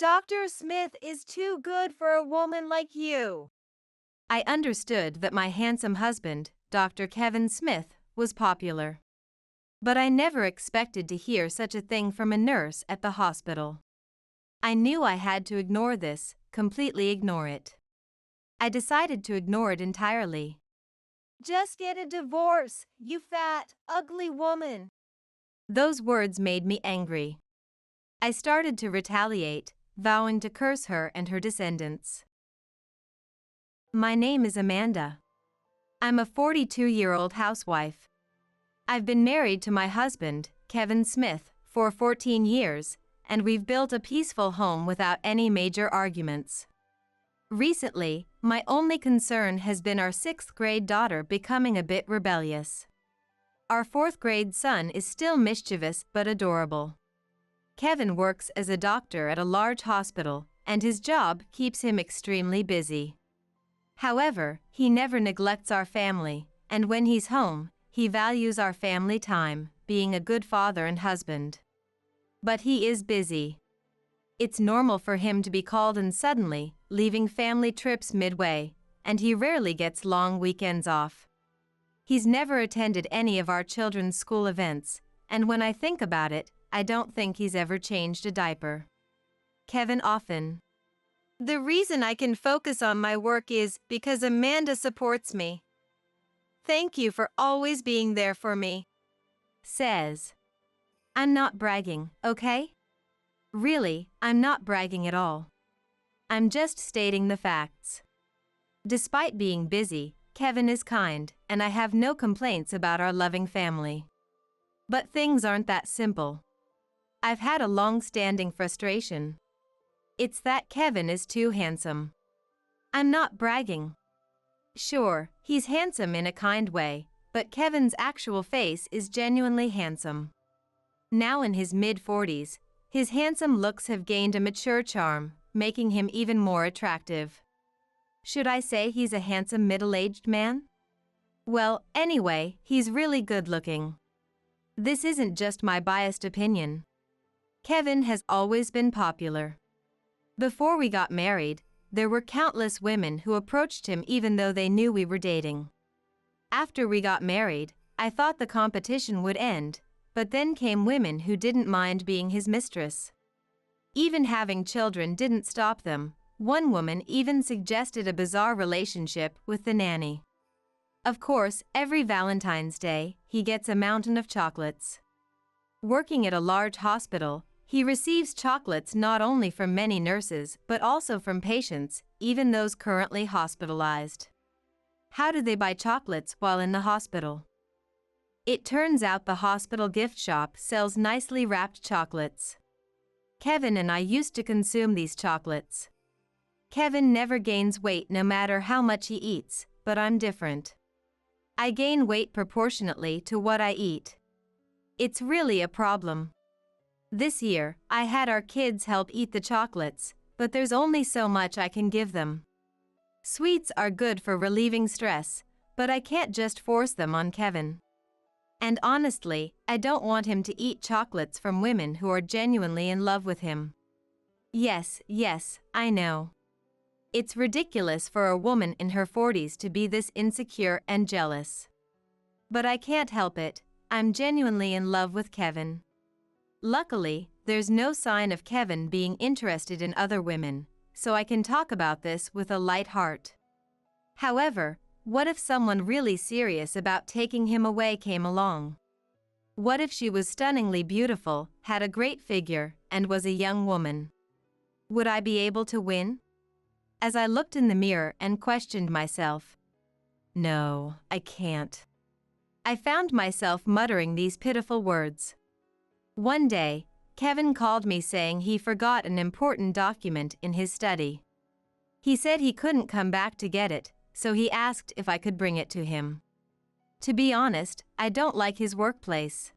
Dr. Smith is too good for a woman like you. I understood that my handsome husband, Dr. Kevin Smith, was popular. But I never expected to hear such a thing from a nurse at the hospital. I knew I had to ignore this, completely ignore it. I decided to ignore it entirely. Just get a divorce, you fat, ugly woman. Those words made me angry. I started to retaliate, vowing to curse her and her descendants. My name is Amanda. I'm a 42-year-old housewife. I've been married to my husband, Kevin Smith, for 14 years, and we've built a peaceful home without any major arguments. Recently, my only concern has been our 6th-grade daughter becoming a bit rebellious. Our 4th-grade son is still mischievous but adorable. Kevin works as a doctor at a large hospital, and his job keeps him extremely busy. However, he never neglects our family, and when he's home, he values our family time, being a good father and husband. But he is busy. It's normal for him to be called in suddenly, leaving family trips midway, and he rarely gets long weekends off. He's never attended any of our children's school events, and when I think about it, I don't think he's ever changed a diaper. Kevin often. The reason I can focus on my work is because Amanda supports me. Thank you for always being there for me. Says. I'm not bragging, okay? Really, I'm not bragging at all. I'm just stating the facts. Despite being busy, Kevin is kind, and I have no complaints about our loving family. But things aren't that simple. I've had a long-standing frustration. It's that Kevin is too handsome. I'm not bragging. Sure, he's handsome in a kind way, but Kevin's actual face is genuinely handsome. Now in his mid-40s, his handsome looks have gained a mature charm, making him even more attractive. Should I say he's a handsome middle-aged man? Well, anyway, he's really good-looking. This isn't just my biased opinion. Kevin has always been popular. Before we got married, there were countless women who approached him even though they knew we were dating. After we got married, I thought the competition would end, but then came women who didn't mind being his mistress. Even having children didn't stop them. One woman even suggested a bizarre relationship with the nanny. Of course, every Valentine's Day, he gets a mountain of chocolates. Working at a large hospital, he receives chocolates not only from many nurses but also from patients, even those currently hospitalized. How do they buy chocolates while in the hospital? It turns out the hospital gift shop sells nicely wrapped chocolates. Kevin and I used to consume these chocolates. Kevin never gains weight no matter how much he eats, but I'm different. I gain weight proportionately to what I eat. It's really a problem. This year, I had our kids help eat the chocolates, but there's only so much I can give them. Sweets are good for relieving stress, but I can't just force them on Kevin. And honestly, I don't want him to eat chocolates from women who are genuinely in love with him. Yes, I know. It's ridiculous for a woman in her 40s to be this insecure and jealous. But I can't help it, I'm genuinely in love with Kevin. Luckily, there's no sign of Kevin being interested in other women, so I can talk about this with a light heart. However, what if someone really serious about taking him away came along? What if she was stunningly beautiful, had a great figure, and was a young woman? Would I be able to win? As I looked in the mirror and questioned myself, no, I can't. I found myself muttering these pitiful words. One day, Kevin called me saying he forgot an important document in his study. He said he couldn't come back to get it, so he asked if I could bring it to him. To be honest, I don't like his workplace.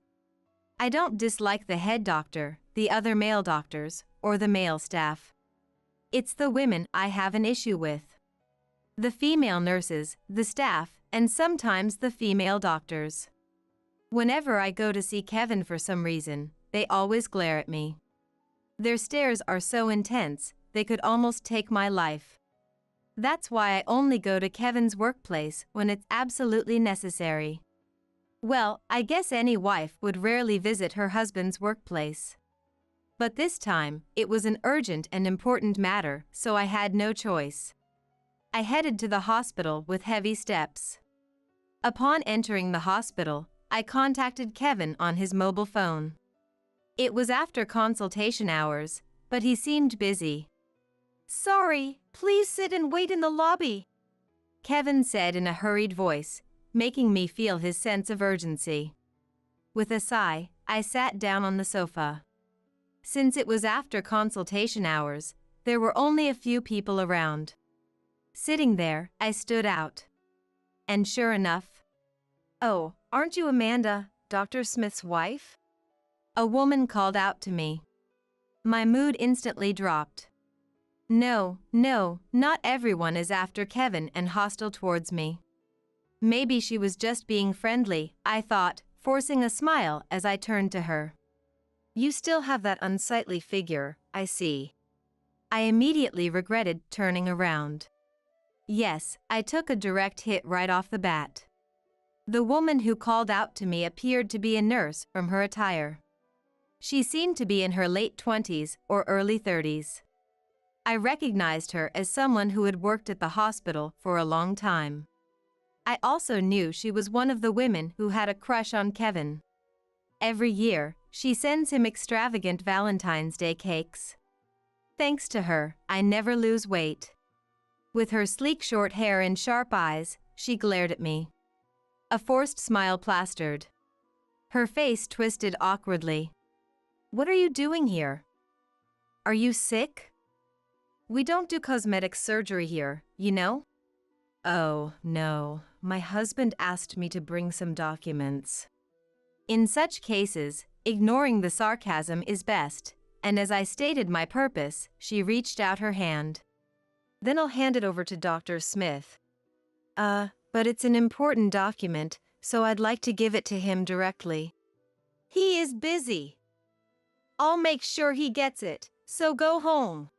I don't dislike the head doctor, the other male doctors, or the male staff. It's the women I have an issue with. The female nurses, the staff, and sometimes the female doctors. Whenever I go to see Kevin for some reason, they always glare at me. Their stares are so intense, they could almost take my life. That's why I only go to Kevin's workplace when it's absolutely necessary. Well, I guess any wife would rarely visit her husband's workplace. But this time, it was an urgent and important matter, so I had no choice. I headed to the hospital with heavy steps. Upon entering the hospital, I contacted Kevin on his mobile phone. It was after consultation hours, but he seemed busy. "Sorry, please sit and wait in the lobby," Kevin said in a hurried voice, making me feel his sense of urgency. With a sigh, I sat down on the sofa. Since it was after consultation hours, there were only a few people around. Sitting there, I stood out. And sure enough, "Oh, aren't you Amanda, Dr. Smith's wife?" a woman called out to me. My mood instantly dropped. No, not everyone is after Kevin and hostile towards me. Maybe she was just being friendly, I thought, forcing a smile as I turned to her. "You still have that unsightly figure, I see." I immediately regretted turning around. Yes, I took a direct hit right off the bat. The woman who called out to me appeared to be a nurse from her attire. She seemed to be in her late 20s or early 30s. I recognized her as someone who had worked at the hospital for a long time. I also knew she was one of the women who had a crush on Kevin. Every year, she sends him extravagant Valentine's Day cakes. Thanks to her, I never lose weight. With her sleek short hair and sharp eyes, she glared at me. A forced smile plastered. Her face twisted awkwardly. "What are you doing here? Are you sick? We don't do cosmetic surgery here, you know?" "Oh, no, my husband asked me to bring some documents." In such cases, ignoring the sarcasm is best, and as I stated my purpose, she reached out her hand. "Then I'll hand it over to Dr. Smith." But it's an important document, so I'd like to give it to him directly." "He is busy. I'll make sure he gets it, so go home."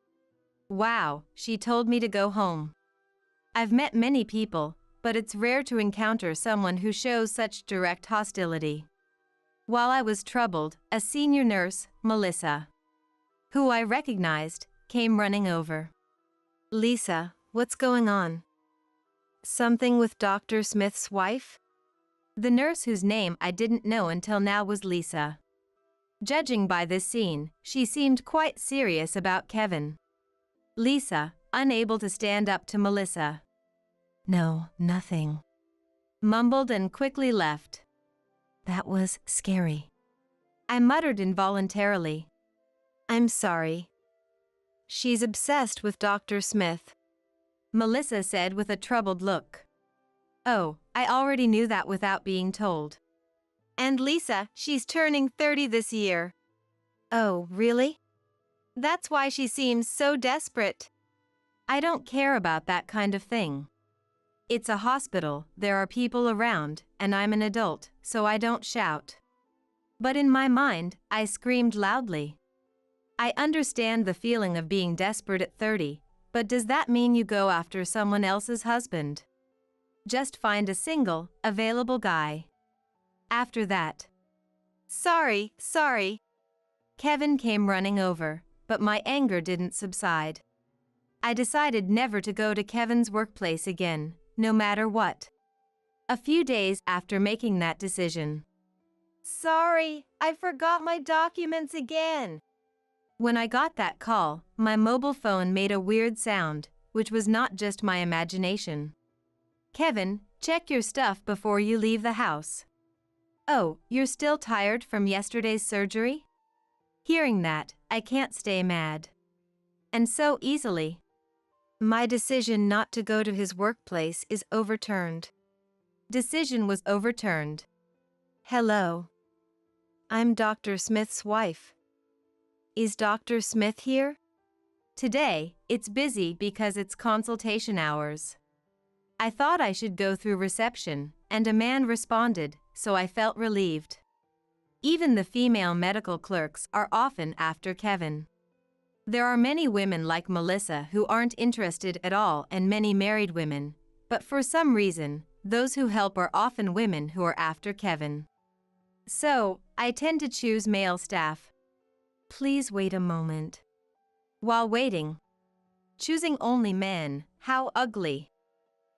Wow, she told me to go home. I've met many people, but it's rare to encounter someone who shows such direct hostility. While I was troubled, a senior nurse, Melissa, who I recognized, came running over. "Lisa, what's going on? Something with Dr. Smith's wife?" The nurse whose name I didn't know until now was Lisa. Judging by this scene, she seemed quite serious about Kevin. Lisa, unable to stand up to Melissa. "No, nothing," mumbled and quickly left. "That was scary," I muttered involuntarily. "I'm sorry. She's obsessed with Dr. Smith," Melissa said with a troubled look. "Oh, I already knew that without being told." "And Lisa, she's turning 30 this year." "Oh, really? That's why she seems so desperate." "I don't care about that kind of thing. It's a hospital, there are people around, and I'm an adult, so I don't shout." But in my mind, I screamed loudly. I understand the feeling of being desperate at 30, but does that mean you go after someone else's husband? Just find a single, available guy. After that, Sorry. Kevin came running over, but my anger didn't subside. I decided never to go to Kevin's workplace again, no matter what. A few days after making that decision. "Sorry, I forgot my documents again." When I got that call, my mobile phone made a weird sound, which was not just my imagination. "Kevin, check your stuff before you leave the house." "Oh, you're still tired from yesterday's surgery?" Hearing that, I can't stay mad. And so easily. My decision not to go to his workplace is overturned. Decision was overturned. "Hello. I'm Dr. Smith's wife. Is Dr. Smith here?" Today, it's busy because it's consultation hours. I thought I should go through reception, and a man responded, so I felt relieved. Even the female medical clerks are often after Kevin. There are many women like Melissa who aren't interested at all and many married women, but for some reason, those who help are often women who are after Kevin. So, I tend to choose male staff. Please wait a moment. While waiting, choosing only men, how ugly.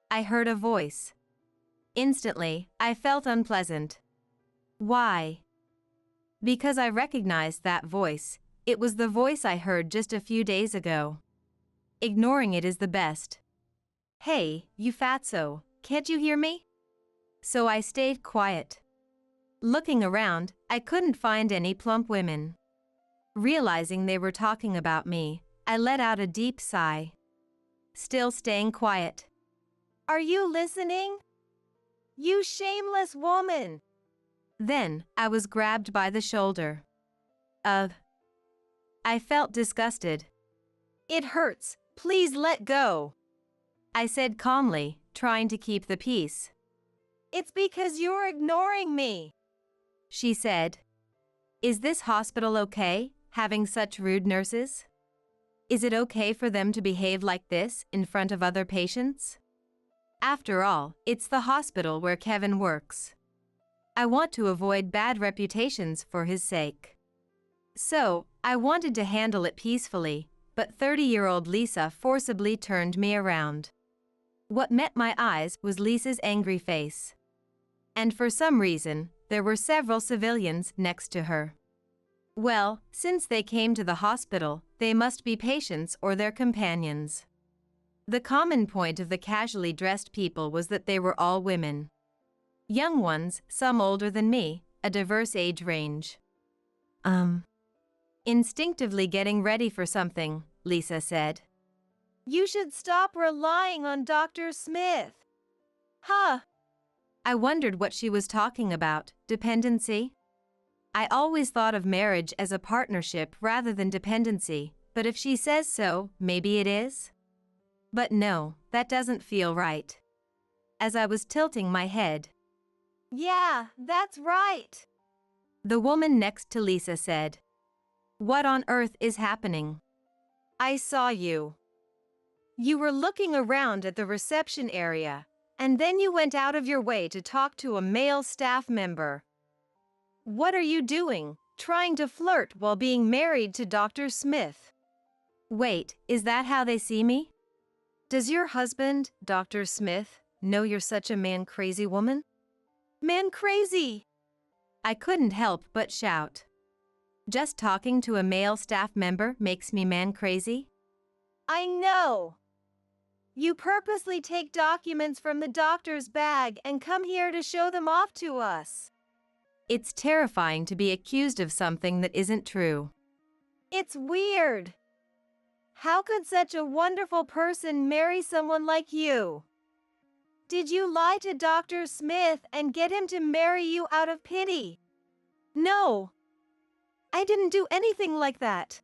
I heard a voice. Instantly, I felt unpleasant. Why? Because I recognized that voice. It was the voice I heard just a few days ago. Ignoring it is the best. Hey, you fatso, can't you hear me? So I stayed quiet. Looking around, I couldn't find any plump women. Realizing they were talking about me, I let out a deep sigh. Still staying quiet. Are you listening? You shameless woman! Then, I was grabbed by the shoulder. I felt disgusted. It hurts, please let go. I said calmly, trying to keep the peace. It's because you're ignoring me, she said. Is this hospital okay, having such rude nurses? Is it okay for them to behave like this in front of other patients? After all, it's the hospital where Kevin works. I want to avoid bad reputations for his sake. So, I wanted to handle it peacefully, but 30-year-old Lisa forcibly turned me around. What met my eyes was Lisa's angry face. And for some reason, there were several civilians next to her. Well, since they came to the hospital, they must be patients or their companions. The common point of the casually dressed people was that they were all women. Young ones, some older than me, a diverse age range. Instinctively getting ready for something, Lisa said. You should stop relying on Dr. Smith. Huh. I wondered what she was talking about, dependency? I always thought of marriage as a partnership rather than dependency, but if she says so, maybe it is? But no, that doesn't feel right. As I was tilting my head. Yeah, that's right. The woman next to Lisa said. What on earth is happening? I saw you. You were looking around at the reception area, and then you went out of your way to talk to a male staff member. What are you doing, trying to flirt while being married to Dr. Smith? Wait, is that how they see me? Does your husband, Dr. Smith, know you're such a man-crazy woman? Man-crazy! I couldn't help but shout. Just talking to a male staff member makes me man-crazy? I know! You purposely take documents from the doctor's bag and come here to show them off to us. It's terrifying to be accused of something that isn't true. It's weird. How could such a wonderful person marry someone like you? Did you lie to Dr. Smith and get him to marry you out of pity? No. I didn't do anything like that.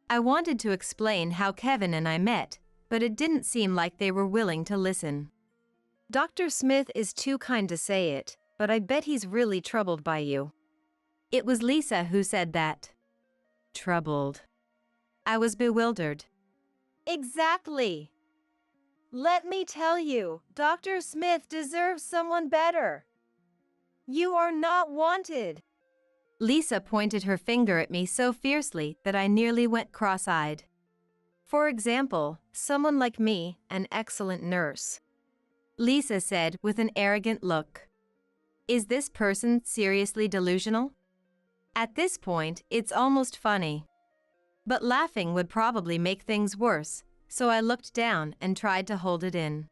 I wanted to explain how Kevin and I met, but it didn't seem like they were willing to listen. Dr. Smith is too kind to say it, but I bet he's really troubled by you. It was Lisa who said that. Troubled. I was bewildered. Exactly. Let me tell you, Dr. Smith deserves someone better. You are not wanted. Lisa pointed her finger at me so fiercely that I nearly went cross-eyed. For example, someone like me, an excellent nurse. Lisa said with an arrogant look. Is this person seriously delusional? At this point, it's almost funny. But laughing would probably make things worse, so I looked down and tried to hold it in.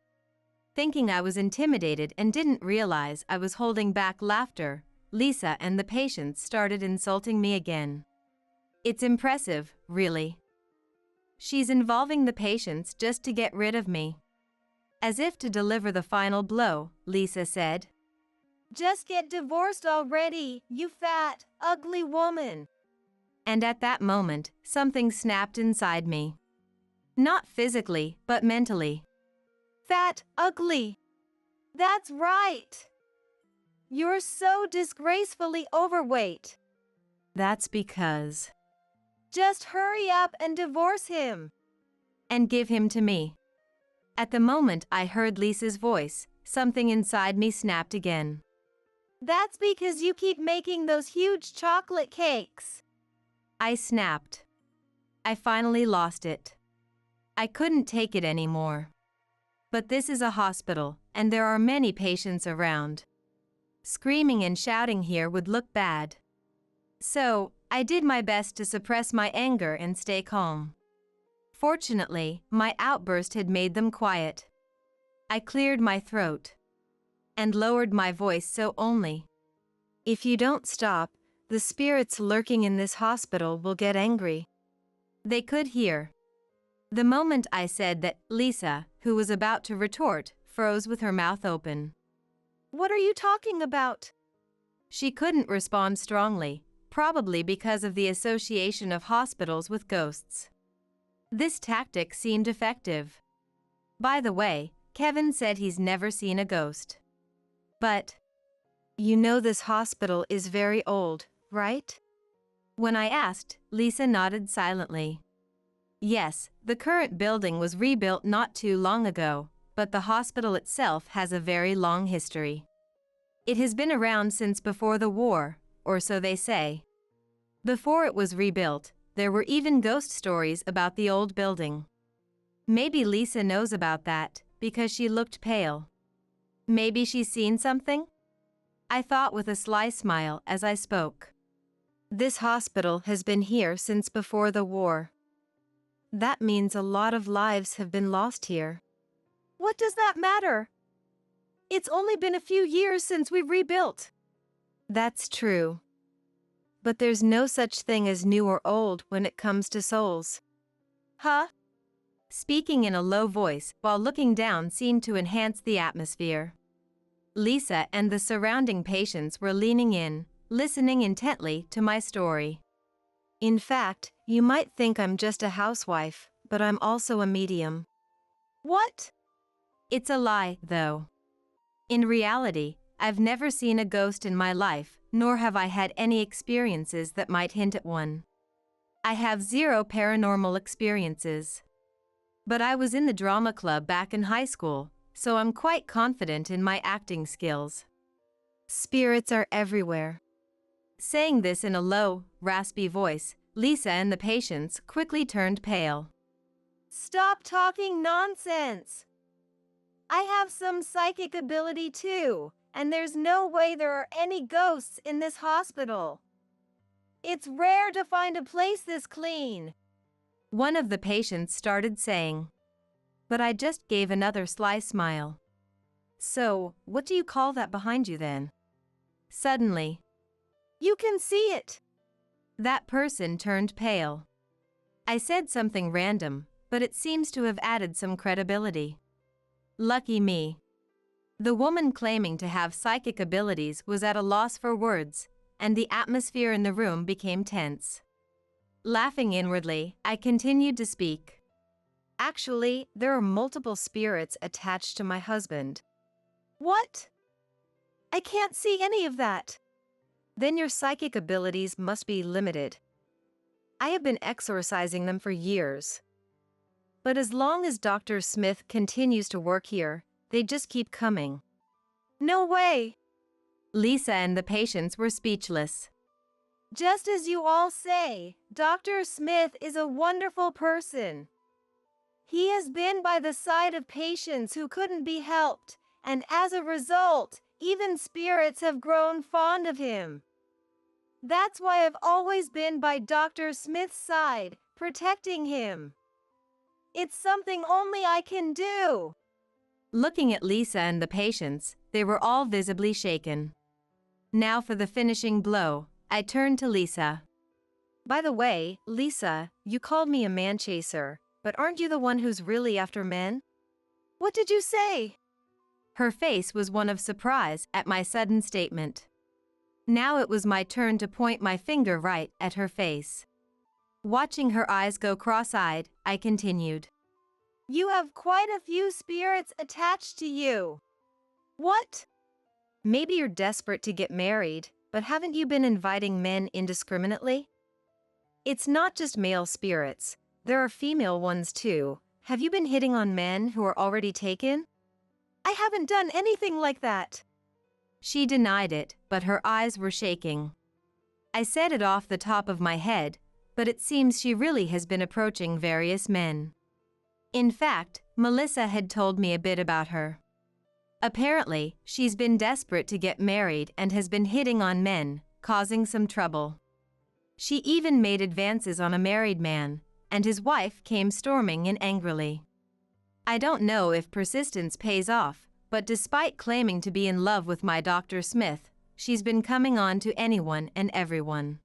Thinking I was intimidated and didn't realize I was holding back laughter, Lisa and the patients started insulting me again. It's impressive, really. She's involving the patients just to get rid of me. As if to deliver the final blow, Lisa said. Just get divorced already, you fat, ugly woman. And at that moment, something snapped inside me. Not physically, but mentally. Fat, ugly. That's right. You're so disgracefully overweight. That's because. Just hurry up and divorce him. And give him to me. At the moment I heard Lisa's voice, something inside me snapped again. That's because you keep making those huge chocolate cakes. I snapped. I finally lost it. I couldn't take it anymore. But this is a hospital, and there are many patients around. Screaming and shouting here would look bad. So, I did my best to suppress my anger and stay calm. Fortunately, my outburst had made them quiet. I cleared my throat and lowered my voice so only. If you don't stop, the spirits lurking in this hospital will get angry. They could hear. The moment I said that, Lisa, who was about to retort, froze with her mouth open. What are you talking about? She couldn't respond strongly, probably because of the association of hospitals with ghosts. This tactic seemed effective. By the way, Kevin said he's never seen a ghost. But, you know this hospital is very old, right? When I asked, Lisa nodded silently. Yes, the current building was rebuilt not too long ago, but the hospital itself has a very long history. It has been around since before the war, or so they say. Before it was rebuilt, there were even ghost stories about the old building. Maybe Lisa knows about that, because she looked pale. Maybe she's seen something? I thought with a sly smile as I spoke. This hospital has been here since before the war. That means a lot of lives have been lost here. What does that matter? It's only been a few years since we rebuilt. That's true. But there's no such thing as new or old when it comes to souls. Huh? Speaking in a low voice while looking down seemed to enhance the atmosphere. Lisa and the surrounding patients were leaning in, listening intently to my story. In fact, you might think I'm just a housewife, but I'm also a medium. What? It's a lie, though. In reality, I've never seen a ghost in my life, nor have I had any experiences that might hint at one. I have zero paranormal experiences. But I was in the drama club back in high school, so I'm quite confident in my acting skills. Spirits are everywhere. Saying this in a low, raspy voice, Lisa and the patients quickly turned pale. Stop talking nonsense! I have some psychic ability too, and there's no way there are any ghosts in this hospital. It's rare to find a place this clean. One of the patients started saying. But I just gave another sly smile. So, what do you call that behind you then? Suddenly. You can see it. That person turned pale. I said something random, but it seems to have added some credibility. Lucky me. The woman claiming to have psychic abilities was at a loss for words, and the atmosphere in the room became tense. Laughing inwardly, I continued to speak. Actually, there are multiple spirits attached to my husband. What? I can't see any of that. Then your psychic abilities must be limited. I have been exorcising them for years. But as long as Dr. Smith continues to work here, they just keep coming. No way! Lisa and the patients were speechless. Just as you all say, Dr. Smith is a wonderful person. He has been by the side of patients who couldn't be helped, and as a result, even spirits have grown fond of him. That's why I've always been by Dr. Smith's side, protecting him. It's something only I can do. Looking at Lisa and the patients, they were all visibly shaken. Now for the finishing blow, I turned to Lisa. By the way, Lisa, you called me a man chaser, but aren't you the one who's really after men? What did you say? Her face was one of surprise at my sudden statement. Now it was my turn to point my finger right at her face. Watching her eyes go cross-eyed, I continued. You have quite a few spirits attached to you. What? Maybe you're desperate to get married, but haven't you been inviting men indiscriminately? It's not just male spirits. There are female ones too. Have you been hitting on men who are already taken? I haven't done anything like that. She denied it, but her eyes were shaking. I said it off the top of my head, but it seems she really has been approaching various men. In fact, Melissa had told me a bit about her. Apparently, she's been desperate to get married and has been hitting on men, causing some trouble. She even made advances on a married man, and his wife came storming in angrily. I don't know if persistence pays off, but despite claiming to be in love with my Dr. Smith, she's been coming on to anyone and everyone.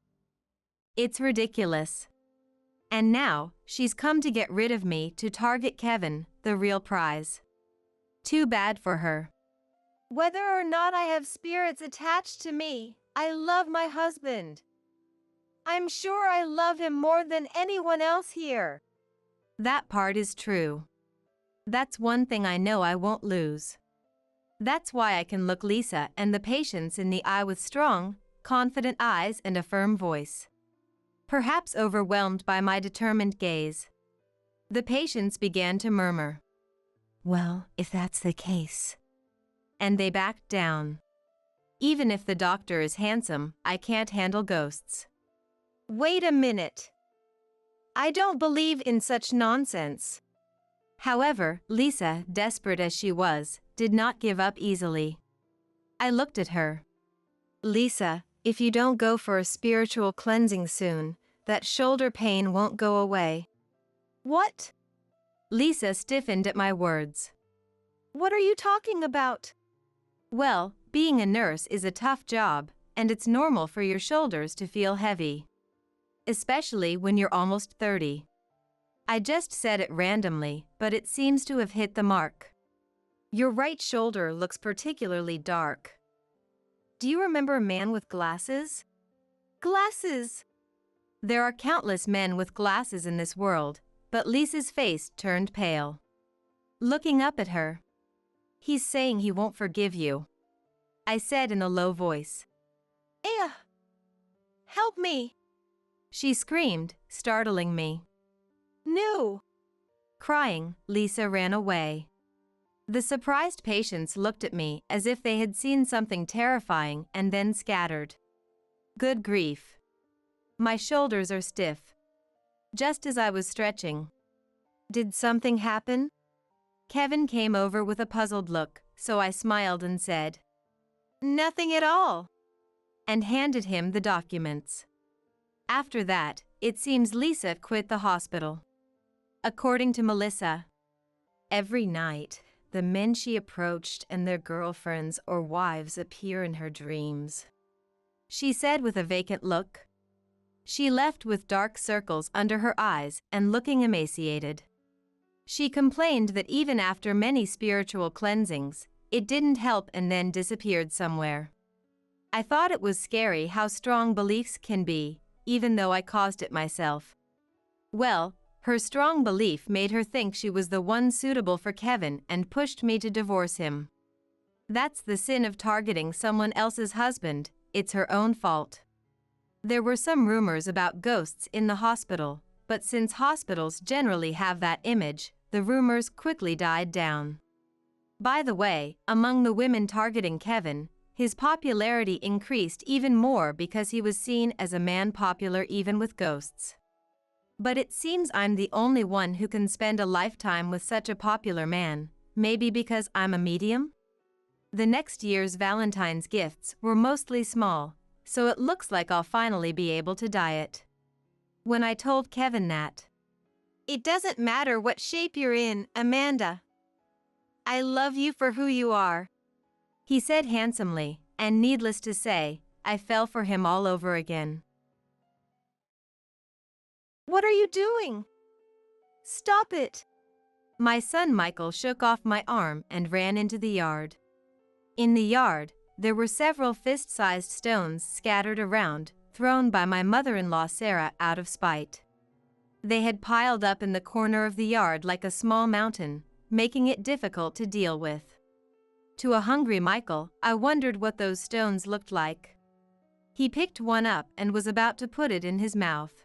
It's ridiculous. And now, she's come to get rid of me to target Kevin, the real prize. Too bad for her. Whether or not I have spirits attached to me, I love my husband. I'm sure I love him more than anyone else here. That part is true. That's one thing I know I won't lose. That's why I can look Lisa and the patients in the eye with strong, confident eyes and a firm voice. Perhaps overwhelmed by my determined gaze. The patients began to murmur. Well, if that's the case. And they backed down. Even if the doctor is handsome, I can't handle ghosts. Wait a minute. I don't believe in such nonsense. However, Lisa, desperate as she was, did not give up easily. I looked at her. Lisa, if you don't go for a spiritual cleansing soon, that shoulder pain won't go away. What? Lisa stiffened at my words. What are you talking about? Well, being a nurse is a tough job, and it's normal for your shoulders to feel heavy. Especially when you're almost 30. I just said it randomly, but it seems to have hit the mark. Your right shoulder looks particularly dark. Do you remember a man with glasses? Glasses! There are countless men with glasses in this world, but Lisa's face turned pale. Looking up at her. He's saying he won't forgive you. I said in a low voice. Aya! Help me! She screamed, startling me. No! Crying, Lisa ran away. The surprised patients looked at me as if they had seen something terrifying and then scattered. Good grief. My shoulders are stiff. Just as I was stretching. Did something happen? Kevin came over with a puzzled look, so I smiled and said, Nothing at all, and handed him the documents. After that, it seems Lisa quit the hospital. According to Melissa, every night, the men she approached and their girlfriends or wives appear in her dreams. She said with a vacant look. She left with dark circles under her eyes and looking emaciated. She complained that even after many spiritual cleansings, it didn't help and then disappeared somewhere. I thought it was scary how strong beliefs can be, even though I caused it myself. Well, her strong belief made her think she was the one suitable for Kevin and pushed me to divorce him. That's the sin of targeting someone else's husband, it's her own fault. There were some rumors about ghosts in the hospital, but since hospitals generally have that image, the rumors quickly died down. By the way, among the women targeting Kevin, his popularity increased even more because he was seen as a man popular even with ghosts. But it seems I'm the only one who can spend a lifetime with such a popular man, maybe because I'm a medium? The next year's Valentine's gifts were mostly small, so it looks like I'll finally be able to diet. When I told Kevin that, it doesn't matter what shape you're in, Amanda. I love you for who you are. He said handsomely, and needless to say, I fell for him all over again. What are you doing? Stop it! My son Michael shook off my arm and ran into the yard. In the yard, there were several fist-sized stones scattered around, thrown by my mother-in-law Sarah out of spite. They had piled up in the corner of the yard like a small mountain, making it difficult to deal with. To a hungry Michael, I wondered what those stones looked like. He picked one up and was about to put it in his mouth.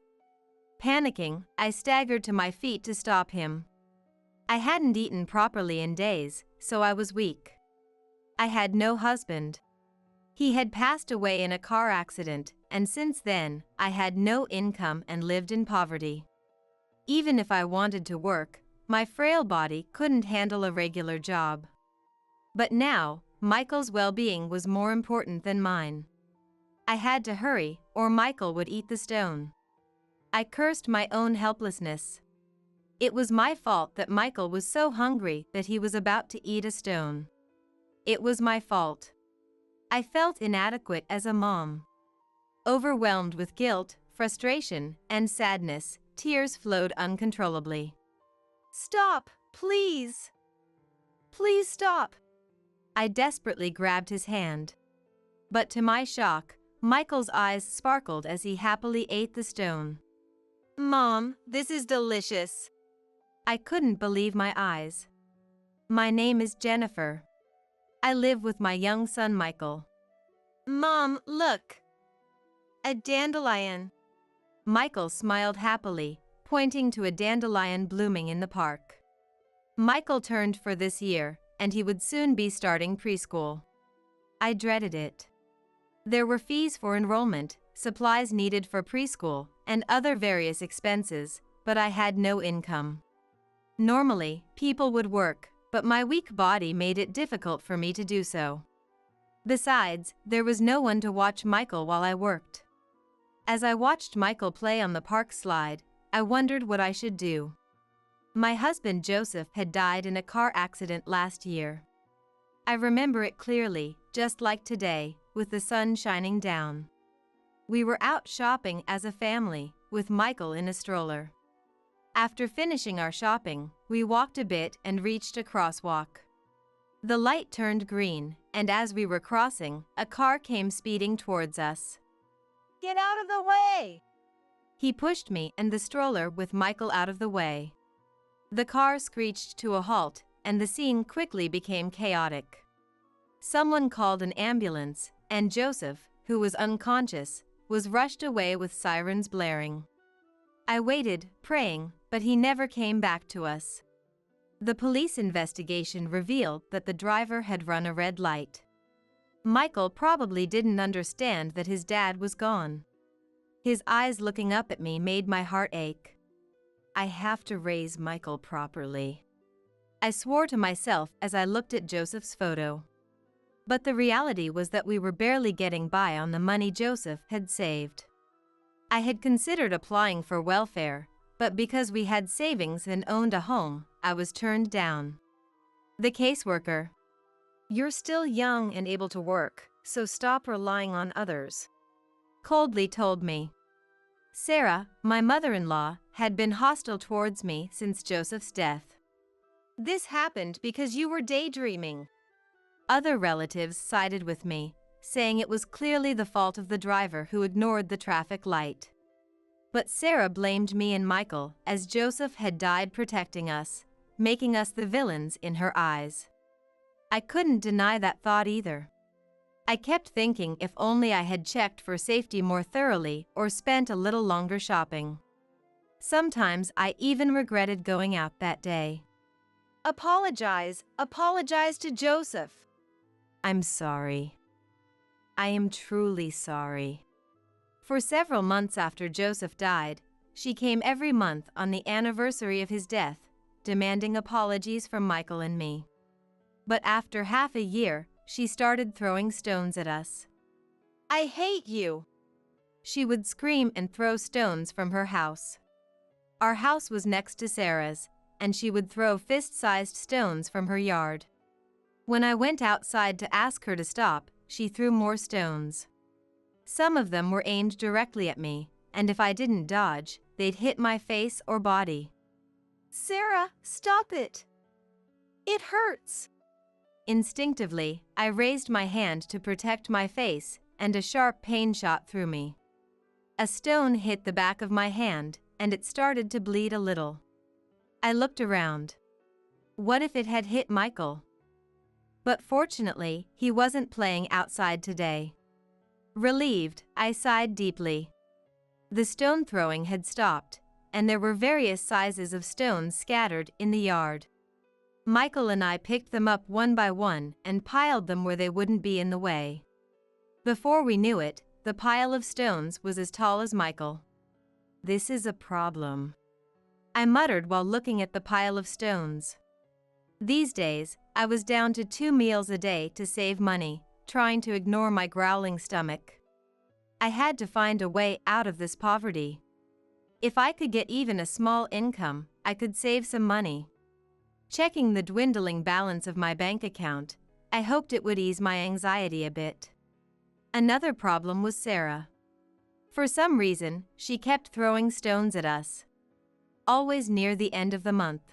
Panicking, I staggered to my feet to stop him. I hadn't eaten properly in days, so I was weak. I had no husband. He had passed away in a car accident, and since then, I had no income and lived in poverty. Even if I wanted to work, my frail body couldn't handle a regular job. But now, Michael's well-being was more important than mine. I had to hurry, or Michael would eat the stone. I cursed my own helplessness. It was my fault that Michael was so hungry that he was about to eat a stone. It was my fault. I felt inadequate as a mom. Overwhelmed with guilt, frustration, and sadness, tears flowed uncontrollably. "Stop, please! Please stop!" I desperately grabbed his hand. But to my shock, Michael's eyes sparkled as he happily ate the stone. "Mom, this is delicious." I couldn't believe my eyes. "My name is Jennifer. I live with my young son Michael." "Mom, look! A dandelion." Michael smiled happily, pointing to a dandelion blooming in the park. Michael turned 4 this year, and he would soon be starting preschool. I dreaded it. There were fees for enrollment, supplies needed for preschool, and other various expenses, but I had no income. Normally, people would work, but my weak body made it difficult for me to do so. Besides, there was no one to watch Michael while I worked. As I watched Michael play on the park slide, I wondered what I should do. My husband Joseph had died in a car accident last year. I remember it clearly, just like today, with the sun shining down. We were out shopping as a family, with Michael in a stroller. After finishing our shopping, we walked a bit and reached a crosswalk. The light turned green, and as we were crossing, a car came speeding towards us. "Get out of the way!" He pushed me and the stroller with Michael out of the way. The car screeched to a halt, and the scene quickly became chaotic. Someone called an ambulance, and Joseph, who was unconscious, was rushed away with sirens blaring. I waited, praying, but he never came back to us. The police investigation revealed that the driver had run a red light. Michael probably didn't understand that his dad was gone. His eyes looking up at me made my heart ache. I have to raise Michael properly. I swore to myself as I looked at Joseph's photo. But the reality was that we were barely getting by on the money Joseph had saved. I had considered applying for welfare, but because we had savings and owned a home, I was turned down. The caseworker: "You're still young and able to work, so stop relying on others," coldly told me. Sarah, my mother-in-law, had been hostile towards me since Joseph's death. "This happened because you were daydreaming." Other relatives sided with me, saying it was clearly the fault of the driver who ignored the traffic light. But Sarah blamed me and Michael, as Joseph had died protecting us, making us the villains in her eyes. I couldn't deny that thought either. I kept thinking if only I had checked for safety more thoroughly or spent a little longer shopping. Sometimes I even regretted going out that day. Apologize to Joseph." "I'm sorry. I am truly sorry." For several months after Joseph died, she came every month on the anniversary of his death, demanding apologies from Michael and me. But after half a year, she started throwing stones at us. "I hate you!" She would scream and throw stones from her house. Our house was next to Sarah's, and she would throw fist-sized stones from her yard. When I went outside to ask her to stop, she threw more stones. Some of them were aimed directly at me, and if I didn't dodge, they'd hit my face or body. "Sarah, stop it! It hurts!" Instinctively, I raised my hand to protect my face, and a sharp pain shot through me. A stone hit the back of my hand, and it started to bleed a little. I looked around. What if it had hit Michael? But fortunately, he wasn't playing outside today. Relieved, I sighed deeply. The stone throwing had stopped, and there were various sizes of stones scattered in the yard. Michael and I picked them up one by one and piled them where they wouldn't be in the way. Before we knew it, the pile of stones was as tall as Michael. "This is a problem," I muttered while looking at the pile of stones. These days, I was down to 2 meals a day to save money, trying to ignore my growling stomach. I had to find a way out of this poverty. If I could get even a small income, I could save some money. Checking the dwindling balance of my bank account, I hoped it would ease my anxiety a bit. Another problem was Sarah. For some reason, she kept throwing stones at us. Always near the end of the month.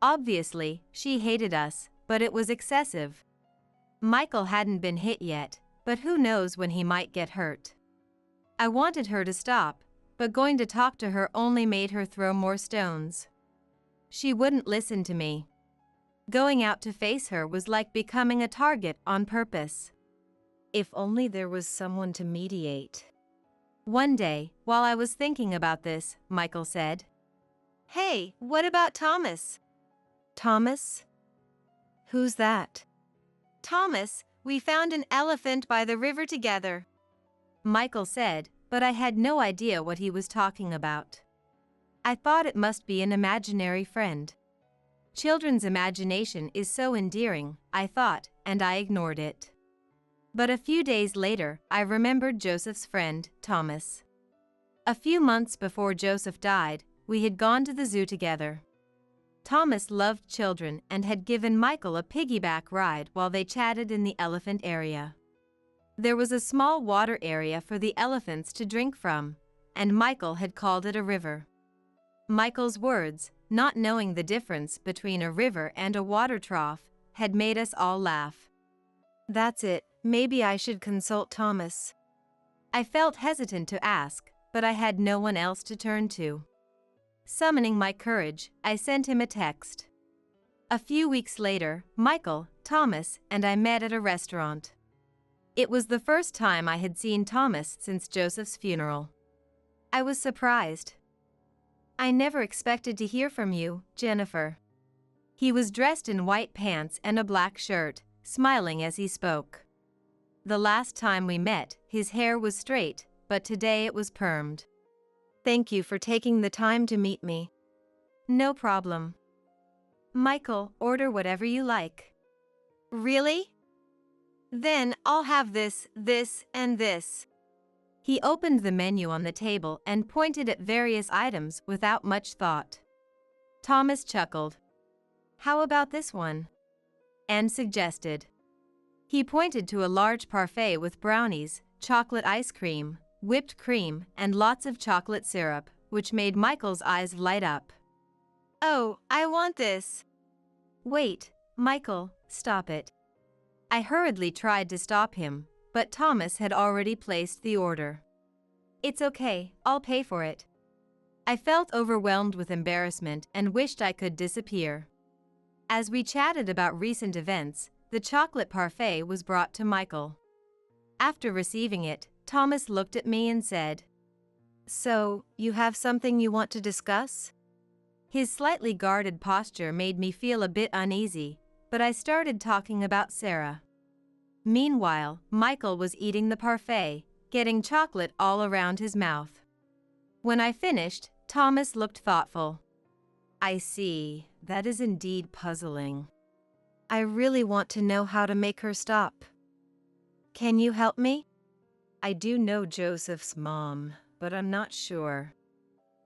Obviously, she hated us, but it was excessive. Michael hadn't been hit yet, but who knows when he might get hurt. I wanted her to stop, but going to talk to her only made her throw more stones. She wouldn't listen to me. Going out to face her was like becoming a target on purpose. If only there was someone to mediate. One day, while I was thinking about this, Michael said, "Hey, what about Thomas?" "Thomas? Who's that?" "Thomas, we found an elephant by the river together," Michael said, but I had no idea what he was talking about. I thought it must be an imaginary friend. Children's imagination is so endearing, I thought, and I ignored it. But a few days later, I remembered Joseph's friend, Thomas. A few months before Joseph died, we had gone to the zoo together. Thomas loved children and had given Michael a piggyback ride while they chatted in the elephant area. There was a small water area for the elephants to drink from, and Michael had called it a river. Michael's words, not knowing the difference between a river and a water trough, had made us all laugh. "That's it, maybe I should consult Thomas." I felt hesitant to ask, but I had no one else to turn to. Summoning my courage, I sent him a text. A few weeks later, Michael, Thomas, and I met at a restaurant. It was the first time I had seen Thomas since Joseph's funeral. I was surprised. "I never expected to hear from you, Jennifer." He was dressed in white pants and a black shirt, smiling as he spoke. The last time we met, his hair was straight, but today it was permed. "Thank you for taking the time to meet me." "No problem." "Michael, order whatever you like." "Really? Then I'll have this, and this." He opened the menu on the table and pointed at various items without much thought. Thomas chuckled. "How about this one?" and suggested. He pointed to a large parfait with brownies, chocolate ice cream, whipped cream, and lots of chocolate syrup, which made Michael's eyes light up. "Oh, I want this." "Wait, Michael, stop it." I hurriedly tried to stop him, but Thomas had already placed the order. "It's okay, I'll pay for it." I felt overwhelmed with embarrassment and wished I could disappear. As we chatted about recent events, the chocolate parfait was brought to Michael. After receiving it, Thomas looked at me and said, "So, you have something you want to discuss?" His slightly guarded posture made me feel a bit uneasy, but I started talking about Sarah. Meanwhile, Michael was eating the parfait, getting chocolate all around his mouth. When I finished, Thomas looked thoughtful. "I see, that is indeed puzzling. I really want to know how to make her stop. Can you help me?" "I do know Joseph's mom, but I'm not sure."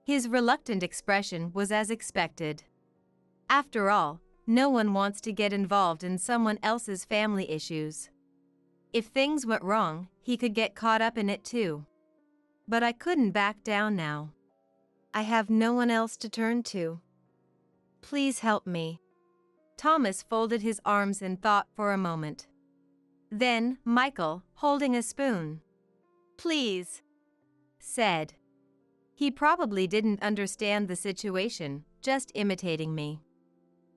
His reluctant expression was as expected. After all, no one wants to get involved in someone else's family issues. If things went wrong, he could get caught up in it too. But I couldn't back down now. "I have no one else to turn to. Please help me." Thomas folded his arms in thought for a moment. Then, Michael, holding a spoon, "Please," said. He probably didn't understand the situation, just imitating me.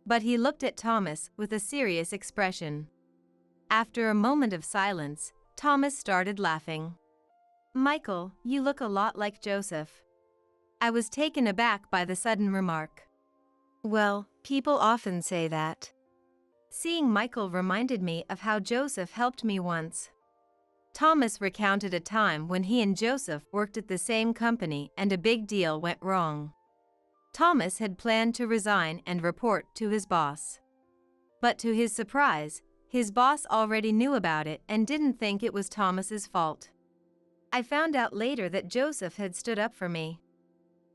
But he looked at Thomas with a serious expression. After a moment of silence, Thomas started laughing. "Michael, you look a lot like Joseph." I was taken aback by the sudden remark. Well, people often say that. Seeing Michael reminded me of how Joseph helped me once. Thomas recounted a time when he and Joseph worked at the same company and a big deal went wrong. Thomas had planned to resign and report to his boss. But to his surprise, his boss already knew about it and didn't think it was Thomas's fault. I found out later that Joseph had stood up for me.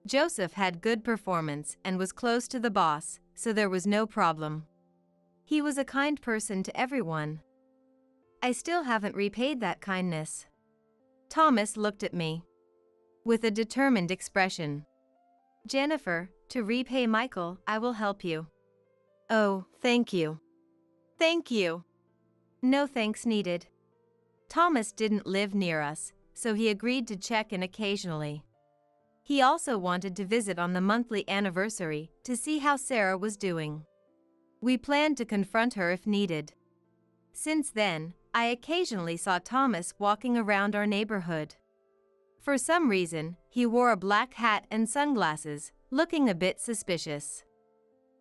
Joseph had good performance and was close to the boss, so there was no problem. He was a kind person to everyone. I still haven't repaid that kindness. Thomas looked at me with a determined expression. Jennifer, to repay Michael, I will help you. Oh, thank you. Thank you. No thanks needed. Thomas didn't live near us, so he agreed to check in occasionally. He also wanted to visit on the monthly anniversary to see how Sarah was doing. We planned to confront her if needed. Since then, I occasionally saw Thomas walking around our neighborhood. For some reason, he wore a black hat and sunglasses, looking a bit suspicious.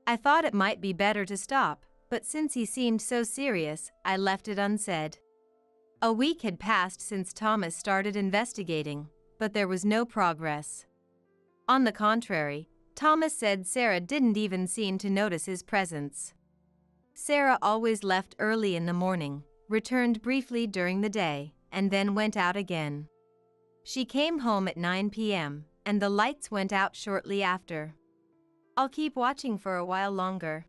I thought it might be better to stop, but since he seemed so serious, I left it unsaid. A week had passed since Thomas started investigating, but there was no progress. On the contrary, Thomas said Sarah didn't even seem to notice his presence. Sarah always left early in the morning, returned briefly during the day, and then went out again. She came home at 9 p.m., and the lights went out shortly after. I'll keep watching for a while longer.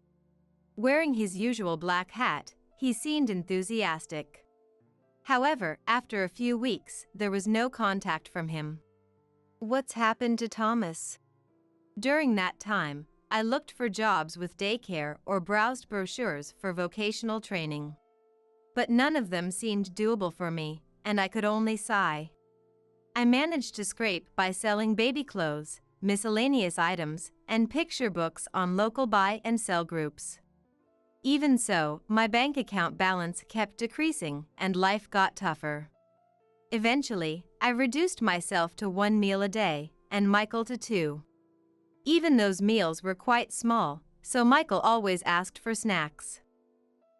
Wearing his usual black hat, he seemed enthusiastic. However, after a few weeks, there was no contact from him. What's happened to Thomas? During that time, I looked for jobs with daycare or browsed brochures for vocational training. But none of them seemed doable for me, and I could only sigh. I managed to scrape by selling baby clothes, miscellaneous items, and picture books on local buy and sell groups. Even so, my bank account balance kept decreasing and life got tougher. Eventually, I reduced myself to 1 meal a day, and Michael to 2. Even those meals were quite small, so Michael always asked for snacks.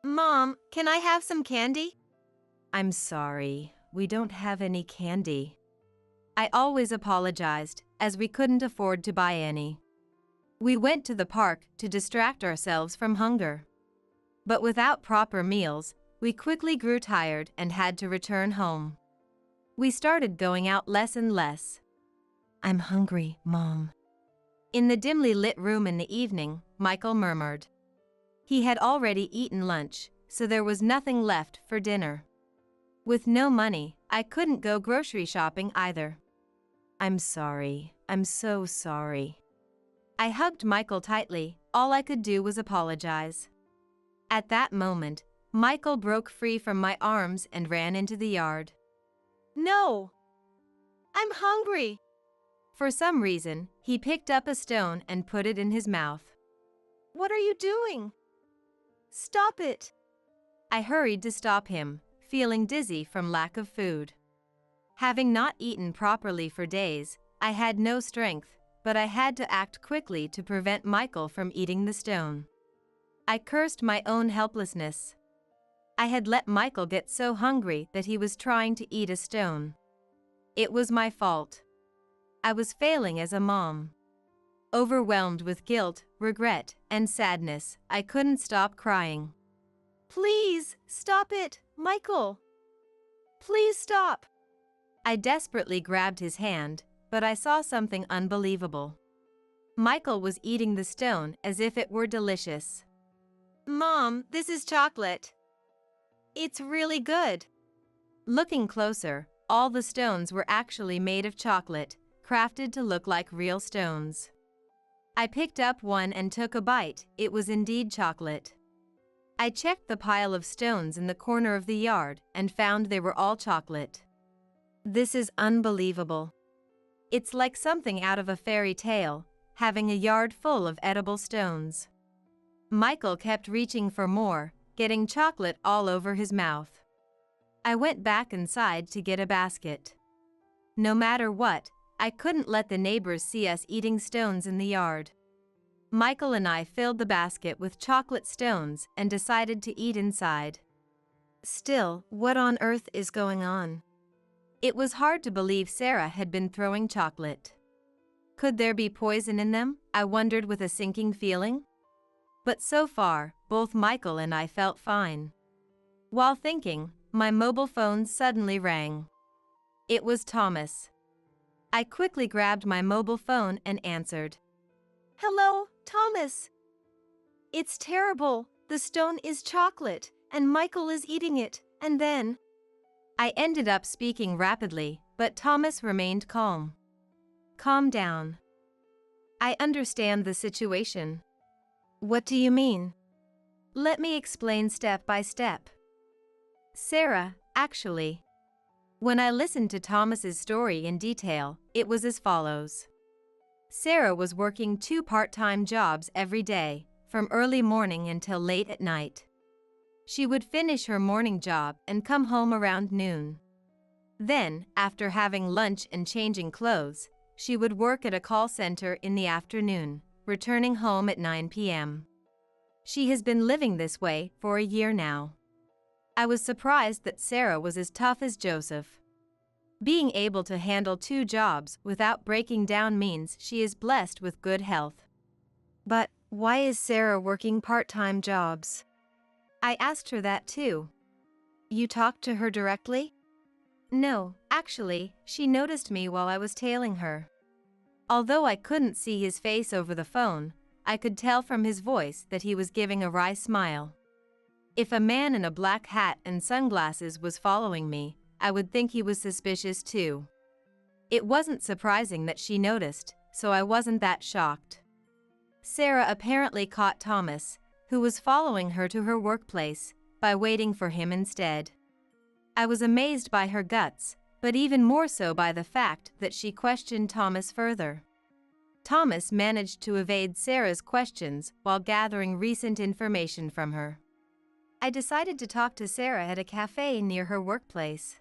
Mom, can I have some candy? I'm sorry, we don't have any candy. I always apologized, as we couldn't afford to buy any. We went to the park to distract ourselves from hunger. But without proper meals, we quickly grew tired and had to return home. We started going out less and less. I'm hungry, Mom. In the dimly lit room in the evening, Michael murmured. He had already eaten lunch, so there was nothing left for dinner. With no money, I couldn't go grocery shopping either. I'm sorry. I'm so sorry. I hugged Michael tightly. All I could do was apologize. At that moment, Michael broke free from my arms and ran into the yard. No! I'm hungry! For some reason, he picked up a stone and put it in his mouth. What are you doing? Stop it! I hurried to stop him, feeling dizzy from lack of food. Having not eaten properly for days, I had no strength, but I had to act quickly to prevent Michael from eating the stone. I cursed my own helplessness. I had let Michael get so hungry that he was trying to eat a stone. It was my fault. I was failing as a mom. Overwhelmed with guilt, regret, and sadness, I couldn't stop crying. Please, stop it, Michael! Please stop! I desperately grabbed his hand, but I saw something unbelievable. Michael was eating the stone as if it were delicious. Mom, this is chocolate. It's really good. Looking closer, all the stones were actually made of chocolate, crafted to look like real stones. I picked up one and took a bite. It was indeed chocolate. I checked the pile of stones in the corner of the yard and found they were all chocolate. This is unbelievable. It's like something out of a fairy tale, having a yard full of edible stones. Michael kept reaching for more, getting chocolate all over his mouth. I went back inside to get a basket. No matter what, I couldn't let the neighbors see us eating stones in the yard. Michael and I filled the basket with chocolate stones and decided to eat inside. Still, what on earth is going on? It was hard to believe Sarah had been throwing chocolate. Could there be poison in them? I wondered with a sinking feeling. But so far, both Michael and I felt fine. While thinking, my mobile phone suddenly rang. It was Thomas. I quickly grabbed my mobile phone and answered. "Hello, Thomas. It's terrible. The stone is chocolate, and Michael is eating it, and then..." I ended up speaking rapidly, but Thomas remained calm. "Calm down. I understand the situation." "What do you mean?" "Let me explain step by step. Sarah, actually." When I listened to Thomas's story in detail, it was as follows. Sarah was working 2 part-time jobs every day, from early morning until late at night. She would finish her morning job and come home around noon. Then, after having lunch and changing clothes, she would work at a call center in the afternoon, returning home at 9 p.m. She has been living this way for a year now. I was surprised that Sarah was as tough as Joseph. Being able to handle 2 jobs without breaking down means she is blessed with good health. But why is Sarah working part-time jobs? I asked her that too. You talked to her directly? No, actually, she noticed me while I was tailing her. Although I couldn't see his face over the phone, I could tell from his voice that he was giving a wry smile. If a man in a black hat and sunglasses was following me, I would think he was suspicious too. It wasn't surprising that she noticed, so I wasn't that shocked. Sarah apparently caught Thomas, who was following her to her workplace, by waiting for him instead. I was amazed by her guts, but even more so by the fact that she questioned Thomas further. Thomas managed to evade Sarah's questions while gathering recent information from her. I decided to talk to Sarah at a cafe near her workplace.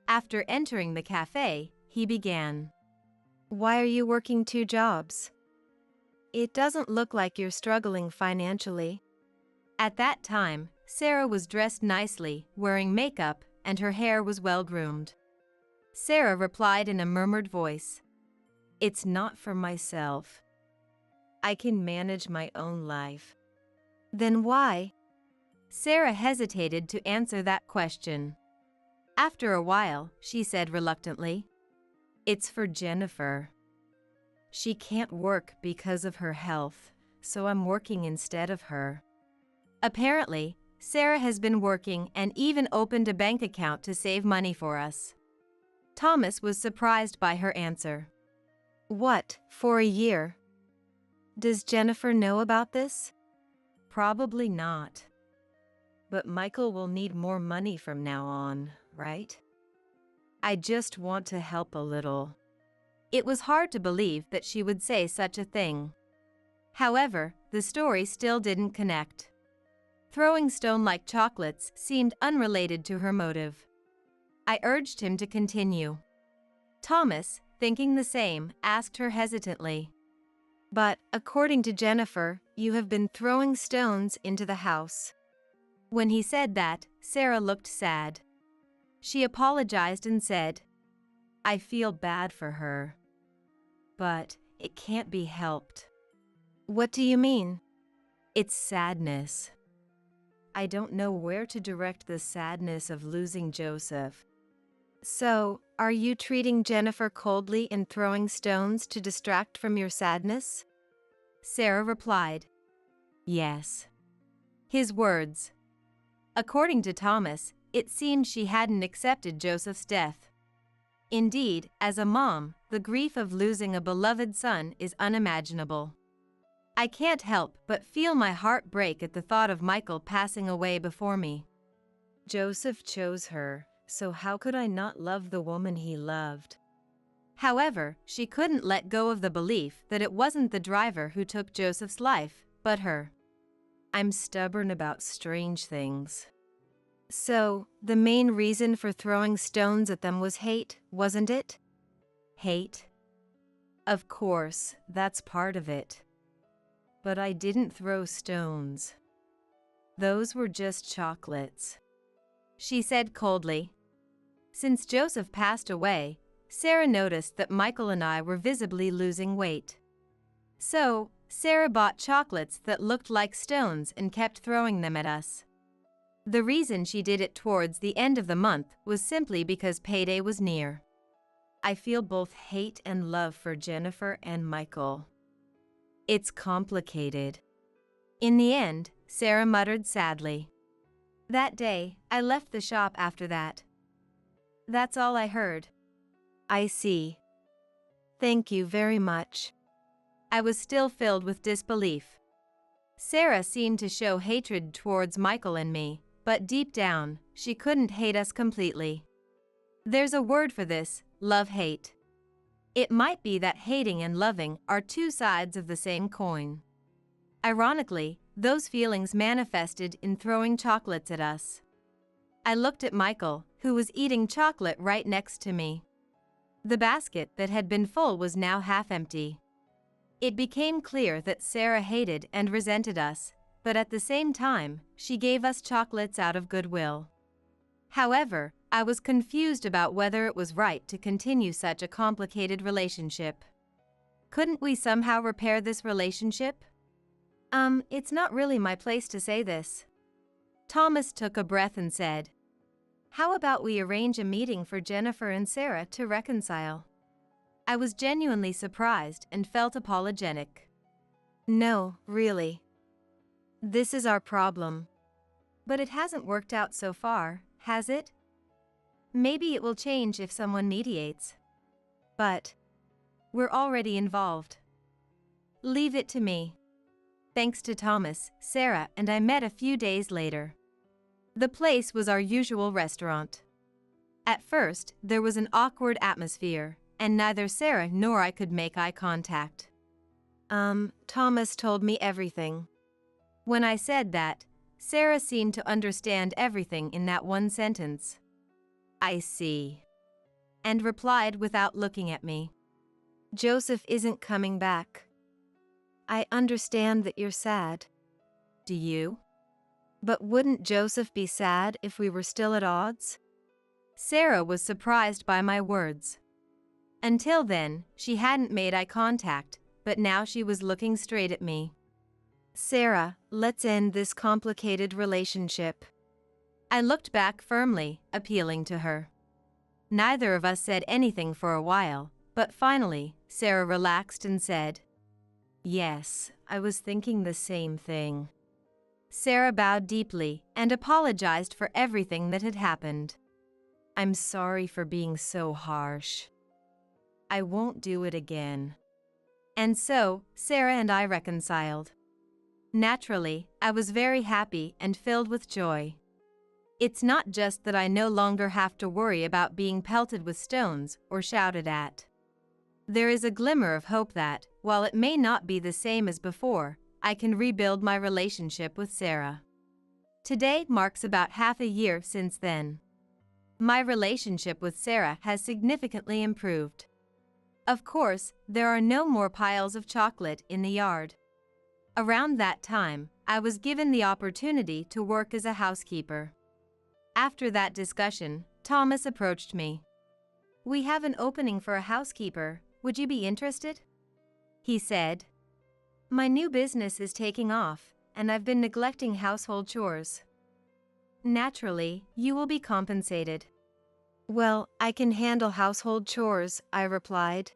After entering the cafe, he began. "Why are you working 2 jobs? It doesn't look like you're struggling financially." At that time, Sarah was dressed nicely, wearing makeup, and her hair was well groomed. Sarah replied in a murmured voice. "It's not for myself. I can manage my own life." Then why? Sarah hesitated to answer that question. After a while, she said reluctantly, "It's for Jennifer. She can't work because of her health, so I'm working instead of her." Apparently, Sarah has been working and even opened a bank account to save money for us. Thomas was surprised by her answer. "What, for a year? Does Jennifer know about this?" "Probably not. But Michael will need more money from now on, right? I just want to help a little." It was hard to believe that she would say such a thing. However, the story still didn't connect. Throwing stone-like chocolates seemed unrelated to her motive. I urged him to continue. Thomas, thinking the same, asked her hesitantly. "But, according to Jennifer, you have been throwing stones into the house." When he said that, Sarah looked sad. She apologized and said, "I feel bad for her. But it can't be helped." "What do you mean?" "It's sadness. I don't know where to direct the sadness of losing Joseph." "So, are you treating Jennifer coldly and throwing stones to distract from your sadness?" Sarah replied, "Yes." His words. According to Thomas, it seemed she hadn't accepted Joseph's death. Indeed, as a mom, the grief of losing a beloved son is unimaginable. I can't help but feel my heart break at the thought of Michael passing away before me. Joseph chose her, so how could I not love the woman he loved? However, she couldn't let go of the belief that it wasn't the driver who took Joseph's life, but her. I'm stubborn about strange things. So, the main reason for throwing stones at them was hate, wasn't it? Hate? Of course, that's part of it. But I didn't throw stones. Those were just chocolates, she said coldly. Since Joseph passed away, Sarah noticed that Michael and I were visibly losing weight. So, Sarah bought chocolates that looked like stones and kept throwing them at us. The reason she did it towards the end of the month was simply because payday was near. I feel both hate and love for Jennifer and Michael. It's complicated. In the end, Sarah muttered sadly. That day, I left the shop after that. That's all I heard. I see. Thank you very much. I was still filled with disbelief. Sarah seemed to show hatred towards Michael and me, but deep down, she couldn't hate us completely. There's a word for this, love-hate. It might be that hating and loving are two sides of the same coin. Ironically, those feelings manifested in throwing chocolates at us. I looked at Michael, who was eating chocolate right next to me. The basket that had been full was now half empty. It became clear that Sarah hated and resented us, but at the same time, she gave us chocolates out of goodwill. However, I was confused about whether it was right to continue such a complicated relationship. Couldn't we somehow repair this relationship? It's not really my place to say this. Thomas took a breath and said, how about we arrange a meeting for Jennifer and Sarah to reconcile? I was genuinely surprised and felt apologetic. No, really. This is our problem. But it hasn't worked out so far, has it? Maybe it will change if someone mediates. But we're already involved. Leave it to me. Thanks to Thomas, Sarah and I met a few days later. The place was our usual restaurant. At first, there was an awkward atmosphere, and neither Sarah nor I could make eye contact. Thomas told me everything. When I said that, Sarah seemed to understand everything in that one sentence. I see. And replied without looking at me. Joseph isn't coming back. I understand that you're sad. Do you? But wouldn't Joseph be sad if we were still at odds? Sarah was surprised by my words. Until then, she hadn't made eye contact, but now she was looking straight at me. Sarah, let's end this complicated relationship. I looked back firmly, appealing to her. Neither of us said anything for a while, but finally, Sarah relaxed and said, Yes, I was thinking the same thing. Sarah bowed deeply and apologized for everything that had happened. I'm sorry for being so harsh. I won't do it again. And so, Sarah and I reconciled. Naturally, I was very happy and filled with joy. It's not just that I no longer have to worry about being pelted with stones or shouted at. There is a glimmer of hope that, while it may not be the same as before, I can rebuild my relationship with Sarah. Today marks about half a year since then. My relationship with Sarah has significantly improved. Of course, there are no more piles of chocolate in the yard. Around that time, I was given the opportunity to work as a housekeeper. After that discussion, Thomas approached me. We have an opening for a housekeeper. Would you be interested? He said. My new business is taking off, and I've been neglecting household chores. Naturally, you will be compensated. Well, I can handle household chores, I replied.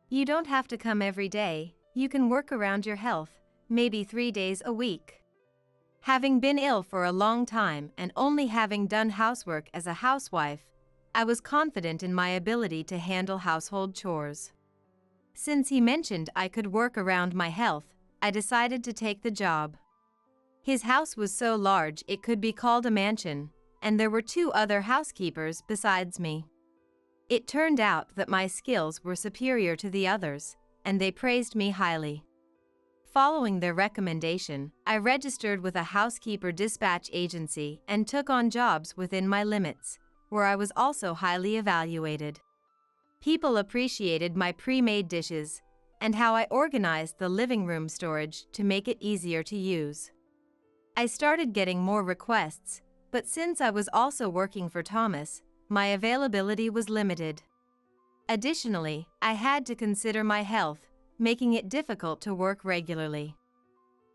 You don't have to come every day. You can work around your health, maybe 3 days a week. Having been ill for a long time and only having done housework as a housewife, I was confident in my ability to handle household chores. Since he mentioned I could work around my health, I decided to take the job. His house was so large it could be called a mansion, and there were 2 other housekeepers besides me. It turned out that my skills were superior to the others, and they praised me highly. Following their recommendation, I registered with a housekeeper dispatch agency and took on jobs within my limits, where I was also highly evaluated. People appreciated my pre-made dishes and how I organized the living room storage to make it easier to use. I started getting more requests, but since I was also working for Thomas, my availability was limited. Additionally, I had to consider my health, making it difficult to work regularly.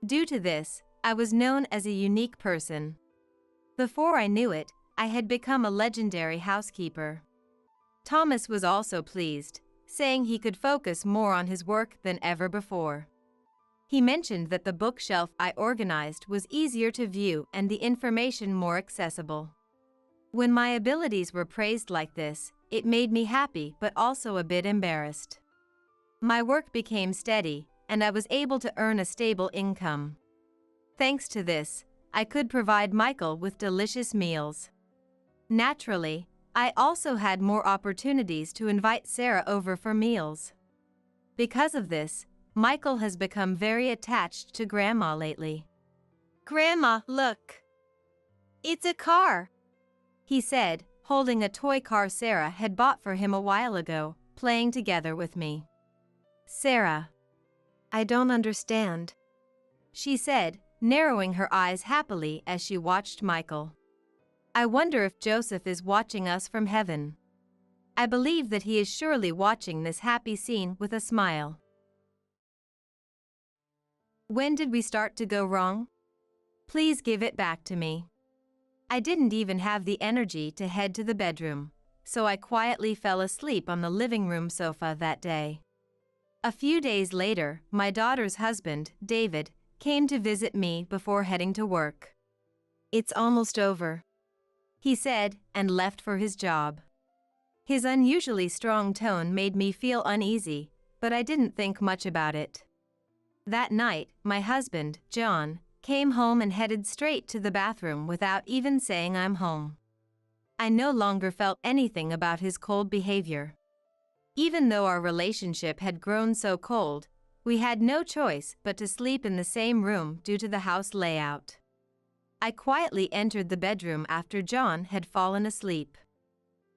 Due to this, I was known as a unique person. Before I knew it, I had become a legendary housekeeper. Thomas was also pleased, saying he could focus more on his work than ever before. He mentioned that the bookshelf I organized was easier to view and the information more accessible. When my abilities were praised like this, it made me happy but also a bit embarrassed. My work became steady, and I was able to earn a stable income. Thanks to this, I could provide Michael with delicious meals. Naturally, I also had more opportunities to invite Sarah over for meals. Because of this, Michael has become very attached to Grandma lately. "Grandma, look. It's a car," he said, holding a toy car Sarah had bought for him a while ago, playing together with me. "Sarah, I don't understand," she said, narrowing her eyes happily as she watched Michael. "I wonder if Joseph is watching us from heaven. I believe that he is surely watching this happy scene with a smile." When did we start to go wrong? Please give it back to me. I didn't even have the energy to head to the bedroom, so I quietly fell asleep on the living room sofa that day. A few days later, my daughter's husband, David, came to visit me before heading to work. "It's almost over," he said, and left for his job. His unusually strong tone made me feel uneasy, but I didn't think much about it. That night, my husband, John, came home and headed straight to the bathroom without even saying I'm home. I no longer felt anything about his cold behavior. Even though our relationship had grown so cold, we had no choice but to sleep in the same room due to the house layout. I quietly entered the bedroom after John had fallen asleep.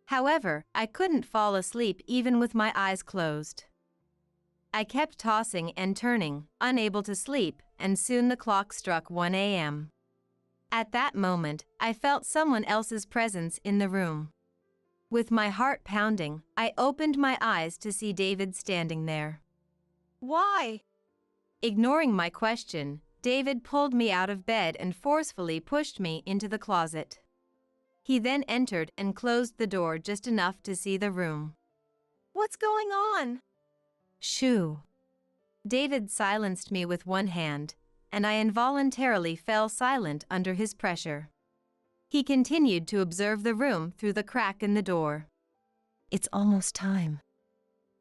However, I couldn't fall asleep even with my eyes closed. I kept tossing and turning, unable to sleep, and soon the clock struck 1 a.m. At that moment, I felt someone else's presence in the room. With my heart pounding, I opened my eyes to see David standing there. "Why?" Ignoring my question, David pulled me out of bed and forcefully pushed me into the closet. He then entered and closed the door just enough to see the room. "What's going on?" "Shoo." David silenced me with one hand, and I involuntarily fell silent under his pressure. He continued to observe the room through the crack in the door. "It's almost time."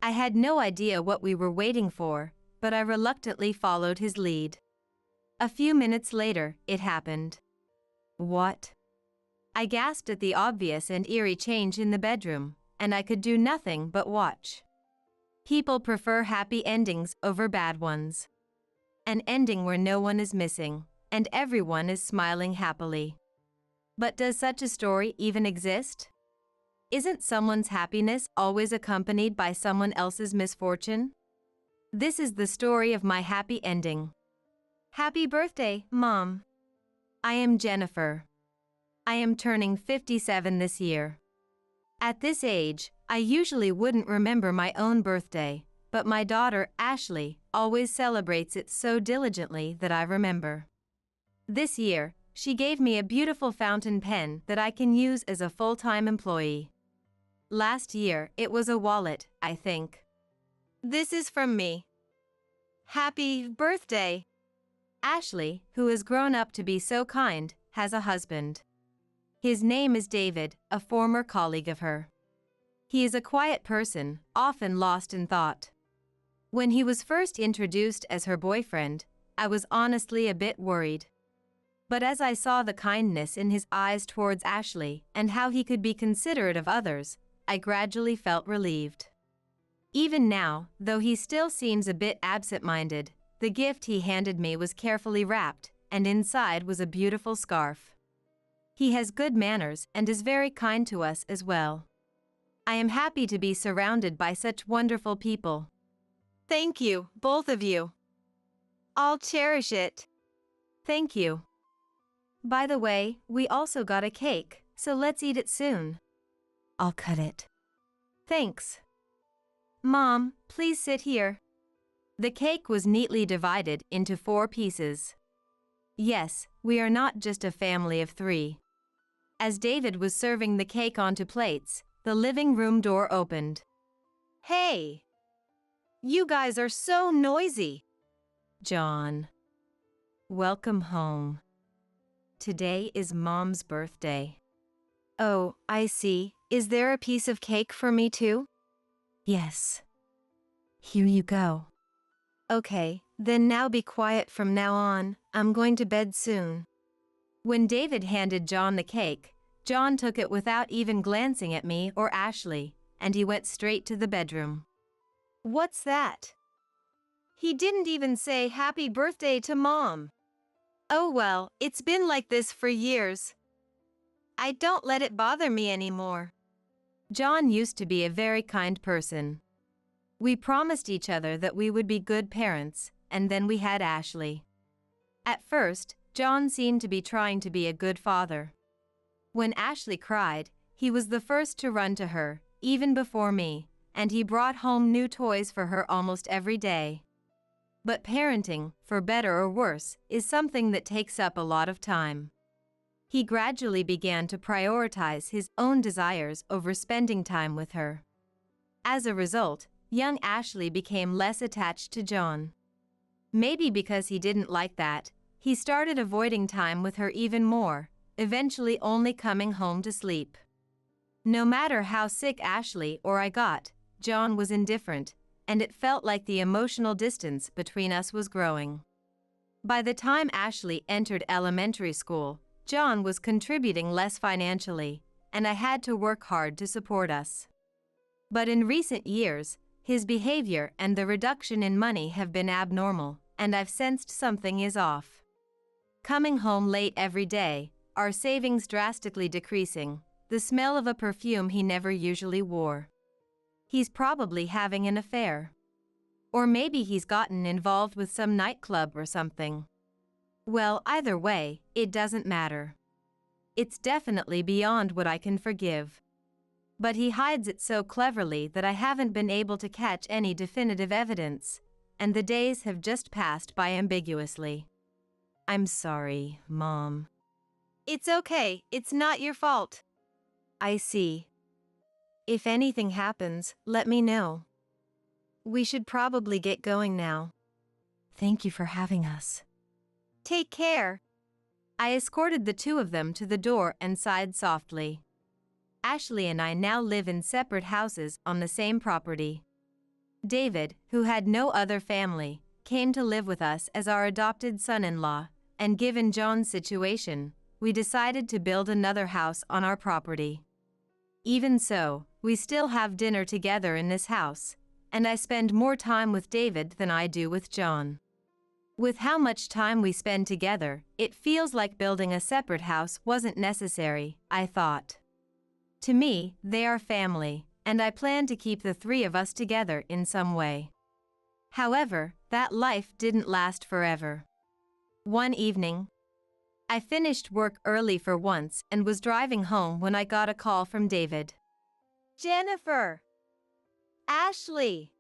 I had no idea what we were waiting for, but I reluctantly followed his lead. A few minutes later, it happened. "What?" I gasped at the obvious and eerie change in the bedroom, and I could do nothing but watch. People prefer happy endings over bad ones. An ending where no one is missing, and everyone is smiling happily. But does such a story even exist? Isn't someone's happiness always accompanied by someone else's misfortune? This is the story of my happy ending. Happy birthday, Mom. I am Jennifer. I am turning 57 this year. At this age, I usually wouldn't remember my own birthday, but my daughter, Ashley, always celebrates it so diligently that I remember. This year, she gave me a beautiful fountain pen that I can use as a full-time employee. Last year, it was a wallet, I think. This is from me. Happy birthday! Ashley, who has grown up to be so kind, has a husband. His name is David, a former colleague of her. He is a quiet person, often lost in thought. When he was first introduced as her boyfriend, I was honestly a bit worried. But as I saw the kindness in his eyes towards Ashley and how he could be considerate of others, I gradually felt relieved. Even now, though he still seems a bit absent-minded, the gift he handed me was carefully wrapped, and inside was a beautiful scarf. He has good manners and is very kind to us as well. I am happy to be surrounded by such wonderful people. Thank you, both of you. I'll cherish it. Thank you. By the way, we also got a cake, so let's eat it soon. I'll cut it. Thanks. Mom, please sit here. The cake was neatly divided into 4 pieces. Yes, we are not just a family of 3. As David was serving the cake onto plates, the living room door opened. Hey! You guys are so noisy. John. Welcome home. Today is Mom's birthday. Oh, I see. Is there a piece of cake for me too? Yes. Here you go. Okay, then now be quiet from now on. I'm going to bed soon. When David handed John the cake, John took it without even glancing at me or Ashley, and he went straight to the bedroom. What's that? He didn't even say happy birthday to Mom. Oh well, it's been like this for years. I don't let it bother me anymore. John used to be a very kind person. We promised each other that we would be good parents, and then we had Ashley. At first, John seemed to be trying to be a good father. When Ashley cried, he was the first to run to her, even before me, and he brought home new toys for her almost every day. But parenting, for better or worse, is something that takes up a lot of time. He gradually began to prioritize his own desires over spending time with her. As a result, young Ashley became less attached to John. Maybe because he didn't like that, he started avoiding time with her even more, eventually only coming home to sleep. No matter how sick Ashley or I got, John was indifferent, and it felt like the emotional distance between us was growing. By the time Ashley entered elementary school, John was contributing less financially, and I had to work hard to support us. But in recent years, his behavior and the reduction in money have been abnormal, and I've sensed something is off. Coming home late every day, our savings drastically decreasing, the smell of a perfume he never usually wore. He's probably having an affair. Or maybe he's gotten involved with some nightclub or something. Well, either way, it doesn't matter. It's definitely beyond what I can forgive. But he hides it so cleverly that I haven't been able to catch any definitive evidence, and the days have just passed by ambiguously. I'm sorry, Mom. It's okay, it's not your fault. I see. If anything happens, let me know. We should probably get going now. Thank you for having us. Take care. I escorted the 2 of them to the door and sighed softly. Ashley and I now live in separate houses on the same property. David, who had no other family, came to live with us as our adopted son-in-law, and given John's situation, we decided to build another house on our property. Even so, we still have dinner together in this house, and I spend more time with David than I do with John. With how much time we spend together, it feels like building a separate house wasn't necessary, I thought. To me, they are family, and I plan to keep the 3 of us together in some way. However, that life didn't last forever. One evening, I finished work early for once and was driving home when I got a call from David. Jennifer! Ashley!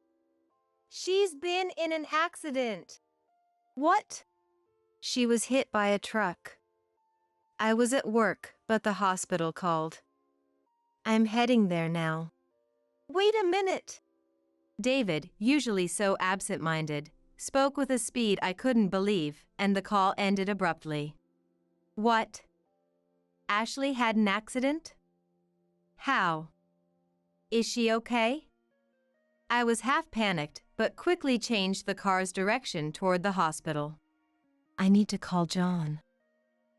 She's been in an accident. What? She was hit by a truck. I was at work, but the hospital called. I'm heading there now. Wait a minute! David, usually so absent-minded, spoke with a speed I couldn't believe, and the call ended abruptly. What? Ashley had an accident? How? Is she okay? I was half panicked, but quickly changed the car's direction toward the hospital. I need to call John.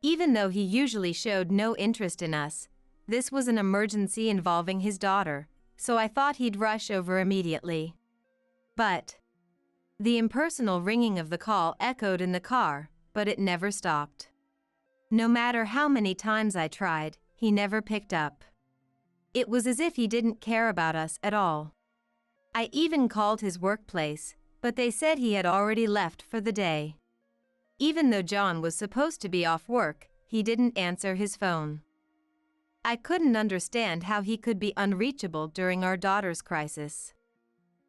Even though he usually showed no interest in us, this was an emergency involving his daughter, so I thought he'd rush over immediately. But the impersonal ringing of the call echoed in the car, but it never stopped. No matter how many times I tried, he never picked up. It was as if he didn't care about us at all. I even called his workplace, but they said he had already left for the day. Even though John was supposed to be off work, he didn't answer his phone. I couldn't understand how he could be unreachable during our daughter's crisis.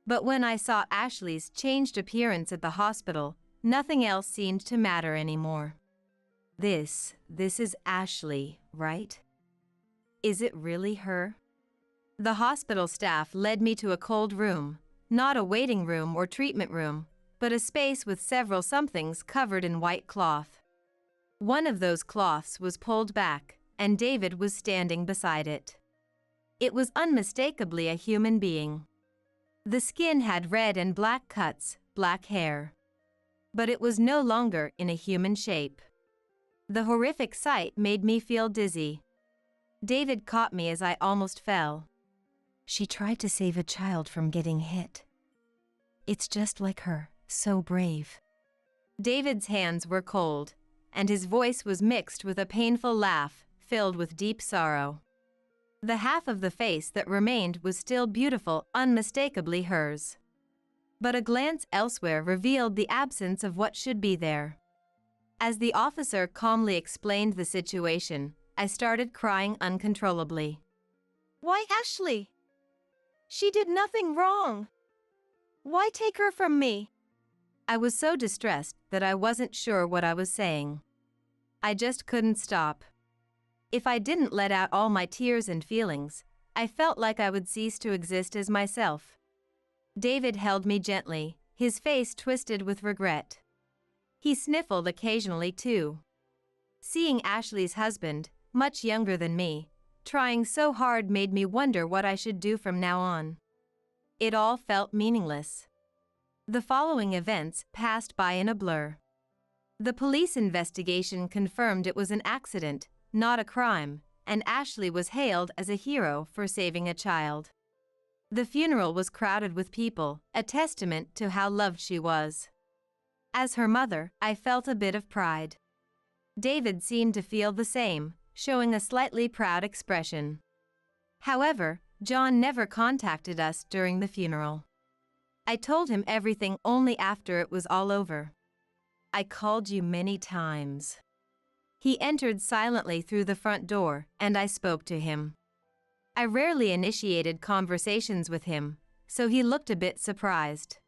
But when I saw Ashley's changed appearance at the hospital, nothing else seemed to matter anymore. This is Ashley, right? Is it really her? The hospital staff led me to a cold room, not a waiting room or treatment room, but a space with several somethings covered in white cloth. One of those cloths was pulled back, and David was standing beside it. It was unmistakably a human being. The skin had red and black cuts, black hair. But it was no longer in a human shape. The horrific sight made me feel dizzy. David caught me as I almost fell. She tried to save a child from getting hit. It's just like her, so brave. David's hands were cold, and his voice was mixed with a painful laugh, filled with deep sorrow. The half of the face that remained was still beautiful, unmistakably hers. But a glance elsewhere revealed the absence of what should be there. As the officer calmly explained the situation, I started crying uncontrollably. Why Ashley? She did nothing wrong. Why take her from me? I was so distressed that I wasn't sure what I was saying. I just couldn't stop. If I didn't let out all my tears and feelings, I felt like I would cease to exist as myself. David held me gently, his face twisted with regret. He sniffled occasionally too. Seeing Ashley's husband, much younger than me, trying so hard made me wonder what I should do from now on. It all felt meaningless. The following events passed by in a blur. The police investigation confirmed it was an accident, not a crime, and Ashley was hailed as a hero for saving a child. The funeral was crowded with people, a testament to how loved she was. As her mother, I felt a bit of pride. David seemed to feel the same, showing a slightly proud expression. However, John never contacted us during the funeral. I told him everything only after it was all over. I called you many times. He entered silently through the front door, and I spoke to him. I rarely initiated conversations with him, so he looked a bit surprised.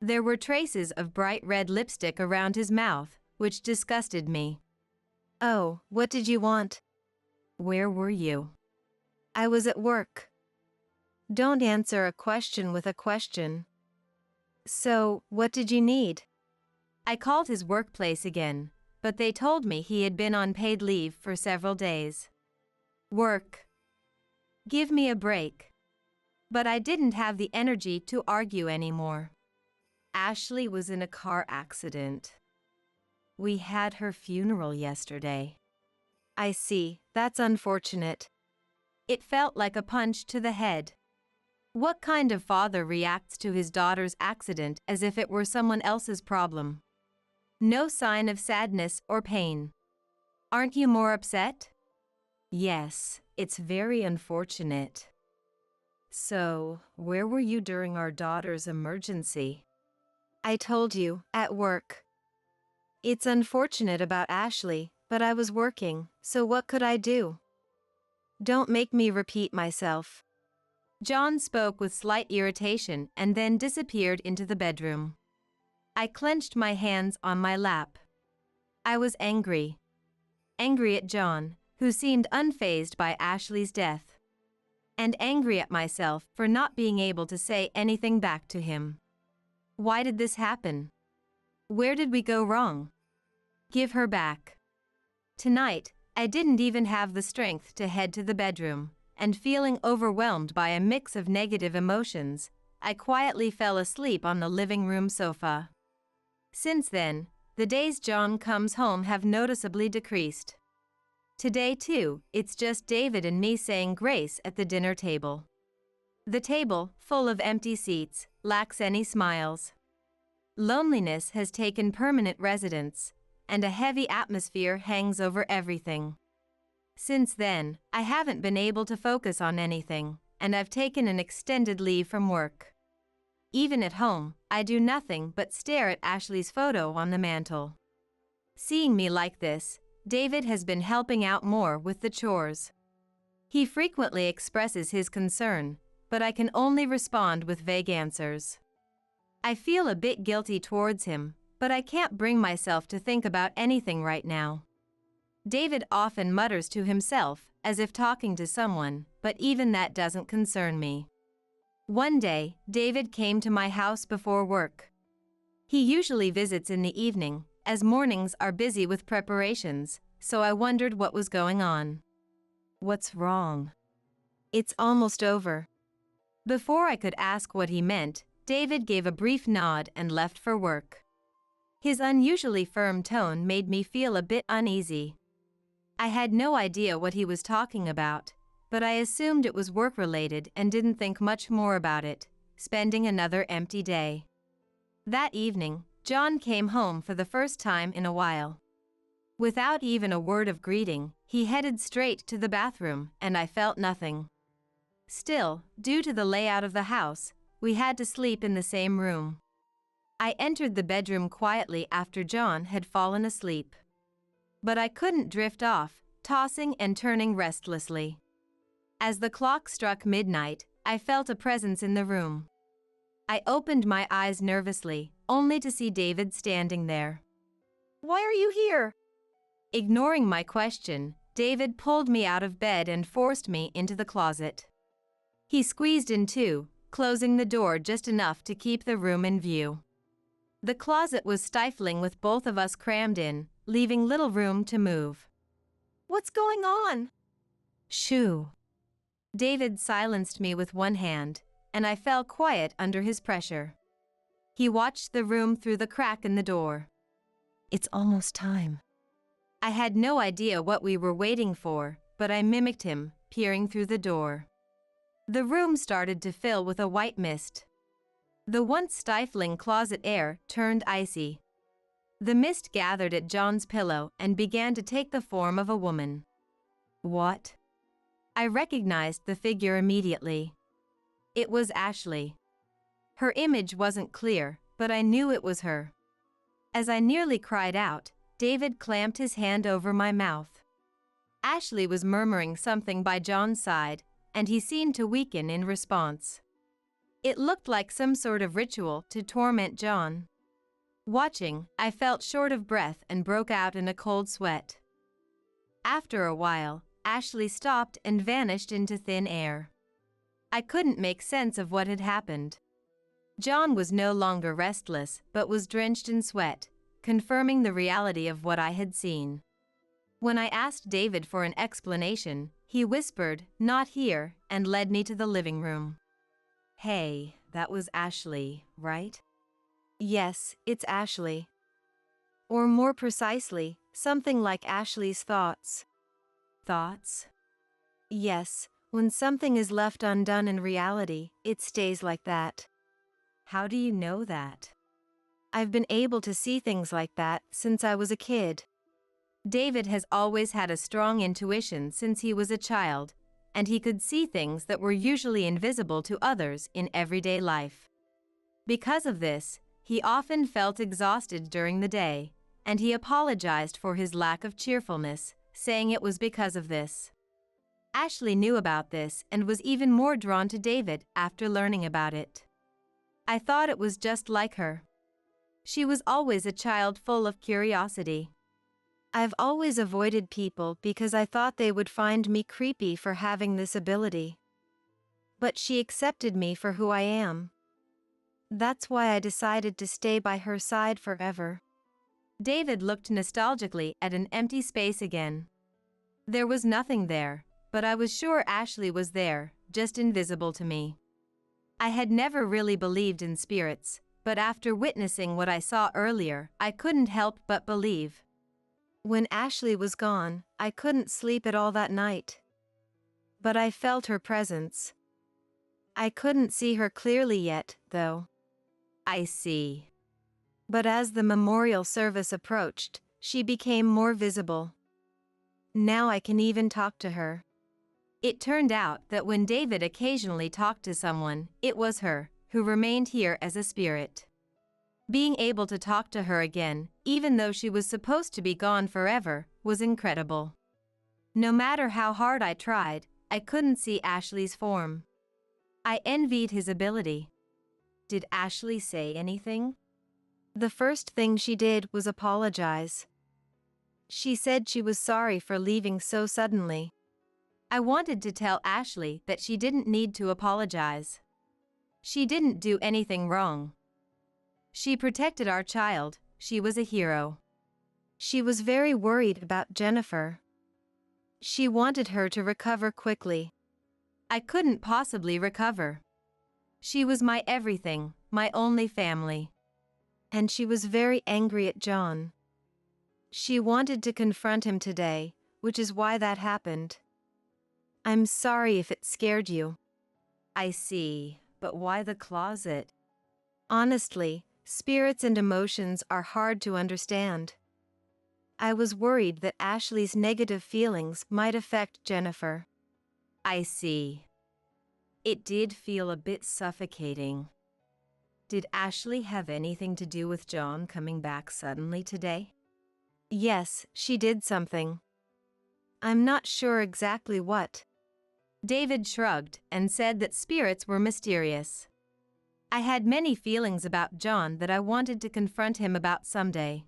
There were traces of bright red lipstick around his mouth, which disgusted me. Oh, what did you want? Where were you? I was at work. Don't answer a question with a question. So, what did you need? I called his workplace again, but they told me he had been on paid leave for several days. Work. Give me a break. But I didn't have the energy to argue anymore. Ashley was in a car accident. We had her funeral yesterday. I see, that's unfortunate. It felt like a punch to the head. What kind of father reacts to his daughter's accident as if it were someone else's problem? No sign of sadness or pain. Aren't you more upset? Yes, it's very unfortunate. So, where were you during our daughter's emergency? I told you, at work. It's unfortunate about Ashley, but I was working, so what could I do? Don't make me repeat myself. John spoke with slight irritation and then disappeared into the bedroom. I clenched my hands on my lap. I was angry. Angry at John, who seemed unfazed by Ashley's death. And angry at myself for not being able to say anything back to him. Why did this happen? Where did we go wrong? Give her back. Tonight, I didn't even have the strength to head to the bedroom, and feeling overwhelmed by a mix of negative emotions, I quietly fell asleep on the living room sofa. Since then, the days John comes home have noticeably decreased. Today too, it's just David and me saying grace at the dinner table. The table, full of empty seats, lacks any smiles. Loneliness has taken permanent residence, and a heavy atmosphere hangs over everything. Since then, I haven't been able to focus on anything, and I've taken an extended leave from work. Even at home, I do nothing but stare at Ashley's photo on the mantle. Seeing me like this, David has been helping out more with the chores. He frequently expresses his concern, but I can only respond with vague answers. I feel a bit guilty towards him, but I can't bring myself to think about anything right now. David often mutters to himself, as if talking to someone, but even that doesn't concern me. One day, David came to my house before work. He usually visits in the evening, as mornings are busy with preparations, so I wondered what was going on. What's wrong? It's almost over. Before I could ask what he meant, David gave a brief nod and left for work. His unusually firm tone made me feel a bit uneasy. I had no idea what he was talking about, but I assumed it was work-related and didn't think much more about it, spending another empty day. That evening, John came home for the first time in a while. Without even a word of greeting, he headed straight to the bathroom, and I felt nothing. Still, due to the layout of the house, we had to sleep in the same room. I entered the bedroom quietly after John had fallen asleep. But I couldn't drift off, tossing and turning restlessly. As the clock struck midnight, I felt a presence in the room. I opened my eyes nervously, only to see David standing there. Why are you here? Ignoring my question, David pulled me out of bed and forced me into the closet. He squeezed in too, closing the door just enough to keep the room in view. The closet was stifling with both of us crammed in, leaving little room to move. What's going on? Shoo. David silenced me with one hand, and I fell quiet under his pressure. He watched the room through the crack in the door. It's almost time. I had no idea what we were waiting for, but I mimicked him, peering through the door. The room started to fill with a white mist. The once stifling closet air turned icy. The mist gathered at John's pillow and began to take the form of a woman. What? I recognized the figure immediately. It was Ashley. Her image wasn't clear, but I knew it was her. As I nearly cried out, David clamped his hand over my mouth. Ashley was murmuring something by John's side, and he seemed to weaken in response. It looked like some sort of ritual to torment John. Watching, I felt short of breath and broke out in a cold sweat. After a while, Ashley stopped and vanished into thin air. I couldn't make sense of what had happened. John was no longer restless, but was drenched in sweat, confirming the reality of what I had seen. When I asked David for an explanation, he whispered, "Not here," and led me to the living room. Hey, that was Ashley, right? Yes, it's Ashley. Or more precisely, something like Ashley's thoughts. Thoughts? Yes, when something is left undone in reality, it stays like that. How do you know that? I've been able to see things like that since I was a kid. David has always had a strong intuition since he was a child, and he could see things that were usually invisible to others in everyday life. Because of this, he often felt exhausted during the day, and he apologized for his lack of cheerfulness, saying it was because of this. Ashley knew about this and was even more drawn to David after learning about it. I thought it was just like her. She was always a child full of curiosity. I've always avoided people because I thought they would find me creepy for having this ability. But she accepted me for who I am. That's why I decided to stay by her side forever. David looked nostalgically at an empty space again. There was nothing there, but I was sure Ashley was there, just invisible to me. I had never really believed in spirits, but after witnessing what I saw earlier, I couldn't help but believe. When Ashley was gone, I couldn't sleep at all that night. But I felt her presence. I couldn't see her clearly yet, though. I see. But as the memorial service approached, she became more visible. Now I can even talk to her. It turned out that when David occasionally talked to someone, it was her, who remained here as a spirit. Being able to talk to her again, even though she was supposed to be gone forever, was incredible. No matter how hard I tried, I couldn't see Ashley's form. I envied his ability. Did Ashley say anything? The first thing she did was apologize. She said she was sorry for leaving so suddenly. I wanted to tell Ashley that she didn't need to apologize. She didn't do anything wrong. She protected our child, she was a hero. She was very worried about Jennifer. She wanted her to recover quickly. I couldn't possibly recover. She was my everything, my only family. And she was very angry at John. She wanted to confront him today, which is why that happened. I'm sorry if it scared you. I see, but why the closet? Honestly, spirits and emotions are hard to understand. I was worried that Ashley's negative feelings might affect Jennifer. I see. It did feel a bit suffocating. Did Ashley have anything to do with John coming back suddenly today? Yes, she did something. I'm not sure exactly what. David shrugged and said that spirits were mysterious. I had many feelings about John that I wanted to confront him about someday.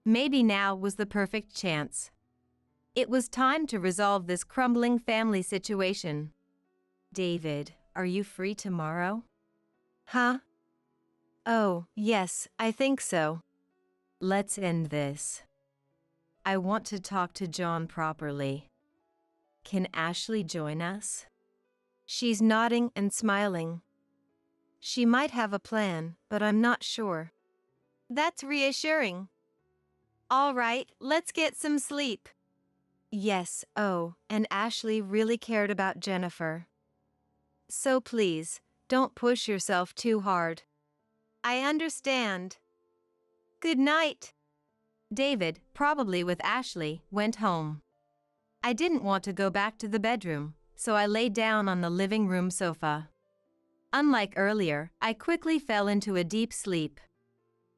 Maybe now was the perfect chance. It was time to resolve this crumbling family situation. David, are you free tomorrow? Huh? Oh, yes, I think so. Let's end this. I want to talk to John properly. Can Ashley join us? She's nodding and smiling. She might have a plan, but I'm not sure. That's reassuring. All right, let's get some sleep. Yes, oh, and Ashley really cared about Jennifer. So please, don't push yourself too hard. I understand. Good night. David, probably with Ashley, went home. I didn't want to go back to the bedroom, so I lay down on the living room sofa. Unlike earlier, I quickly fell into a deep sleep.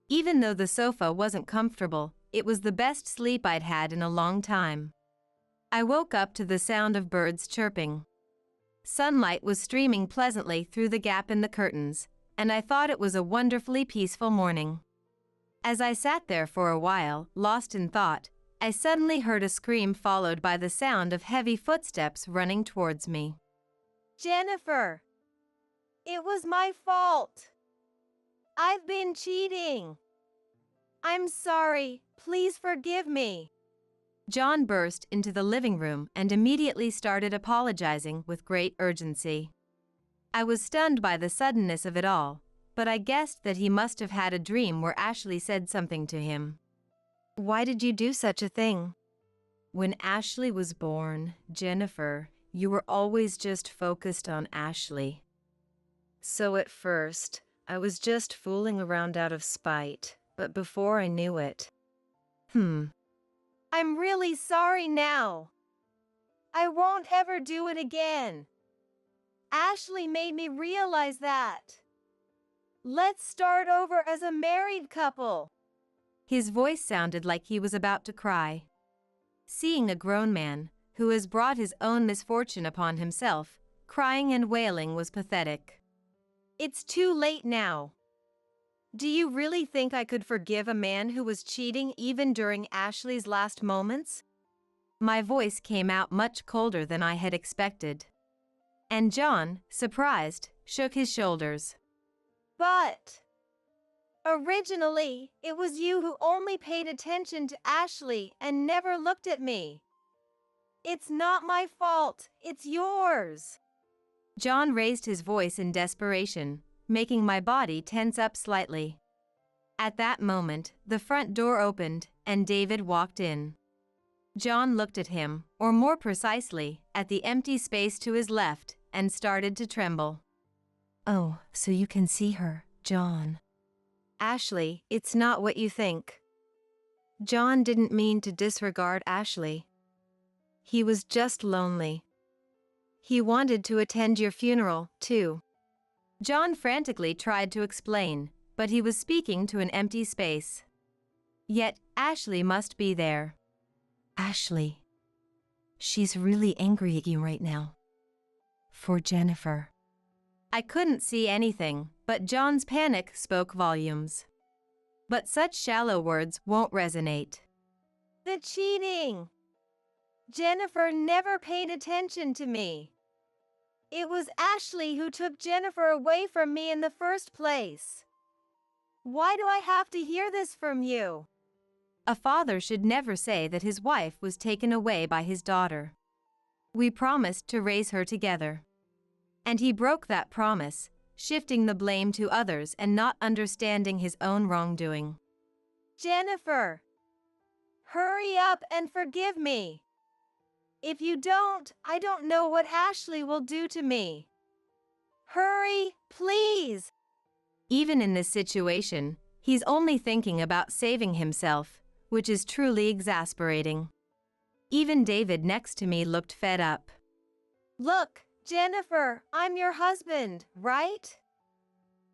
Even though the sofa wasn't comfortable, it was the best sleep I'd had in a long time. I woke up to the sound of birds chirping. Sunlight was streaming pleasantly through the gap in the curtains, and I thought it was a wonderfully peaceful morning. As I sat there for a while, lost in thought, I suddenly heard a scream followed by the sound of heavy footsteps running towards me. Jennifer! It was my fault. I've been cheating. I'm sorry, please forgive me. John burst into the living room and immediately started apologizing with great urgency. I was stunned by the suddenness of it all, but I guessed that he must have had a dream where Ashley said something to him. Why did you do such a thing? When Ashley was born, Jennifer, you were always just focused on Ashley. So at first, I was just fooling around out of spite, but before I knew it. I'm really sorry now. I won't ever do it again. Ashley made me realize that. Let's start over as a married couple. His voice sounded like he was about to cry. Seeing a grown man, who has brought his own misfortune upon himself, crying and wailing was pathetic. It's too late now. Do you really think I could forgive a man who was cheating even during Ashley's last moments? My voice came out much colder than I had expected. And John, surprised, shook his shoulders. But originally, it was you who only paid attention to Ashley and never looked at me. It's not my fault, it's yours. John raised his voice in desperation, making my body tense up slightly. At that moment, the front door opened, and David walked in. John looked at him, or more precisely, at the empty space to his left, and started to tremble. Oh, so you can see her, John. Ashley, it's not what you think. John didn't mean to disregard Ashley. He was just lonely. He wanted to attend your funeral, too. John frantically tried to explain, but he was speaking to an empty space. Yet, Ashley must be there. Ashley. She's really angry at you right now. For Jennifer. I couldn't see anything, but John's panic spoke volumes. But such shallow words won't resonate. The cheating! Jennifer never paid attention to me. It was Ashley who took Jennifer away from me in the first place. Why do I have to hear this from you? A father should never say that his wife was taken away by his daughter. We promised to raise her together. And he broke that promise, shifting the blame to others and not understanding his own wrongdoing. Jennifer, hurry up and forgive me. If you don't, I don't know what Ashley will do to me. Hurry, please. Even in this situation, he's only thinking about saving himself, which is truly exasperating. Even David next to me looked fed up. Look, Jennifer, I'm your husband, right?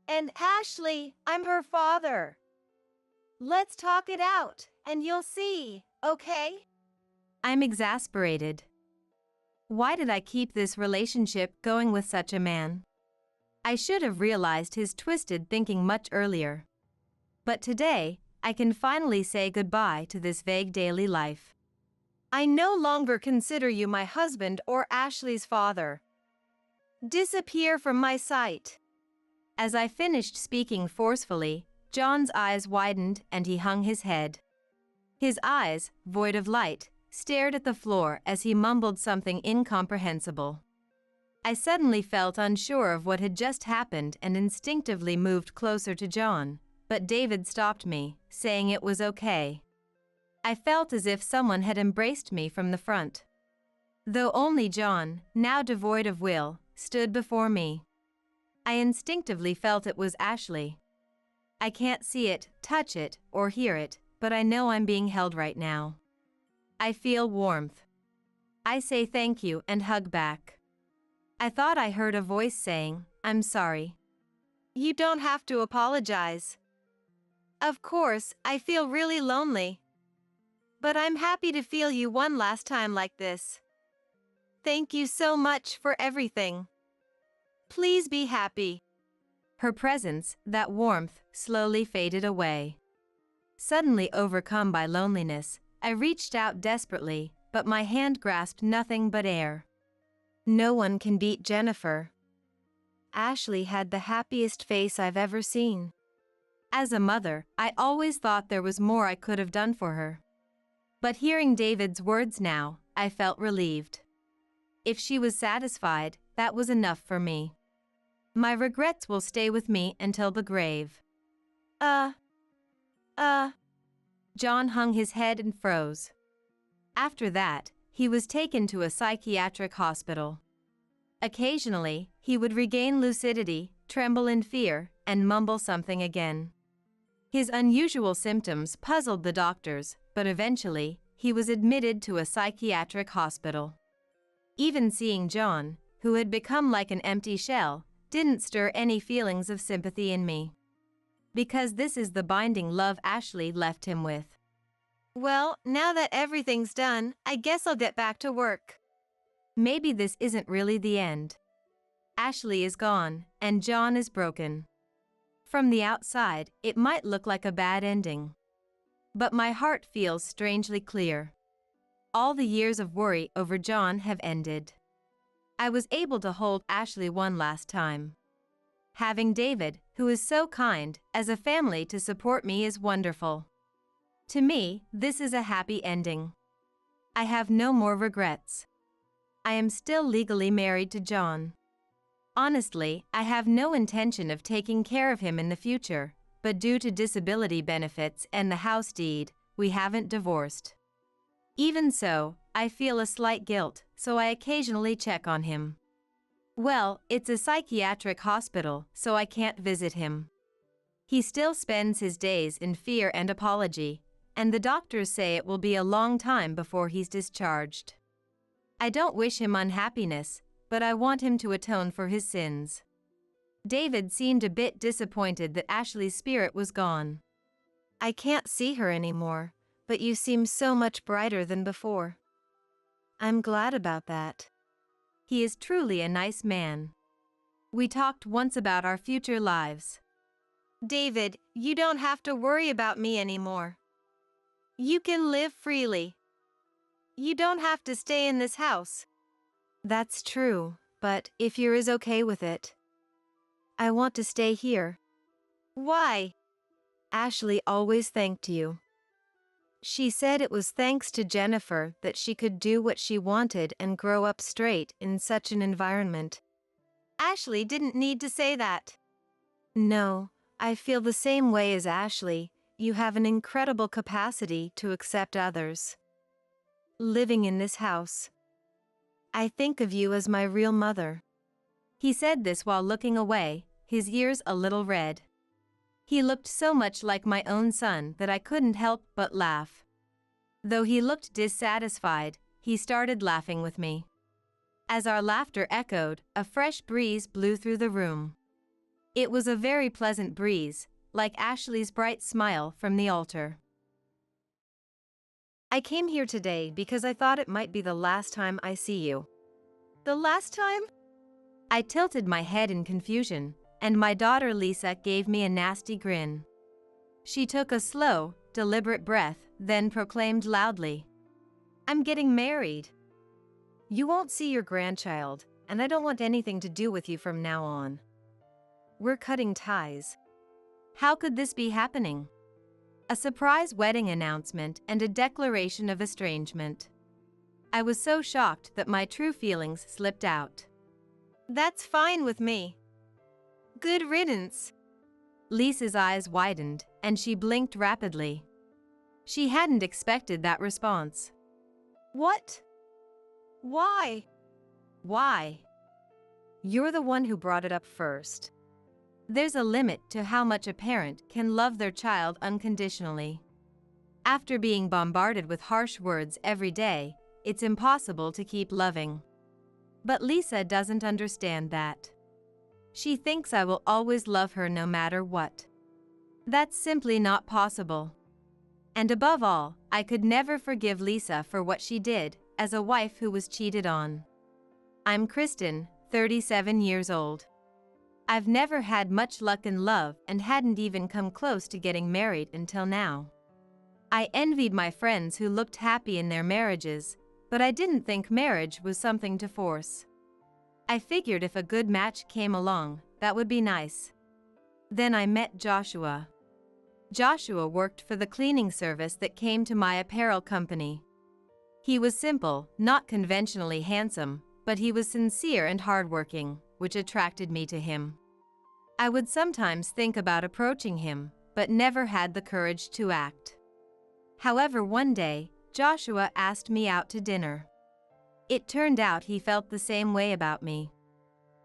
And Ashley, I'm her father. Let's talk it out, and you'll see, okay? I'm exasperated. Why did I keep this relationship going with such a man? I should have realized his twisted thinking much earlier. But today, I can finally say goodbye to this vague daily life. I no longer consider you my husband or Ashley's father. Disappear from my sight. As I finished speaking forcefully, John's eyes widened and he hung his head. His eyes, void of light, stared at the floor as he mumbled something incomprehensible. I suddenly felt unsure of what had just happened and instinctively moved closer to John, but David stopped me, saying it was okay. I felt as if someone had embraced me from the front. Though only John, now devoid of will, stood before me. I instinctively felt it was Ashley. I can't see it, touch it, or hear it, but I know I'm being held right now. I feel warmth. I say thank you and hug back. I thought I heard a voice saying, "I'm sorry." You don't have to apologize. Of course, I feel really lonely. But I'm happy to feel you one last time like this. Thank you so much for everything. Please be happy. Her presence, that warmth, slowly faded away. Suddenly overcome by loneliness, I reached out desperately, but my hand grasped nothing but air. No one can beat Jennifer. Ashley had the happiest face I've ever seen. As a mother, I always thought there was more I could have done for her. But hearing David's words now, I felt relieved. If she was satisfied, that was enough for me. My regrets will stay with me until the grave. John hung his head and froze. After that, he was taken to a psychiatric hospital. Occasionally, he would regain lucidity, tremble in fear, and mumble something again. His unusual symptoms puzzled the doctors, but eventually, he was admitted to a psychiatric hospital. Even seeing John, who had become like an empty shell, didn't stir any feelings of sympathy in me. Because this is the binding love Ashley left him with. Well, now that everything's done, I guess I'll get back to work. Maybe this isn't really the end. Ashley is gone, and John is broken. From the outside, it might look like a bad ending. But my heart feels strangely clear. All the years of worry over John have ended. I was able to hold Ashley one last time. Having David, who is so kind, as a family to support me is wonderful. To me, this is a happy ending. I have no more regrets. I am still legally married to John. Honestly, I have no intention of taking care of him in the future, but due to disability benefits and the house deed, we haven't divorced. Even so, I feel a slight guilt, so I occasionally check on him. Well, it's a psychiatric hospital, so I can't visit him. He still spends his days in fear and apology, and the doctors say it will be a long time before he's discharged. I don't wish him unhappiness, but I want him to atone for his sins. David seemed a bit disappointed that Ashley's spirit was gone. I can't see her anymore, but you seem so much brighter than before. I'm glad about that. He is truly a nice man. We talked once about our future lives. David, you don't have to worry about me anymore. You can live freely. You don't have to stay in this house. That's true, but if you're okay with it, I want to stay here. Why? Ashley always thanked you. She said it was thanks to Jennifer that she could do what she wanted and grow up straight in such an environment. Ashley didn't need to say that. No, I feel the same way as Ashley. You have an incredible capacity to accept others. Living in this house, I think of you as my real mother. He said this while looking away, his ears a little red. He looked so much like my own son that I couldn't help but laugh. Though he looked dissatisfied, he started laughing with me. As our laughter echoed, a fresh breeze blew through the room. It was a very pleasant breeze, like Ashley's bright smile from the altar. I came here today because I thought it might be the last time I see you. The last time? I tilted my head in confusion, and my daughter Lisa gave me a nasty grin. She took a slow, deliberate breath, then proclaimed loudly, "I'm getting married." You won't see your grandchild, and I don't want anything to do with you from now on. We're cutting ties. How could this be happening? A surprise wedding announcement and a declaration of estrangement. I was so shocked that my true feelings slipped out. That's fine with me. Good riddance. Lisa's eyes widened, and she blinked rapidly. She hadn't expected that response. What? Why? Why? You're the one who brought it up first. There's a limit to how much a parent can love their child unconditionally. After being bombarded with harsh words every day, it's impossible to keep loving. But Lisa doesn't understand that. She thinks I will always love her no matter what. That's simply not possible. And above all, I could never forgive Lisa for what she did as a wife who was cheated on. I'm Kristen, 37 years old. I've never had much luck in love and hadn't even come close to getting married until now. I envied my friends who looked happy in their marriages, but I didn't think marriage was something to force. I figured if a good match came along, that would be nice. Then I met Joshua. Joshua worked for the cleaning service that came to my apparel company. He was simple, not conventionally handsome, but he was sincere and hardworking, which attracted me to him. I would sometimes think about approaching him, but never had the courage to act. However, one day, Joshua asked me out to dinner. It turned out he felt the same way about me.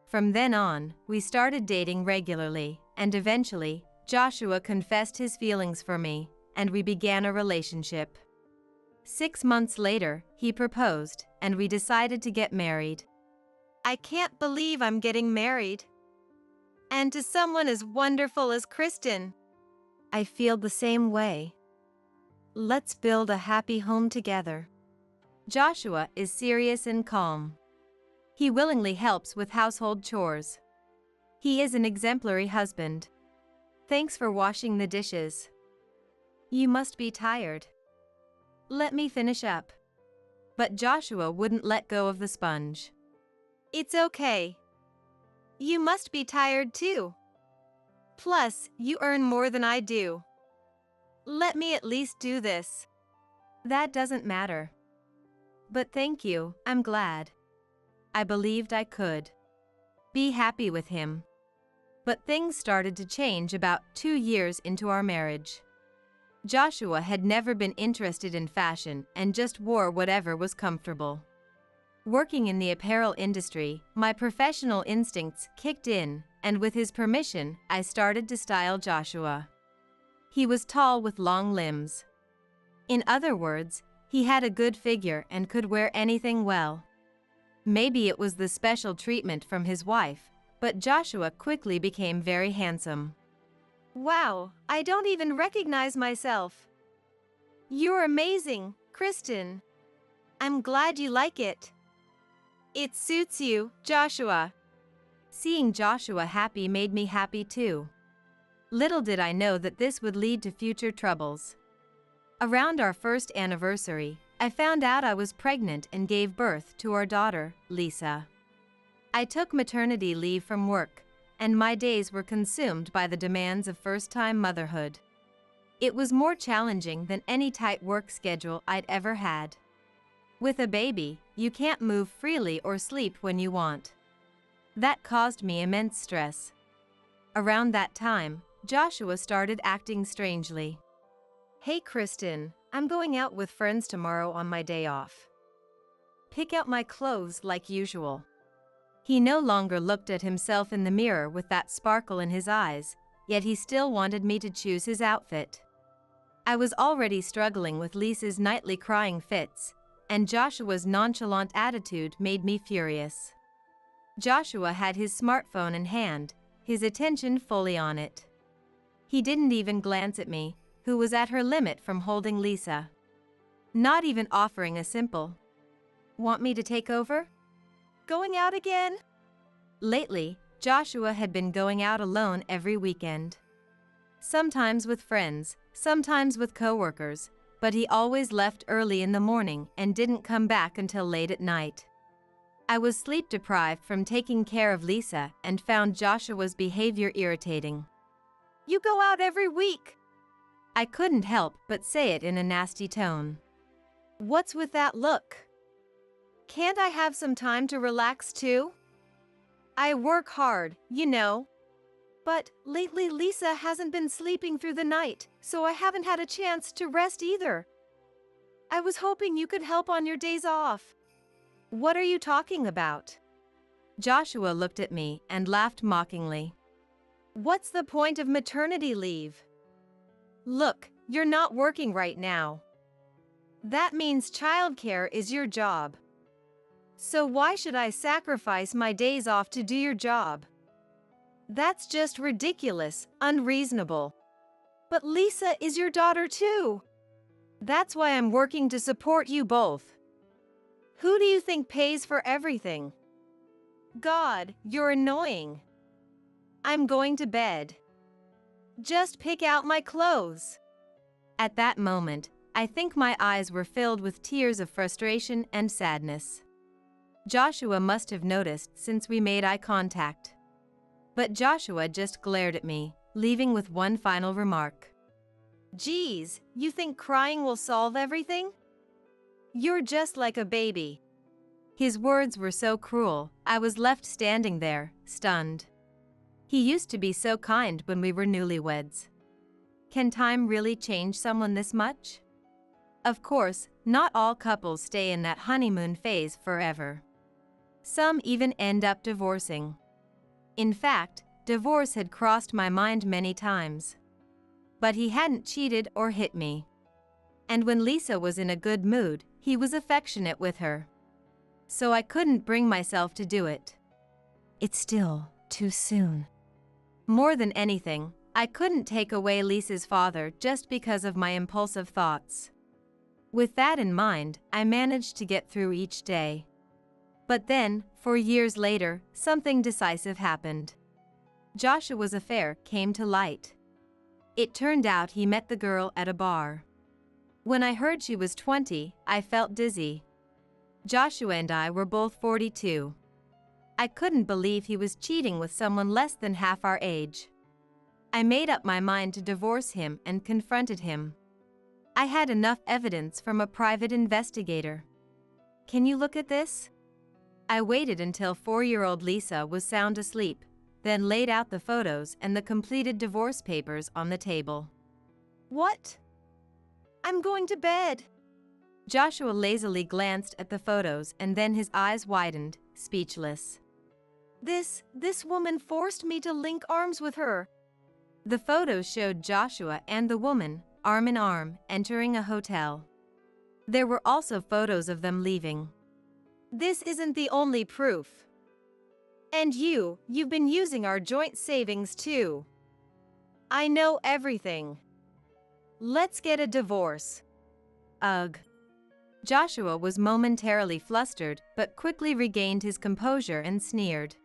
From then on, we started dating regularly, and eventually, Joshua confessed his feelings for me, and we began a relationship. 6 months later, he proposed, and we decided to get married. I can't believe I'm getting married. And to someone as wonderful as Kristen. I feel the same way. Let's build a happy home together. Joshua is serious and calm. He willingly helps with household chores. He is an exemplary husband. Thanks for washing the dishes. You must be tired. Let me finish up. But Joshua wouldn't let go of the sponge. It's okay. You must be tired too. Plus, you earn more than I do. Let me at least do this. That doesn't matter. But thank you, I'm glad. I believed I could be happy with him. But things started to change about 2 years into our marriage. Joshua had never been interested in fashion and just wore whatever was comfortable. Working in the apparel industry, my professional instincts kicked in, and with his permission, I started to style Joshua. He was tall with long limbs. In other words, he had a good figure and could wear anything well. Maybe it was the special treatment from his wife, but Joshua quickly became very handsome. Wow, I don't even recognize myself. You're amazing, Kristen. I'm glad you like it. It suits you, Joshua. Seeing Joshua happy made me happy too. Little did I know that this would lead to future troubles. Around our first anniversary, I found out I was pregnant and gave birth to our daughter, Lisa. I took maternity leave from work, and my days were consumed by the demands of first-time motherhood. It was more challenging than any tight work schedule I'd ever had. With a baby, you can't move freely or sleep when you want. That caused me immense stress. Around that time, Joshua started acting strangely. Hey Kristen, I'm going out with friends tomorrow on my day off. Pick out my clothes like usual. He no longer looked at himself in the mirror with that sparkle in his eyes, yet he still wanted me to choose his outfit. I was already struggling with Lisa's nightly crying fits, and Joshua's nonchalant attitude made me furious. Joshua had his smartphone in hand, his attention fully on it. He didn't even glance at me, who was at her limit from holding Lisa. Not even offering a simple, "Want me to take over?" Going out again? Lately, Joshua had been going out alone every weekend. Sometimes with friends, sometimes with coworkers, but he always left early in the morning and didn't come back until late at night. I was sleep deprived from taking care of Lisa and found Joshua's behavior irritating. You go out every week. I couldn't help but say it in a nasty tone. What's with that look? Can't I have some time to relax too? I work hard, you know. But lately Lisa hasn't been sleeping through the night, so I haven't had a chance to rest either. I was hoping you could help on your days off. What are you talking about? Joshua looked at me and laughed mockingly. What's the point of maternity leave? Look, you're not working right now. That means childcare is your job. So why should I sacrifice my days off to do your job? That's just ridiculous, unreasonable. But Lisa is your daughter too. That's why I'm working to support you both. Who do you think pays for everything? God, you're annoying. I'm going to bed. Just pick out my clothes. At that moment, I think my eyes were filled with tears of frustration and sadness. Joshua must have noticed since we made eye contact. But Joshua just glared at me, leaving with one final remark. Geez, you think crying will solve everything? You're just like a baby. His words were so cruel, I was left standing there, stunned. He used to be so kind when we were newlyweds. Can time really change someone this much? Of course, not all couples stay in that honeymoon phase forever. Some even end up divorcing. In fact, divorce had crossed my mind many times. But he hadn't cheated or hit me. And when Lisa was in a good mood, he was affectionate with her. So I couldn't bring myself to do it. It's still too soon. More than anything, I couldn't take away Lisa's father just because of my impulsive thoughts. With that in mind, I managed to get through each day. But then, 4 years later, something decisive happened. Joshua's affair came to light. It turned out he met the girl at a bar. When I heard she was 20, I felt dizzy. Joshua and I were both 42. I couldn't believe he was cheating with someone less than half our age. I made up my mind to divorce him and confronted him. I had enough evidence from a private investigator. Can you look at this? I waited until 4-year-old Lisa was sound asleep, then laid out the photos and the completed divorce papers on the table. What? I'm going to bed. Joshua lazily glanced at the photos and then his eyes widened, speechless. This woman forced me to link arms with her. The photos showed Joshua and the woman, arm in arm, entering a hotel. There were also photos of them leaving. This isn't the only proof. And you've been using our joint savings too. I know everything. Let's get a divorce. Ugh. Joshua was momentarily flustered, but quickly regained his composure and sneered.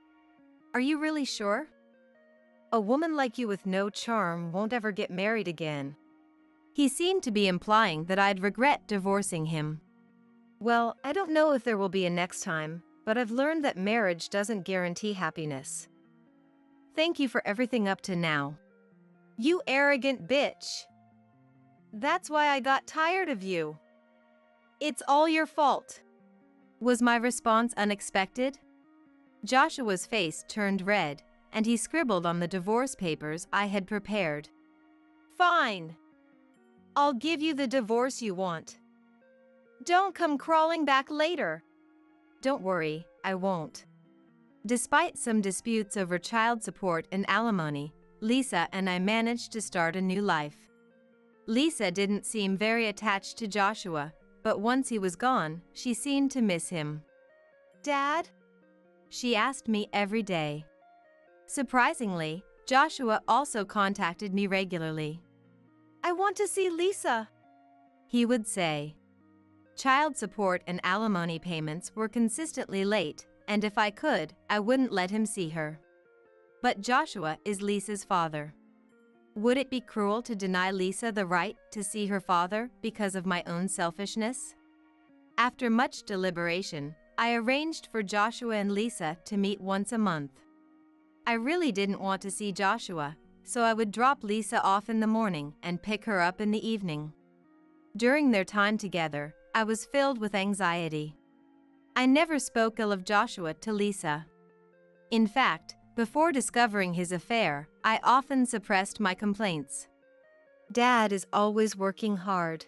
Are you really sure? A woman like you with no charm won't ever get married again. He seemed to be implying that I'd regret divorcing him. Well, I don't know if there will be a next time, but I've learned that marriage doesn't guarantee happiness. Thank you for everything up to now. You arrogant bitch. That's why I got tired of you. It's all your fault. Was my response unexpected? Joshua's face turned red, and he scribbled on the divorce papers I had prepared. Fine. I'll give you the divorce you want. Don't come crawling back later. Don't worry, I won't. Despite some disputes over child support and alimony, Lisa and I managed to start a new life. Lisa didn't seem very attached to Joshua, but once he was gone, she seemed to miss him. Dad? She asked me every day. Surprisingly, Joshua also contacted me regularly. I want to see Lisa, he would say. Child support and alimony payments were consistently late, and if I could, I wouldn't let him see her. But Joshua is Lisa's father. Would it be cruel to deny Lisa the right to see her father because of my own selfishness? After much deliberation, I arranged for Joshua and Lisa to meet once a month. I really didn't want to see Joshua, so I would drop Lisa off in the morning and pick her up in the evening. During their time together, I was filled with anxiety. I never spoke ill of Joshua to Lisa. In fact, before discovering his affair, I often suppressed my complaints. Dad is always working hard.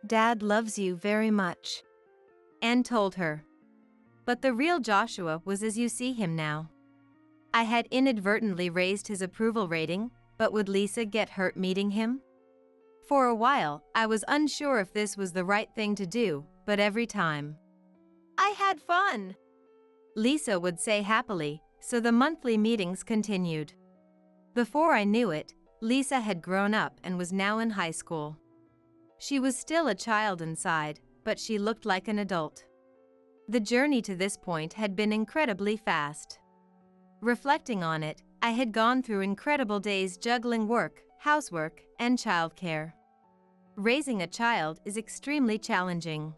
Dad loves you very much, Anne told her. But the real Joshua was as you see him now. I had inadvertently raised his approval rating, but would Lisa get hurt meeting him? For a while, I was unsure if this was the right thing to do, but every time, I had fun, Lisa would say happily, so the monthly meetings continued. Before I knew it, Lisa had grown up and was now in high school. She was still a child inside, but she looked like an adult. The journey to this point had been incredibly fast. Reflecting on it, I had gone through incredible days juggling work, housework, and childcare. Raising a child is extremely challenging.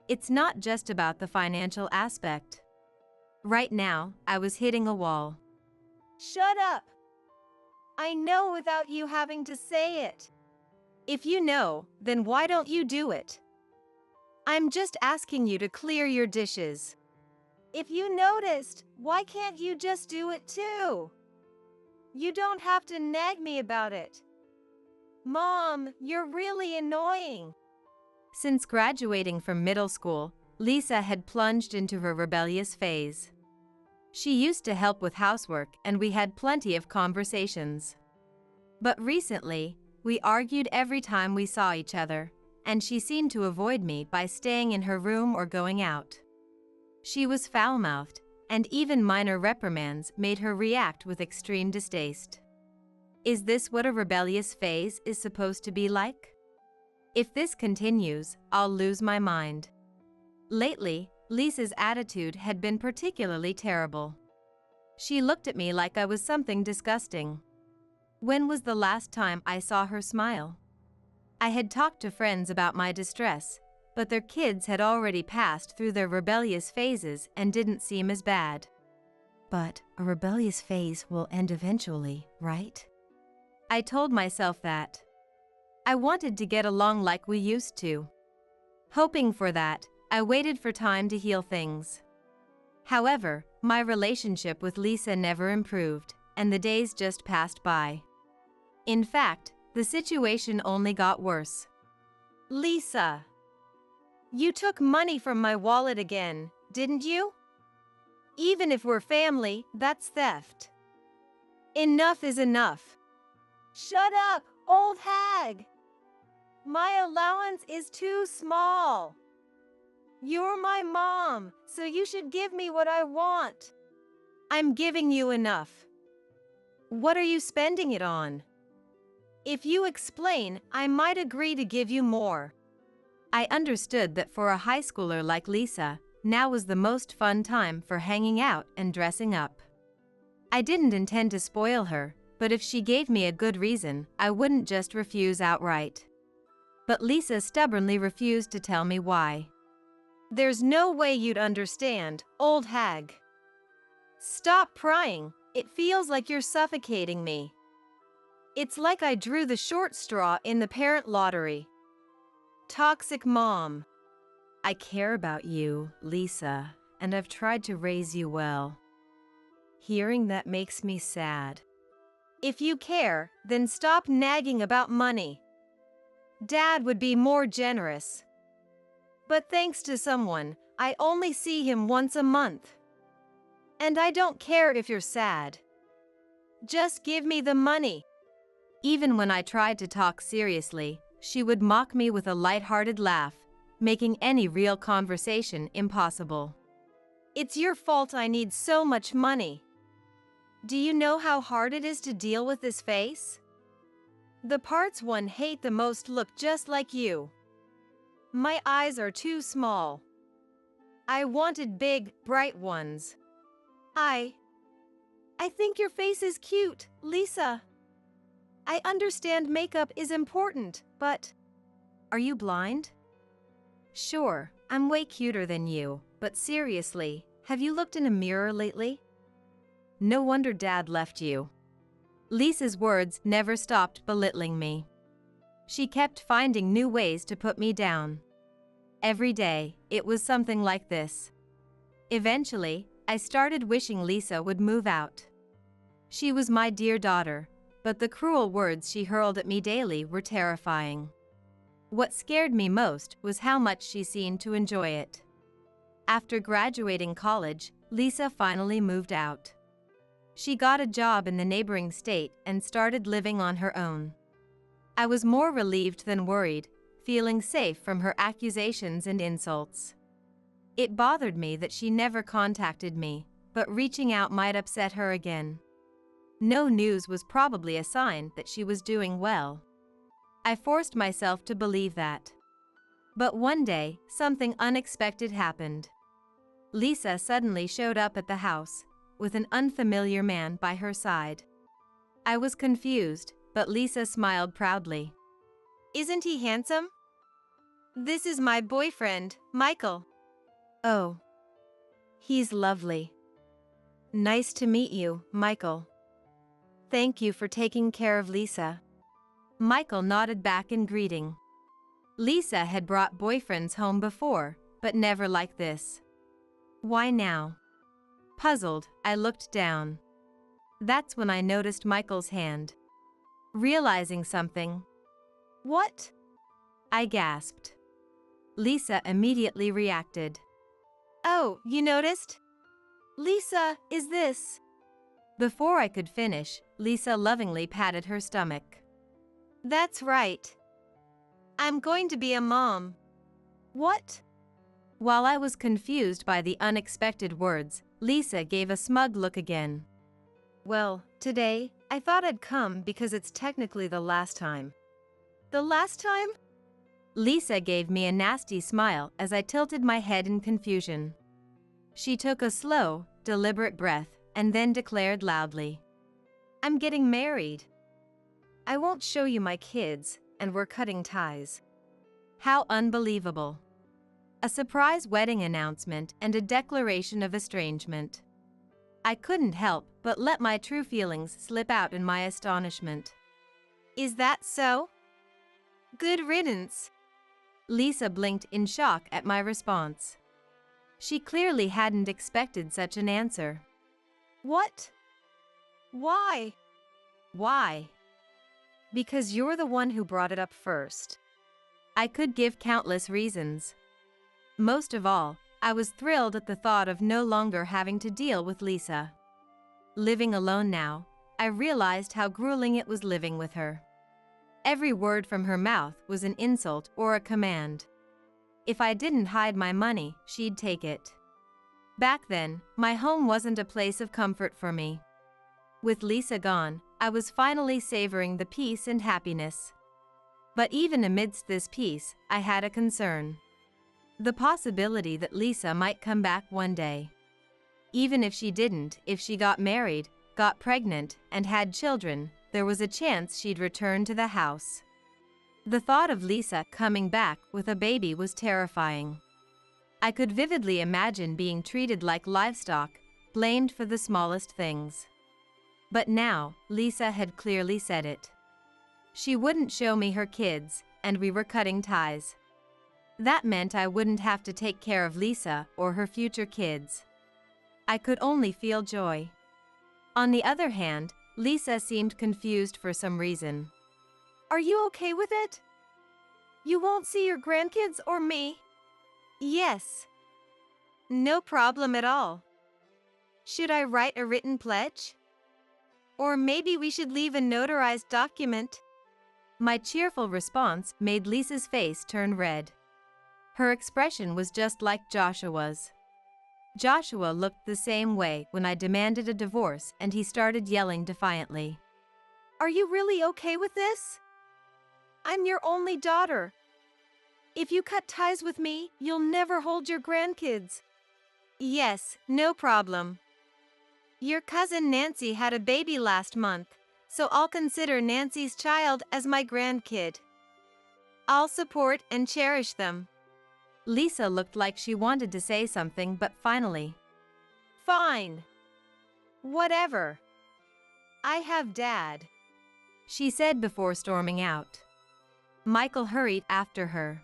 It's not just about the financial aspect. Right now, I was hitting a wall. Shut up! I know without you having to say it. If you know, then why don't you do it? I'm just asking you to clear your dishes. If you noticed, why can't you just do it too? You don't have to nag me about it. Mom, you're really annoying. Since graduating from middle school, Lisa had plunged into her rebellious phase. She used to help with housework and we had plenty of conversations. But recently, we argued every time we saw each other, and she seemed to avoid me by staying in her room or going out. She was foul-mouthed, and even minor reprimands made her react with extreme distaste. Is this what a rebellious phase is supposed to be like? If this continues, I'll lose my mind. Lately, Lisa's attitude had been particularly terrible. She looked at me like I was something disgusting. When was the last time I saw her smile? I had talked to friends about my distress, but their kids had already passed through their rebellious phases and didn't seem as bad. But a rebellious phase will end eventually, right? I told myself that. I wanted to get along like we used to. Hoping for that, I waited for time to heal things. However, my relationship with Lisa never improved, and the days just passed by. In fact, the situation only got worse. Lisa, you took money from my wallet again, didn't you? Even if we're family, that's theft. Enough is enough. Shut up, old hag! My allowance is too small. You're my mom, so you should give me what I want. I'm giving you enough. What are you spending it on? If you explain, I might agree to give you more. I understood that for a high schooler like Lisa, now was the most fun time for hanging out and dressing up. I didn't intend to spoil her, but if she gave me a good reason, I wouldn't just refuse outright. But Lisa stubbornly refused to tell me why. There's no way you'd understand, old hag. Stop prying, it feels like you're suffocating me. It's like I drew the short straw in the parent lottery. Toxic mom. I care about you, Lisa, and I've tried to raise you well. Hearing that makes me sad. If you care, then stop nagging about money. Dad would be more generous. But thanks to someone, I only see him once a month. And I don't care if you're sad. Just give me the money. Even when I tried to talk seriously, she would mock me with a light-hearted laugh, making any real conversation impossible. It's your fault I need so much money. Do you know how hard it is to deal with this face? The parts one hate the most look just like you. My eyes are too small. I wanted big, bright ones. I think your face is cute, Lisa. I understand makeup is important, but... Are you blind? Sure, I'm way cuter than you, but seriously, have you looked in a mirror lately? No wonder Dad left you. Lisa's words never stopped belittling me. She kept finding new ways to put me down. Every day, it was something like this. Eventually, I started wishing Lisa would move out. She was my dear daughter, but the cruel words she hurled at me daily were terrifying. What scared me most was how much she seemed to enjoy it. After graduating college, Lisa finally moved out. She got a job in the neighboring state and started living on her own. I was more relieved than worried, feeling safe from her accusations and insults. It bothered me that she never contacted me, but reaching out might upset her again. No news was probably a sign that she was doing well. I forced myself to believe that. But one day, something unexpected happened. Lisa suddenly showed up at the house, with an unfamiliar man by her side. I was confused, but Lisa smiled proudly. Isn't he handsome? This is my boyfriend, Michael. Oh. He's lovely. Nice to meet you, Michael. Thank you for taking care of Lisa. Michael nodded back in greeting. Lisa had brought boyfriends home before, but never like this. Why now? Puzzled, I looked down. That's when I noticed Michael's hand. Realizing something. What? I gasped. Lisa immediately reacted. Oh, you noticed? Lisa, is this? Before I could finish, Lisa lovingly patted her stomach. That's right. I'm going to be a mom. What? While I was confused by the unexpected words, Lisa gave a smug look again. Well, today, I thought I'd come because it's technically the last time. The last time? Lisa gave me a nasty smile as I tilted my head in confusion. She took a slow, deliberate breath and then declared loudly, I'm getting married. I won't show you my kids, and we're cutting ties. How unbelievable. A surprise wedding announcement and a declaration of estrangement. I couldn't help but let my true feelings slip out in my astonishment. Is that so? Good riddance. Lisa blinked in shock at my response. She clearly hadn't expected such an answer. What? Why? Why? Because you're the one who brought it up first. I could give countless reasons. Most of all, I was thrilled at the thought of no longer having to deal with Lisa. Living alone now, I realized how grueling it was living with her. Every word from her mouth was an insult or a command. If I didn't hide my money, she'd take it. Back then, my home wasn't a place of comfort for me. With Lisa gone, I was finally savoring the peace and happiness. But even amidst this peace, I had a concern. The possibility that Lisa might come back one day. Even if she didn't, if she got married, got pregnant, and had children, there was a chance she'd return to the house. The thought of Lisa coming back with a baby was terrifying. I could vividly imagine being treated like livestock, blamed for the smallest things. But now, Lisa had clearly said it. She wouldn't show me her kids, and we were cutting ties. That meant I wouldn't have to take care of Lisa or her future kids. I could only feel joy. On the other hand, Lisa seemed confused for some reason. Are you okay with it? You won't see your grandkids or me? Yes. No problem at all. Should I write a written pledge? Or maybe we should leave a notarized document? My cheerful response made Lisa's face turn red. Her expression was just like Joshua's. Joshua looked the same way when I demanded a divorce, and he started yelling defiantly. Are you really okay with this? I'm your only daughter. If you cut ties with me, you'll never hold your grandkids. Yes, no problem. Your cousin Nancy had a baby last month, so I'll consider Nancy's child as my grandkid. I'll support and cherish them. Lisa looked like she wanted to say something, but finally. Fine. Whatever. I have Dad, she said before storming out. Michael hurried after her.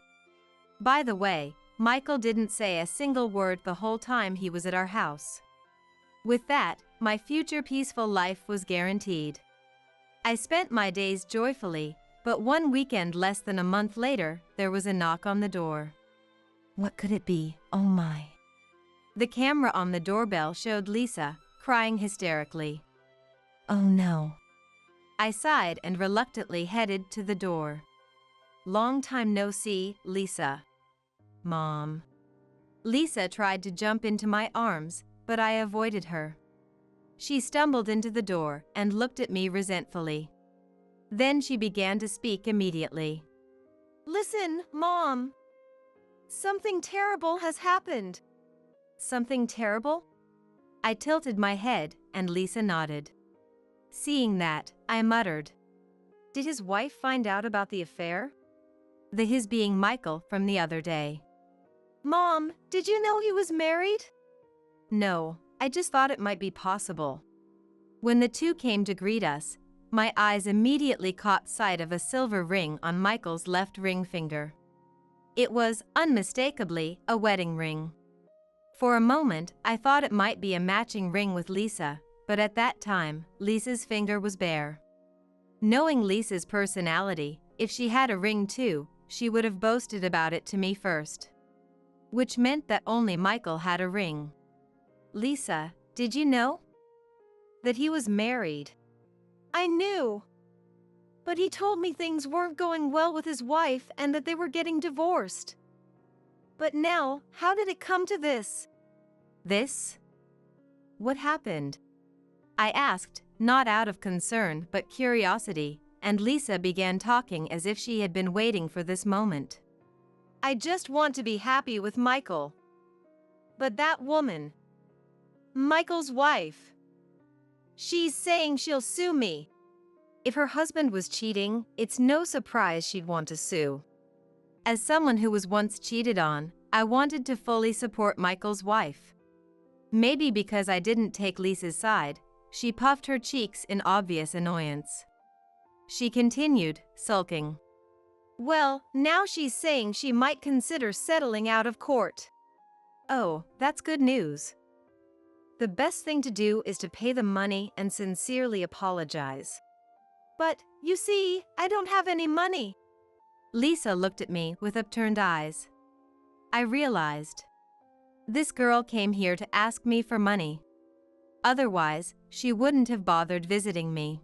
By the way, Michael didn't say a single word the whole time he was at our house. With that, my future peaceful life was guaranteed. I spent my days joyfully, but one weekend less than a month later, there was a knock on the door. What could it be? Oh my. The camera on the doorbell showed Lisa, crying hysterically. Oh no. I sighed and reluctantly headed to the door. Long time no see, Lisa. Mom. Lisa tried to jump into my arms, but I avoided her. She stumbled into the door and looked at me resentfully. Then she began to speak immediately. Listen, Mom. Something terrible has happened. Something terrible? I tilted my head, and Lisa nodded. Seeing that, I muttered. Did his wife find out about the affair? The his being Michael from the other day. Mom, did you know he was married? No, I just thought it might be possible. When the two came to greet us, my eyes immediately caught sight of a silver ring on Michael's left ring finger. It was, unmistakably, a wedding ring. For a moment, I thought it might be a matching ring with Lisa, but at that time, Lisa's finger was bare. Knowing Lisa's personality, if she had a ring too, she would have boasted about it to me first. Which meant that only Michael had a ring. Lisa, did you know? That he was married. I knew. But he told me things weren't going well with his wife and that they were getting divorced. But now, how did it come to this? This? What happened? I asked, not out of concern but curiosity, and Lisa began talking as if she had been waiting for this moment. I just want to be happy with Michael. But that woman, Michael's wife, she's saying she'll sue me. If her husband was cheating, it's no surprise she'd want to sue. As someone who was once cheated on, I wanted to fully support Michael's wife. Maybe because I didn't take Lisa's side, she puffed her cheeks in obvious annoyance. She continued, sulking. Well, now she's saying she might consider settling out of court. Oh, that's good news. The best thing to do is to pay the money and sincerely apologize. But, you see, I don't have any money. Lisa looked at me with upturned eyes. I realized. This girl came here to ask me for money. Otherwise, she wouldn't have bothered visiting me.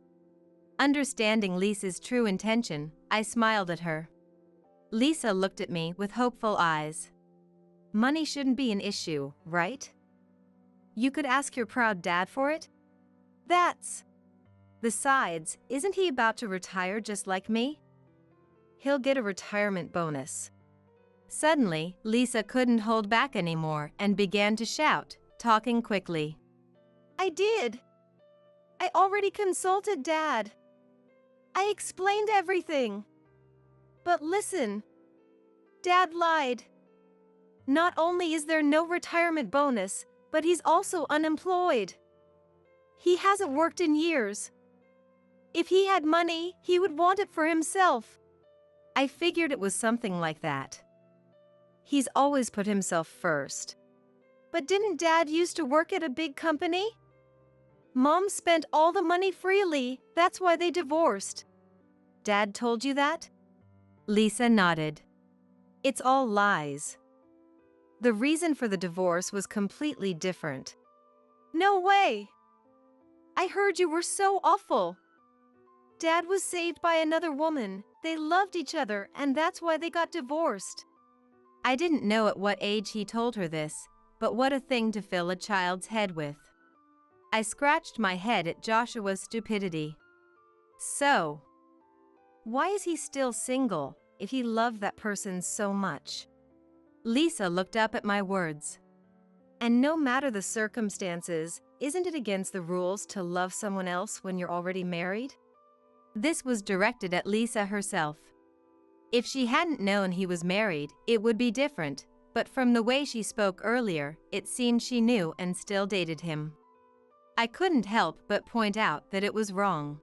Understanding Lisa's true intention, I smiled at her. Lisa looked at me with hopeful eyes. Money shouldn't be an issue, right? You could ask your proud dad for it? Besides, isn't he about to retire just like me? He'll get a retirement bonus. Suddenly, Lisa couldn't hold back anymore and began to shout, talking quickly. I did. I already consulted Dad. I explained everything. But listen, Dad lied. Not only is there no retirement bonus, but he's also unemployed. He hasn't worked in years. If he had money, he would want it for himself. I figured it was something like that. He's always put himself first. But didn't Dad used to work at a big company? Mom spent all the money freely, that's why they divorced. Dad told you that? Lisa nodded. It's all lies. The reason for the divorce was completely different. No way! I heard you were so awful. Dad was saved by another woman. They loved each other, and that's why they got divorced. I didn't know at what age he told her this, but what a thing to fill a child's head with. I scratched my head at Joshua's stupidity. So, why is he still single if he loved that person so much? Lisa looked up at my words. And no matter the circumstances, isn't it against the rules to love someone else when you're already married? This was directed at Lisa herself. If she hadn't known he was married, it would be different, but from the way she spoke earlier, it seemed she knew and still dated him. I couldn't help but point out that it was wrong.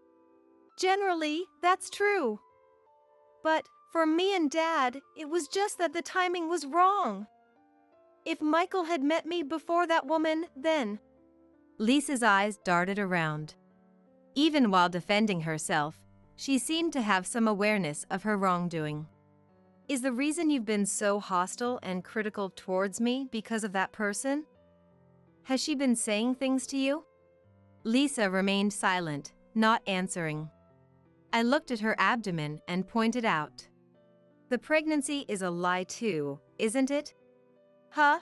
Generally, that's true. But for me and Dad, it was just that the timing was wrong. If Michael had met me before that woman, then... Lisa's eyes darted around. Even while defending herself, she seemed to have some awareness of her wrongdoing. Is the reason you've been so hostile and critical towards me because of that person? Has she been saying things to you? Lisa remained silent, not answering. I looked at her abdomen and pointed out. The pregnancy is a lie too, isn't it? Huh?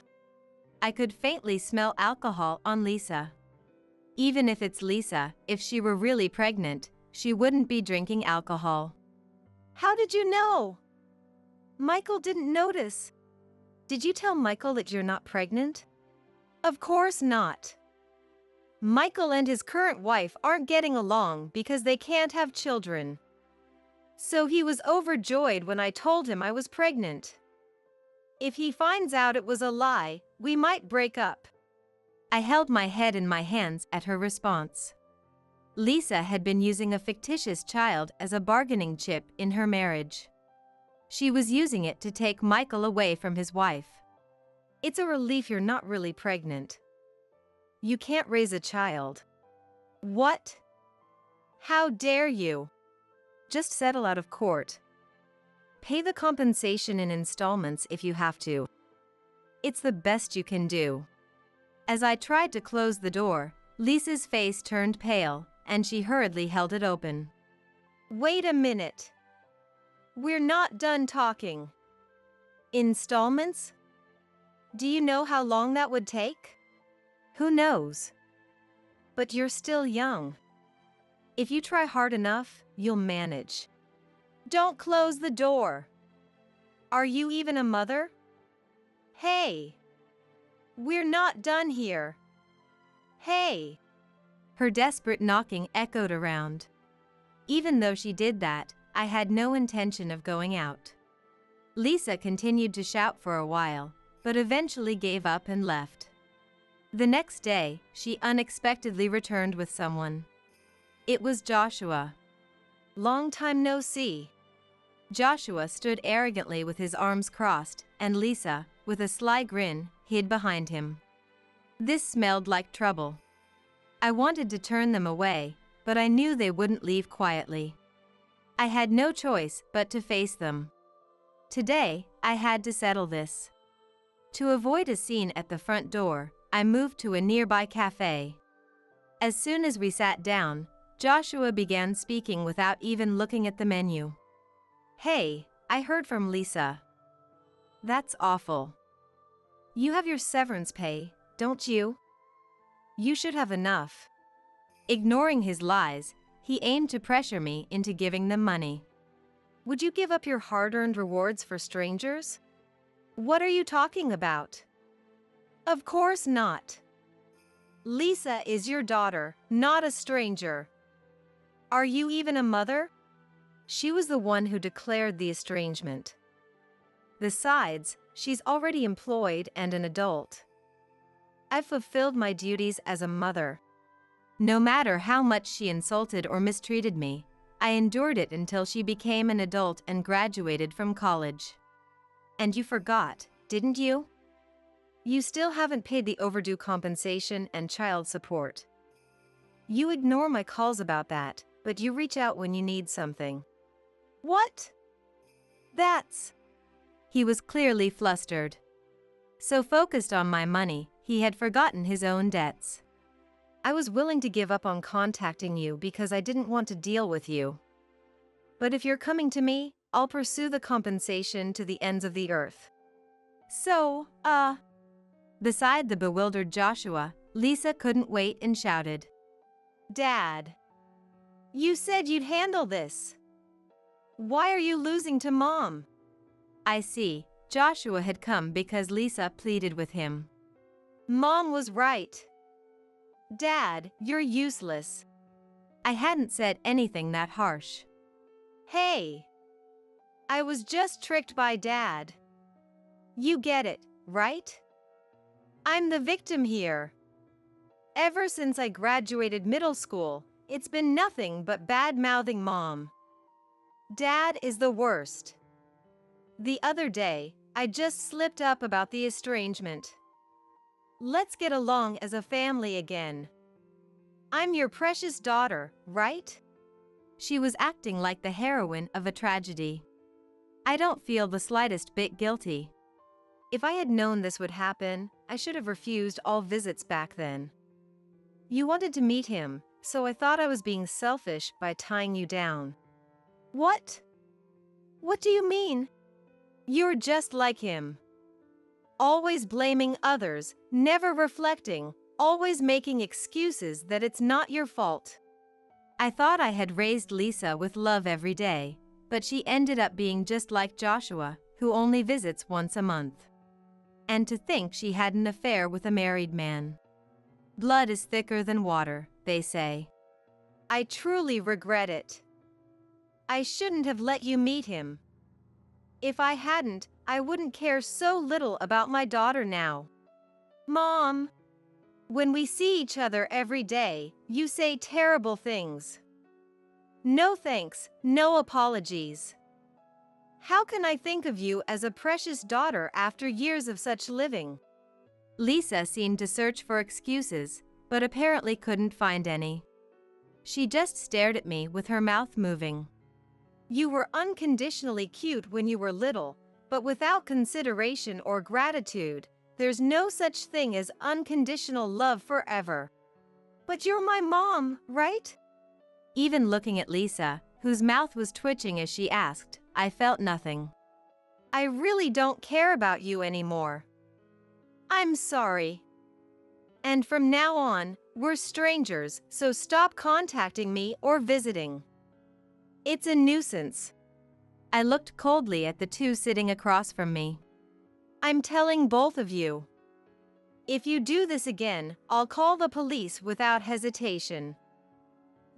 I could faintly smell alcohol on Lisa. Even if it's Lisa, if she were really pregnant, she wouldn't be drinking alcohol. How did you know? Michael didn't notice. Did you tell Michael that you're not pregnant? Of course not. Michael and his current wife aren't getting along because they can't have children. So he was overjoyed when I told him I was pregnant. If he finds out it was a lie, we might break up. I held my head in my hands at her response. Lisa had been using a fictitious child as a bargaining chip in her marriage. She was using it to take Michael away from his wife. It's a relief you're not really pregnant. You can't raise a child. What? How dare you? Just settle out of court. Pay the compensation in installments if you have to. It's the best you can do. As I tried to close the door, Lisa's face turned pale, and she hurriedly held it open. Wait a minute. We're not done talking. Installments? Do you know how long that would take? Who knows? But you're still young. If you try hard enough, you'll manage. Don't close the door. Are you even a mother? Hey! We're not done here. Hey! Her desperate knocking echoed around. Even though she did that, I had no intention of going out. Lisa continued to shout for a while, but eventually gave up and left. The next day, she unexpectedly returned with someone. It was Joshua. Long time no see. Joshua stood arrogantly with his arms crossed, and Lisa, with a sly grin, hid behind him. This smelled like trouble. I wanted to turn them away, but I knew they wouldn't leave quietly. I had no choice but to face them. Today, I had to settle this. To avoid a scene at the front door, I moved to a nearby cafe. As soon as we sat down, Joshua began speaking without even looking at the menu. Hey, I heard from Lisa. That's awful. You have your severance pay, don't you? You should have enough. Ignoring his lies, he aimed to pressure me into giving them money. Would you give up your hard-earned rewards for strangers? What are you talking about? Of course not. Lisa is your daughter, not a stranger. Are you even a mother? She was the one who declared the estrangement. Besides, she's already employed and an adult. I've fulfilled my duties as a mother. No matter how much she insulted or mistreated me, I endured it until she became an adult and graduated from college. And you forgot, didn't you? You still haven't paid the overdue compensation and child support. You ignore my calls about that, but you reach out when you need something. What? That's... He was clearly flustered. So focused on my money, he had forgotten his own debts. I was willing to give up on contacting you because I didn't want to deal with you. But if you're coming to me, I'll pursue the compensation to the ends of the earth. So, Beside the bewildered Joshua, Lisa couldn't wait and shouted. Dad! You said you'd handle this. Why are you losing to Mom? I see, Joshua had come because Lisa pleaded with him. Mom was right. Dad, you're useless. I hadn't said anything that harsh. Hey! I was just tricked by Dad. You get it, right? I'm the victim here. Ever since I graduated middle school, it's been nothing but bad-mouthing Mom. Dad is the worst. The other day, I just slipped up about the estrangement. Let's get along as a family again. I'm your precious daughter, right? She was acting like the heroine of a tragedy. I don't feel the slightest bit guilty. If I had known this would happen, I should have refused all visits back then. You wanted to meet him, so I thought I was being selfish by tying you down. What? What do you mean? You're just like him. Always blaming others, never reflecting, always making excuses that it's not your fault. I thought I had raised Lisa with love every day, but she ended up being just like Joshua, who only visits once a month. And to think she had an affair with a married man. Blood is thicker than water, they say. I truly regret it. I shouldn't have let you meet him. If I hadn't, I wouldn't care so little about my daughter now. Mom! When we see each other every day, you say terrible things. No thanks, no apologies. How can I think of you as a precious daughter after years of such living? Lisa seemed to search for excuses, but apparently couldn't find any. She just stared at me with her mouth moving. You were unconditionally cute when you were little, but without consideration or gratitude, there's no such thing as unconditional love forever. But you're my mom, right? Even looking at Lisa, whose mouth was twitching as she asked, I felt nothing. I really don't care about you anymore. I'm sorry. And from now on, we're strangers, so stop contacting me or visiting. It's a nuisance. I looked coldly at the two sitting across from me. I'm telling both of you. If you do this again, I'll call the police without hesitation.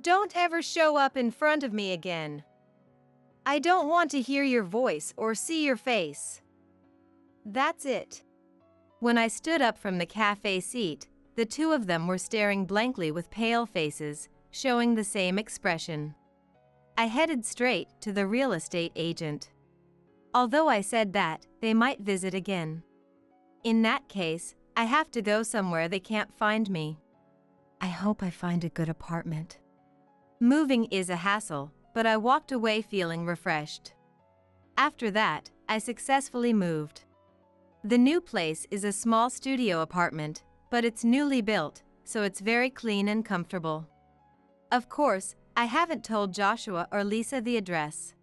Don't ever show up in front of me again. I don't want to hear your voice or see your face. That's it. When I stood up from the cafe seat, the two of them were staring blankly with pale faces, showing the same expression. I headed straight to the real estate agent. Although I said that, they might visit again. In that case, I have to go somewhere they can't find me. I hope I find a good apartment. Moving is a hassle, but I walked away feeling refreshed. After that, I successfully moved. The new place is a small studio apartment, but it's newly built, so it's very clean and comfortable. Of course, I haven't told Joshua or Lisa the address.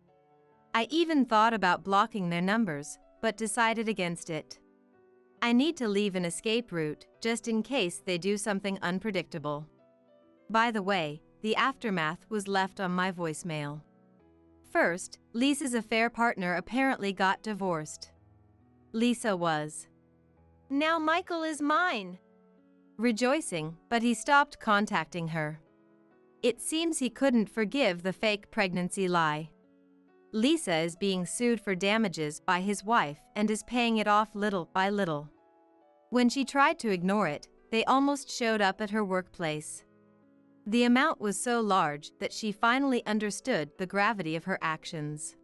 I even thought about blocking their numbers, but decided against it. I need to leave an escape route, just in case they do something unpredictable. By the way, the aftermath was left on my voicemail. First, Lisa's affair partner apparently got divorced. Lisa was. Now Michael is mine. Rejoicing, but he stopped contacting her. It seems he couldn't forgive the fake pregnancy lie. Lisa is being sued for damages by his wife and is paying it off little by little. When she tried to ignore it, they almost showed up at her workplace. The amount was so large that she finally understood the gravity of her actions.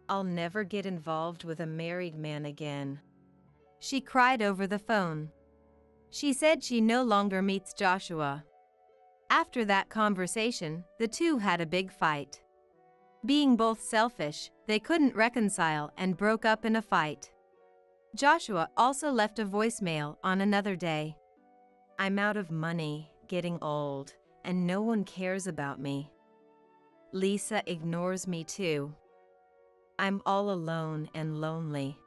I'll never get involved with a married man again, she cried over the phone. She said she no longer meets Joshua. After that conversation, the two had a big fight. Being both selfish, they couldn't reconcile and broke up in a fight. Joshua also left a voicemail on another day. I'm out of money, getting old, and no one cares about me. Lisa ignores me too. I'm all alone and lonely.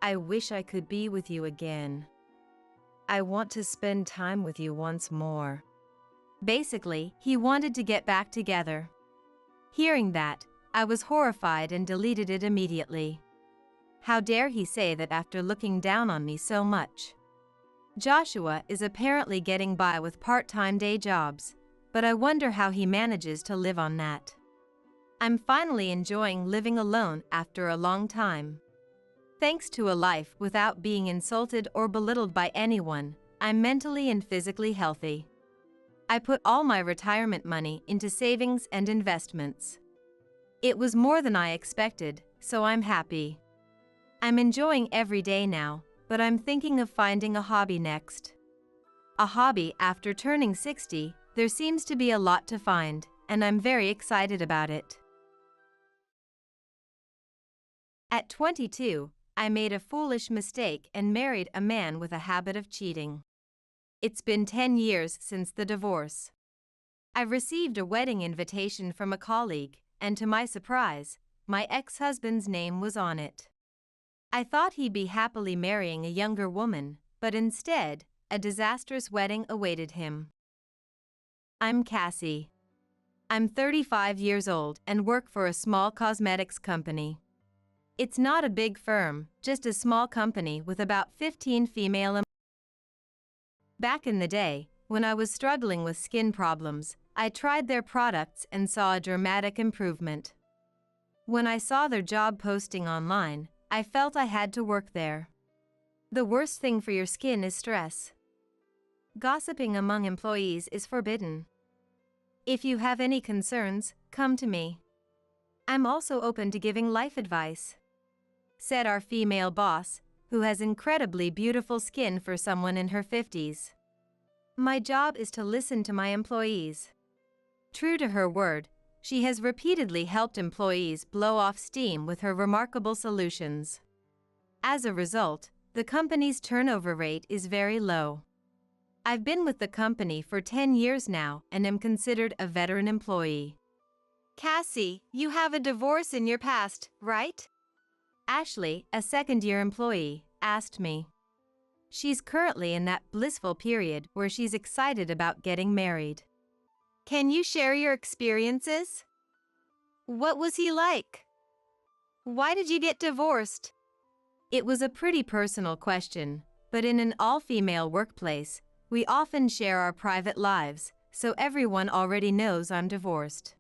I wish I could be with you again. I want to spend time with you once more. Basically, he wanted to get back together. Hearing that, I was horrified and deleted it immediately. How dare he say that after looking down on me so much? Joshua is apparently getting by with part-time day jobs, but I wonder how he manages to live on that. I'm finally enjoying living alone after a long time. Thanks to a life without being insulted or belittled by anyone, I'm mentally and physically healthy. I put all my retirement money into savings and investments. It was more than I expected, so I'm happy. I'm enjoying every day now, but I'm thinking of finding a hobby next. A hobby after turning 60, there seems to be a lot to find, and I'm very excited about it. At 22, I made a foolish mistake and married a man with a habit of cheating. It's been 10 years since the divorce. I received a wedding invitation from a colleague, and to my surprise, my ex-husband's name was on it. I thought he'd be happily marrying a younger woman, but instead, a disastrous wedding awaited him. I'm Cassie. I'm 35 years old and work for a small cosmetics company. It's not a big firm, just a small company with about 15 female employees. Back in the day, when I was struggling with skin problems, I tried their products and saw a dramatic improvement. When I saw their job posting online, I felt I had to work there. The worst thing for your skin is stress. Gossiping among employees is forbidden. If you have any concerns, come to me. I'm also open to giving life advice, said our female boss, who has incredibly beautiful skin for someone in her 50s. My job is to listen to my employees. True to her word, she has repeatedly helped employees blow off steam with her remarkable solutions. As a result, the company's turnover rate is very low. I've been with the company for 10 years now and am considered a veteran employee. Cassie, you have a divorce in your past, right? Ashley, a second-year employee, asked me. She's currently in that blissful period where she's excited about getting married. Can you share your experiences? What was he like? Why did you get divorced? It was a pretty personal question, but in an all-female workplace, we often share our private lives, so everyone already knows I'm divorced.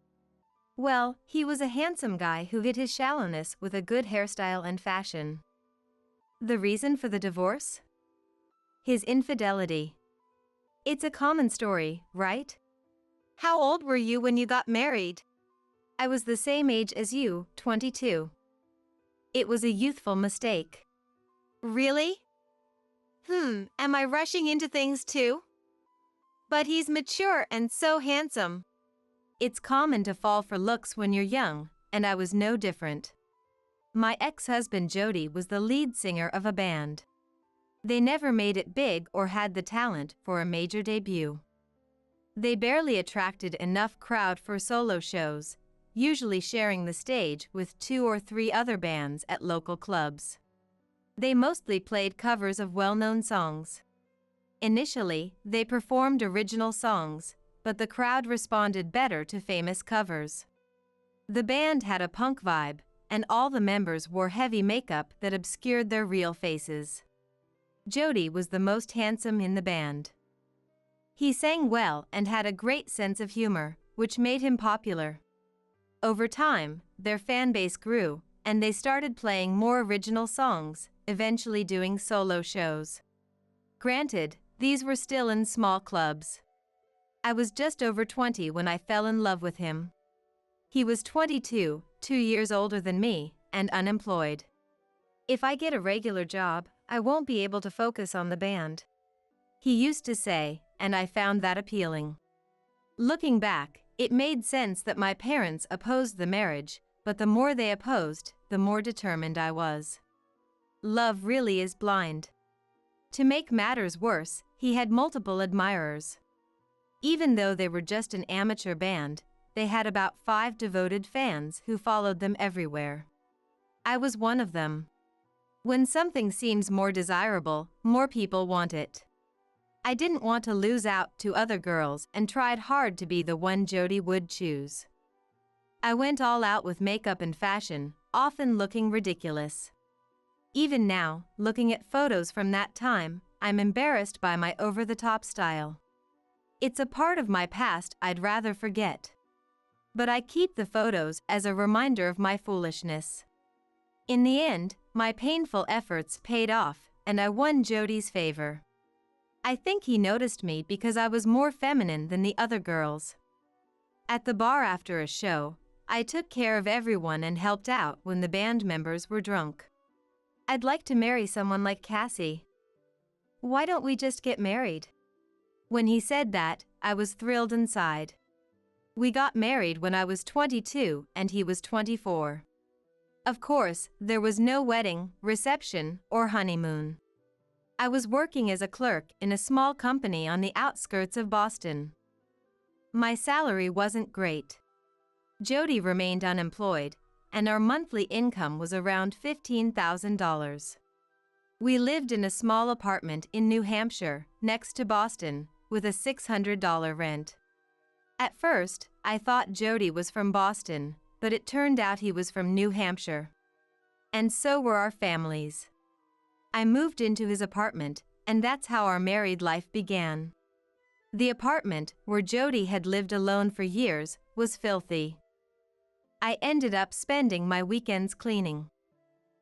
Well, he was a handsome guy who hid his shallowness with a good hairstyle and fashion. The reason for the divorce? His infidelity. It's a common story, right? How old were you when you got married? I was the same age as you, 22. It was a youthful mistake. Really? Am I rushing into things too? But he's mature and so handsome. It's common to fall for looks when you're young, and I was no different. My ex-husband Jody was the lead singer of a band. They never made it big or had the talent for a major debut. They barely attracted enough crowd for solo shows, usually sharing the stage with 2 or 3 other bands at local clubs. They mostly played covers of well-known songs. Initially, they performed original songs, but the crowd responded better to famous covers. The band had a punk vibe, and all the members wore heavy makeup that obscured their real faces. Jody was the most handsome in the band. He sang well and had a great sense of humor, which made him popular. Over time, their fan base grew, and they started playing more original songs, eventually doing solo shows. Granted, these were still in small clubs. I was just over 20 when I fell in love with him. He was 22, 2 years older than me, and unemployed. "If I get a regular job, I won't be able to focus on the band," he used to say, and I found that appealing. Looking back, it made sense that my parents opposed the marriage, but the more they opposed, the more determined I was. Love really is blind. To make matters worse, he had multiple admirers. Even though they were just an amateur band, they had about 5 devoted fans who followed them everywhere. I was one of them. When something seems more desirable, more people want it. I didn't want to lose out to other girls and tried hard to be the one Jody would choose. I went all out with makeup and fashion, often looking ridiculous. Even now, looking at photos from that time, I'm embarrassed by my over-the-top style. It's a part of my past I'd rather forget. But I keep the photos as a reminder of my foolishness. In the end, my painful efforts paid off, and I won Jody's favor. I think he noticed me because I was more feminine than the other girls. At the bar after a show, I took care of everyone and helped out when the band members were drunk. "I'd like to marry someone like Cassie. Why don't we just get married?" When he said that, I was thrilled inside. We got married when I was 22 and he was 24. Of course, there was no wedding, reception, or honeymoon. I was working as a clerk in a small company on the outskirts of Boston. My salary wasn't great. Jody remained unemployed, and our monthly income was around $15,000. We lived in a small apartment in New Hampshire, next to Boston, with a $600 rent. At first, I thought Jody was from Boston, but it turned out he was from New Hampshire. And so were our families. I moved into his apartment, and that's how our married life began. The apartment, where Jody had lived alone for years, was filthy. I ended up spending my weekends cleaning.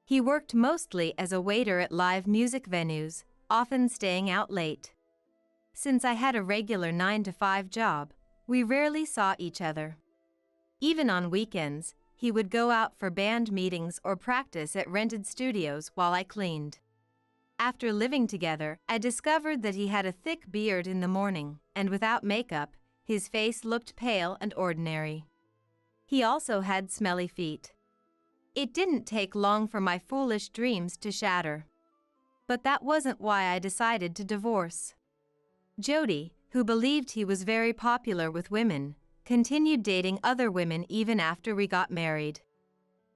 He worked mostly as a waiter at live music venues, often staying out late. Since I had a regular 9-to-5 job, we rarely saw each other. Even on weekends, he would go out for band meetings or practice at rented studios while I cleaned. After living together, I discovered that he had a thick beard in the morning, and without makeup, his face looked pale and ordinary. He also had smelly feet. It didn't take long for my foolish dreams to shatter. But that wasn't why I decided to divorce. Jody, who believed he was very popular with women, continued dating other women even after we got married.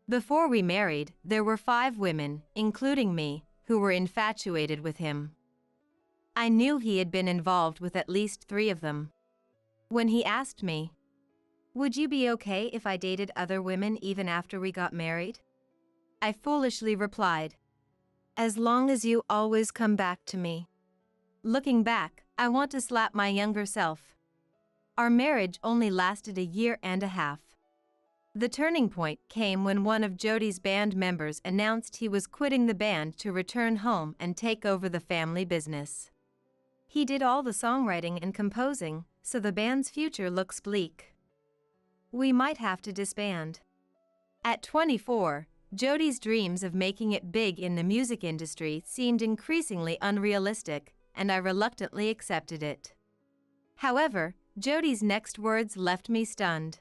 Before we married, there were 5 women, including me, who were infatuated with him. I knew he had been involved with at least 3 of them. When he asked me, "Would you be okay if I dated other women even after we got married?" I foolishly replied, "As long as you always come back to me." Looking back, I want to slap my younger self. Our marriage only lasted a year and a half. The turning point came when one of Jody's band members announced he was quitting the band to return home and take over the family business. He did all the songwriting and composing, so the band's future looks bleak. We might have to disband. At 24, Jody's dreams of making it big in the music industry seemed increasingly unrealistic, and I reluctantly accepted it. However, Jody's next words left me stunned.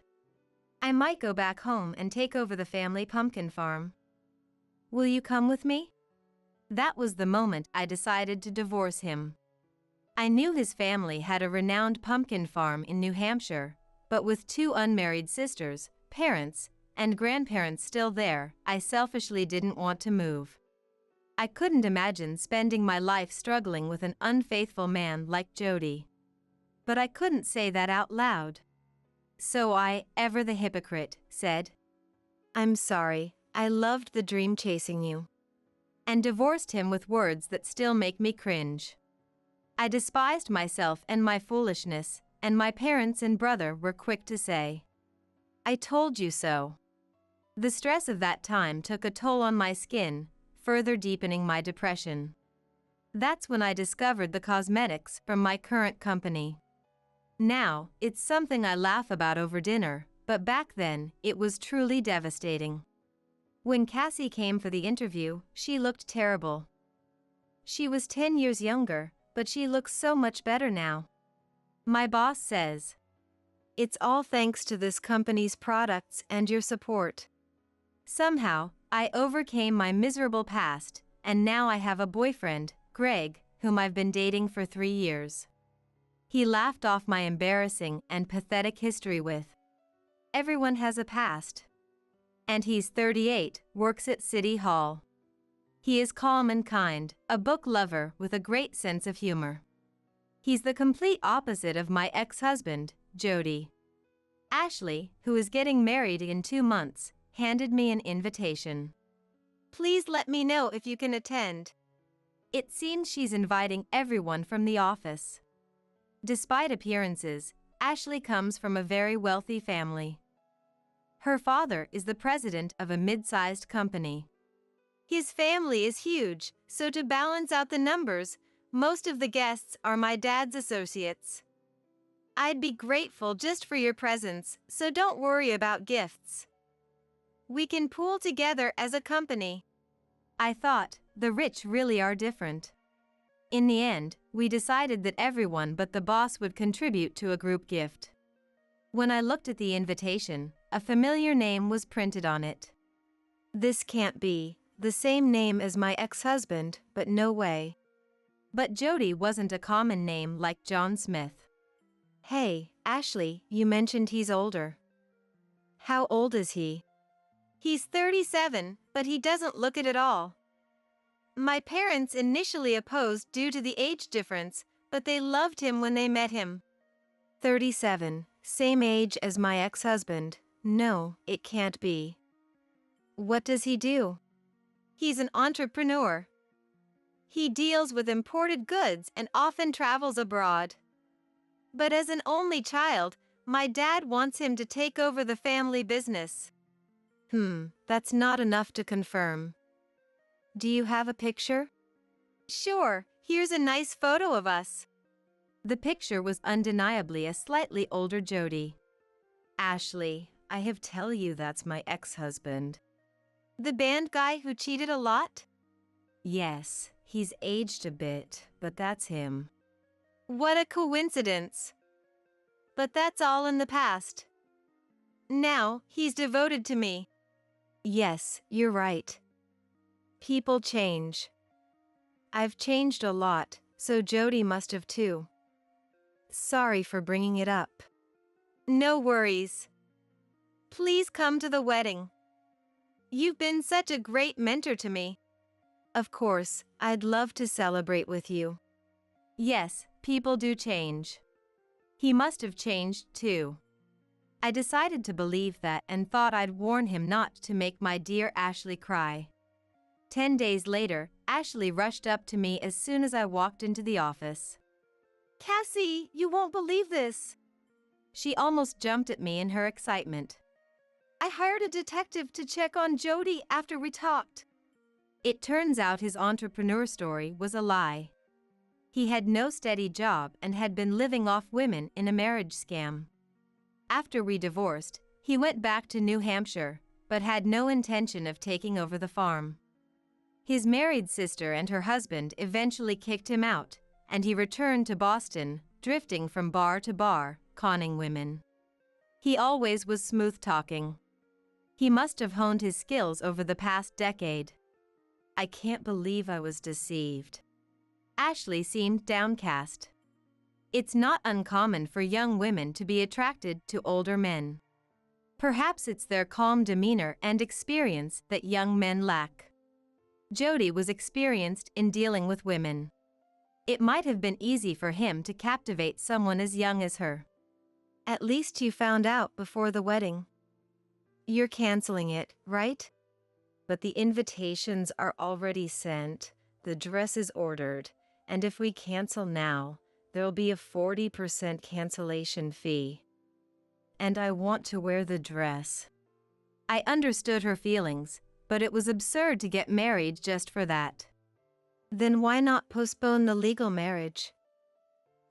"I might go back home and take over the family pumpkin farm. Will you come with me?" That was the moment I decided to divorce him. I knew his family had a renowned pumpkin farm in New Hampshire, but with 2 unmarried sisters, parents, and grandparents still there, I selfishly didn't want to move. I couldn't imagine spending my life struggling with an unfaithful man like Jody. But I couldn't say that out loud. So I, ever the hypocrite, said, "I'm sorry, I loved the dream chasing you." And divorced him with words that still make me cringe. I despised myself and my foolishness, and my parents and brother were quick to say, "I told you so." The stress of that time took a toll on my skin, further deepening my depression. That's when I discovered the cosmetics from my current company. Now, it's something I laugh about over dinner, but back then, it was truly devastating. When Cassie came for the interview, she looked terrible. She was 10 years younger, but she looks so much better now. My boss says, "It's all thanks to this company's products and your support." Somehow, I overcame my miserable past, and now I have a boyfriend, Greg, whom I've been dating for 3 years. He laughed off my embarrassing and pathetic history with, "Everyone has a past." And he's 38, works at City Hall. He is calm and kind, a book lover with a great sense of humor. He's the complete opposite of my ex-husband, Jody. Ashley, who is getting married in 2 months, handed me an invitation. "Please let me know if you can attend." It seems she's inviting everyone from the office. Despite appearances, Ashley comes from a very wealthy family. Her father is the president of a mid-sized company. His family is huge, so to balance out the numbers, most of the guests are my dad's associates. I'd be grateful just for your presence, so don't worry about gifts. We can pool together as a company. I thought, the rich really are different. In the end, we decided that everyone but the boss would contribute to a group gift. When I looked at the invitation, a familiar name was printed on it. This can't be the same name as my ex-husband, but no way. But Jody wasn't a common name like John Smith. Hey, Ashley, you mentioned he's older. How old is he? He's 37, but he doesn't look it at all. My parents initially opposed due to the age difference, but they loved him when they met him. 37, same age as my ex-husband. No, it can't be. What does he do? He's an entrepreneur. He deals with imported goods and often travels abroad. But as an only child, my dad wants him to take over the family business. That's not enough to confirm. Do you have a picture? Sure, here's a nice photo of us. The picture was undeniably a slightly older Jody. Ashley, I have tell you that's my ex-husband. The band guy who cheated a lot? Yes, he's aged a bit, but that's him. What a coincidence. But that's all in the past. Now, he's devoted to me. Yes, you're right. People change. I've changed a lot, so Jody must have too. Sorry for bringing it up. No worries. Please come to the wedding. You've been such a great mentor to me. Of course, I'd love to celebrate with you. Yes, people do change. He must have changed too. I decided to believe that and thought I'd warn him not to make my dear Ashley cry. 10 days later, Ashley rushed up to me as soon as I walked into the office. Cassie, you won't believe this. She almost jumped at me in her excitement. I hired a detective to check on Jody after we talked. It turns out his entrepreneur story was a lie. He had no steady job and had been living off women in a marriage scam. After we divorced, he went back to New Hampshire, but had no intention of taking over the farm. His married sister and her husband eventually kicked him out, and he returned to Boston, drifting from bar to bar, conning women. He always was smooth-talking. He must have honed his skills over the past decade. I can't believe I was deceived. Ashley seemed downcast. It's not uncommon for young women to be attracted to older men. Perhaps it's their calm demeanor and experience that young men lack. Jody was experienced in dealing with women. It might have been easy for him to captivate someone as young as her. At least you found out before the wedding. You're canceling it, right? But the invitations are already sent, the dress is ordered, and if we cancel now, there'll be a 40% cancellation fee. And I want to wear the dress. I understood her feelings, but it was absurd to get married just for that. Then why not postpone the legal marriage?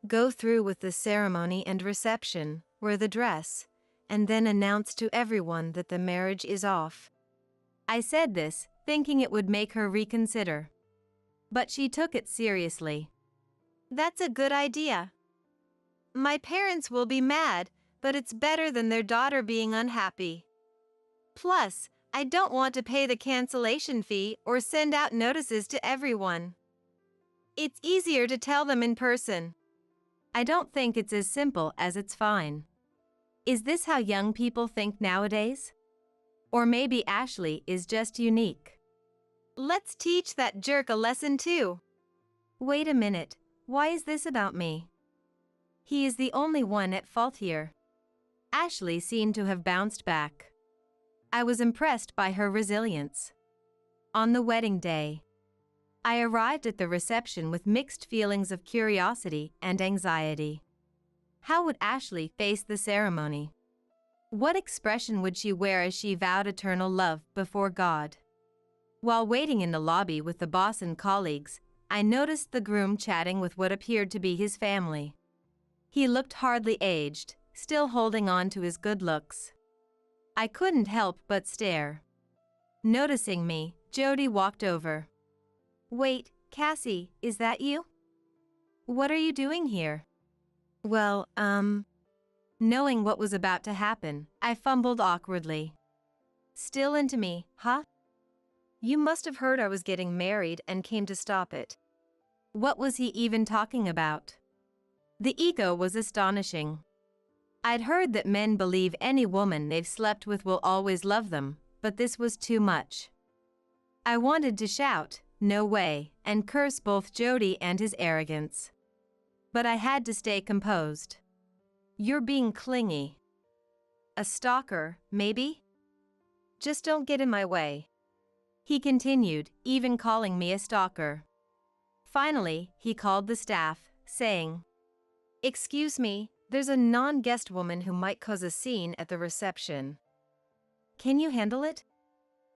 Go through with the ceremony and reception, wear the dress, and then announce to everyone that the marriage is off. I said this, thinking it would make her reconsider. But she took it seriously. That's a good idea. My parents will be mad, but it's better than their daughter being unhappy. Plus, I don't want to pay the cancellation fee or send out notices to everyone. It's easier to tell them in person. I don't think it's as simple as it's fine. Is this how young people think nowadays? Or maybe Ashley is just unique. Let's teach that jerk a lesson too. Wait a minute, why is this about me? He is the only one at fault here. Ashley seemed to have bounced back. I was impressed by her resilience. On the wedding day, I arrived at the reception with mixed feelings of curiosity and anxiety. How would Ashley face the ceremony? What expression would she wear as she vowed eternal love before God? While waiting in the lobby with the boss and colleagues, I noticed the groom chatting with what appeared to be his family. He looked hardly aged, still holding on to his good looks. I couldn't help but stare. Noticing me, Jody walked over. "Wait, Cassie, is that you? What are you doing here?" Well, Knowing what was about to happen, I fumbled awkwardly. "Still into me, huh?" You must have heard I was getting married and came to stop it. What was he even talking about? The ego was astonishing. I'd heard that men believe any woman they've slept with will always love them, but this was too much. I wanted to shout, "No way," and curse both Jody and his arrogance. But I had to stay composed. "You're being clingy." "A stalker, maybe?" Just don't get in my way. He continued, even calling me a stalker. Finally, he called the staff, saying, "Excuse me, there's a non-guest woman who might cause a scene at the reception. "Can you handle it?"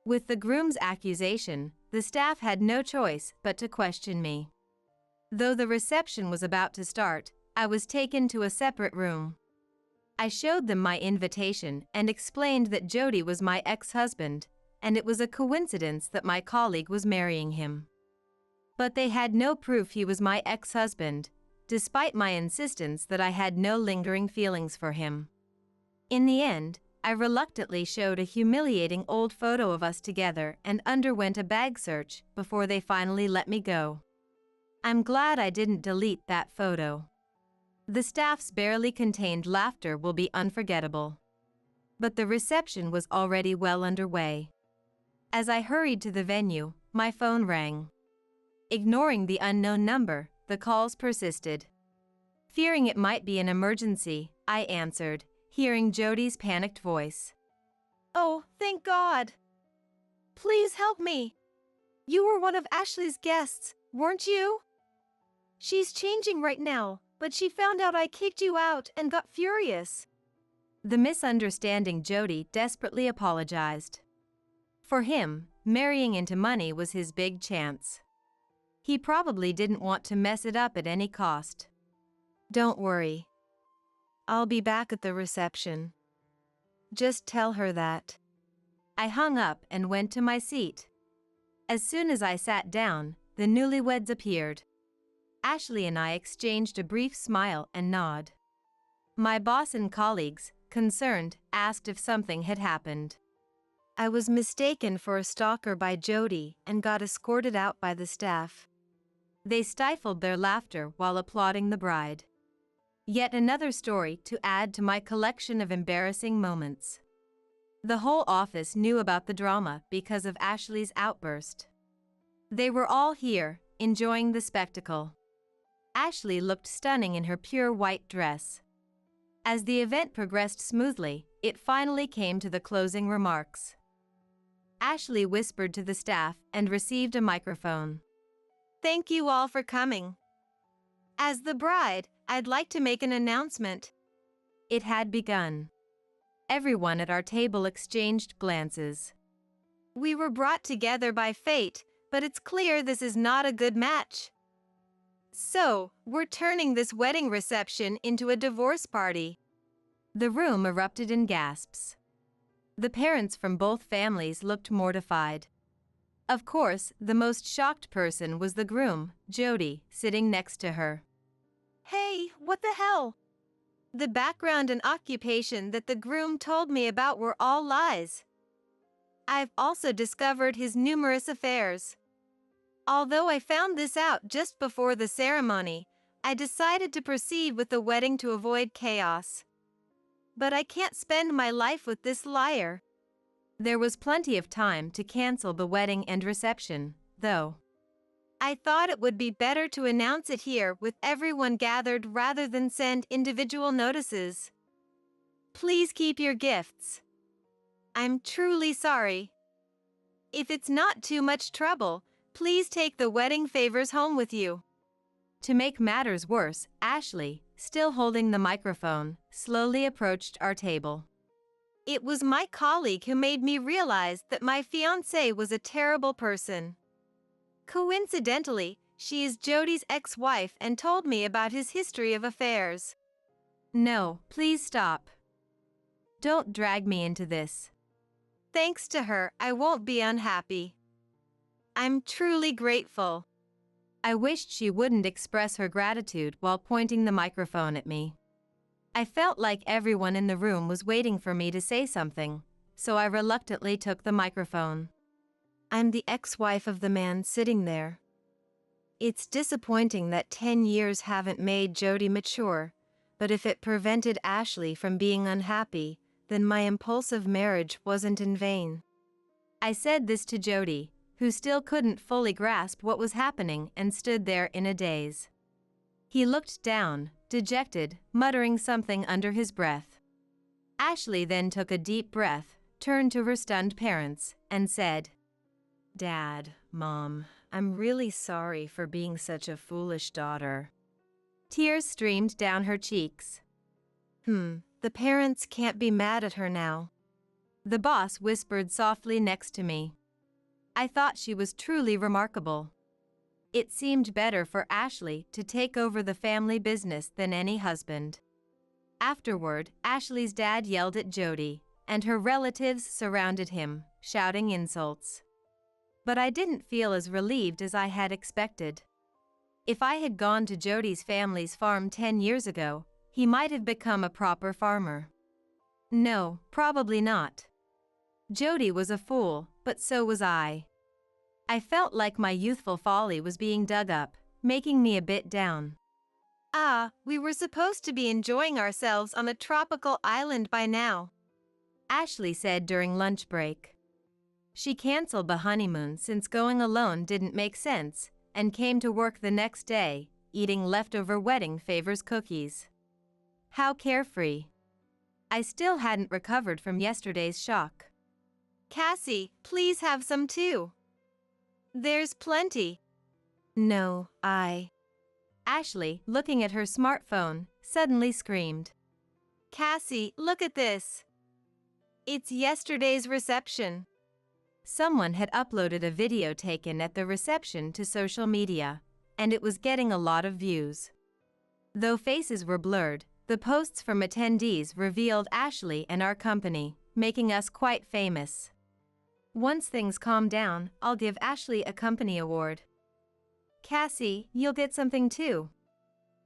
With the groom's accusation, the staff had no choice but to question me. Though the reception was about to start, I was taken to a separate room. I showed them my invitation and explained that Jody was my ex-husband, and it was a coincidence that my colleague was marrying him. But they had no proof he was my ex-husband, despite my insistence that I had no lingering feelings for him. In the end, I reluctantly showed a humiliating old photo of us together and underwent a bag search before they finally let me go. I'm glad I didn't delete that photo. The staff's barely contained laughter will be unforgettable. But the reception was already well underway. As I hurried to the venue, my phone rang. Ignoring the unknown number, the calls persisted. Fearing it might be an emergency, I answered, hearing Jody's panicked voice. "Oh, thank God! Please help me! You were one of Ashley's guests, weren't you? She's changing right now, but she found out I kicked you out and got furious." The misunderstanding Jody desperately apologized. For him, marrying into money was his big chance. He probably didn't want to mess it up at any cost. "Don't worry. I'll be back at the reception. Just tell her that." I hung up and went to my seat. As soon as I sat down, the newlyweds appeared. Ashley and I exchanged a brief smile and nod. My boss and colleagues, concerned, asked if something had happened. I was mistaken for a stalker by Jody and got escorted out by the staff. They stifled their laughter while applauding the bride. Yet another story to add to my collection of embarrassing moments. The whole office knew about the drama because of Ashley's outburst. They were all here, enjoying the spectacle. Ashley looked stunning in her pure white dress. As the event progressed smoothly, it finally came to the closing remarks. Ashley whispered to the staff and received a microphone. Thank you all for coming. As the bride, I'd like to make an announcement. It had begun. Everyone at our table exchanged glances. We were brought together by fate, but it's clear this is not a good match. So, we're turning this wedding reception into a divorce party. The room erupted in gasps. The parents from both families looked mortified. Of course, the most shocked person was the groom, Jody, sitting next to her. Hey, what the hell? The background and occupation that the groom told me about were all lies. I've also discovered his numerous affairs. Although I found this out just before the ceremony, I decided to proceed with the wedding to avoid chaos. But I can't spend my life with this liar. There was plenty of time to cancel the wedding and reception, though. I thought it would be better to announce it here with everyone gathered rather than send individual notices. Please keep your gifts. I'm truly sorry. If it's not too much trouble, please take the wedding favors home with you. To make matters worse, Ashley, still holding the microphone, slowly approached our table. It was my colleague who made me realize that my fiancé was a terrible person. Coincidentally, she is Jody's ex-wife and told me about his history of affairs. No, please stop. Don't drag me into this. Thanks to her, I won't be unhappy. I'm truly grateful. I wished she wouldn't express her gratitude while pointing the microphone at me. I felt like everyone in the room was waiting for me to say something, so I reluctantly took the microphone. I'm the ex-wife of the man sitting there. It's disappointing that 10 years haven't made Jody mature, but if it prevented Ashley from being unhappy, then my impulsive marriage wasn't in vain. I said this to Jody, who still couldn't fully grasp what was happening and stood there in a daze. He looked down, dejected, muttering something under his breath. Ashley then took a deep breath, turned to her stunned parents, and said, "Dad, Mom, I'm really sorry for being such a foolish daughter." Tears streamed down her cheeks. The parents can't be mad at her now. The boss whispered softly next to me. I thought she was truly remarkable. It seemed better for Ashley to take over the family business than any husband. Afterward, Ashley's dad yelled at Jody, and her relatives surrounded him, shouting insults. But I didn't feel as relieved as I had expected. If I had gone to Jody's family's farm 10 years ago, he might have become a proper farmer. No, probably not. Jody was a fool, but so was I. I felt like my youthful folly was being dug up, making me a bit down. We were supposed to be enjoying ourselves on a tropical island by now, Ashley said during lunch break. She canceled the honeymoon since going alone didn't make sense, and came to work the next day, eating leftover wedding favors cookies. How carefree. I still hadn't recovered from yesterday's shock. Cassie, please have some too. There's plenty. No, Ashley, looking at her smartphone, suddenly screamed. Cassie, look at this. It's yesterday's reception. Someone had uploaded a video taken at the reception to social media, and it was getting a lot of views. Though faces were blurred, the posts from attendees revealed Ashley and our company, making us quite famous. Once things calm down, I'll give Ashley a company award. Cassie, you'll get something too,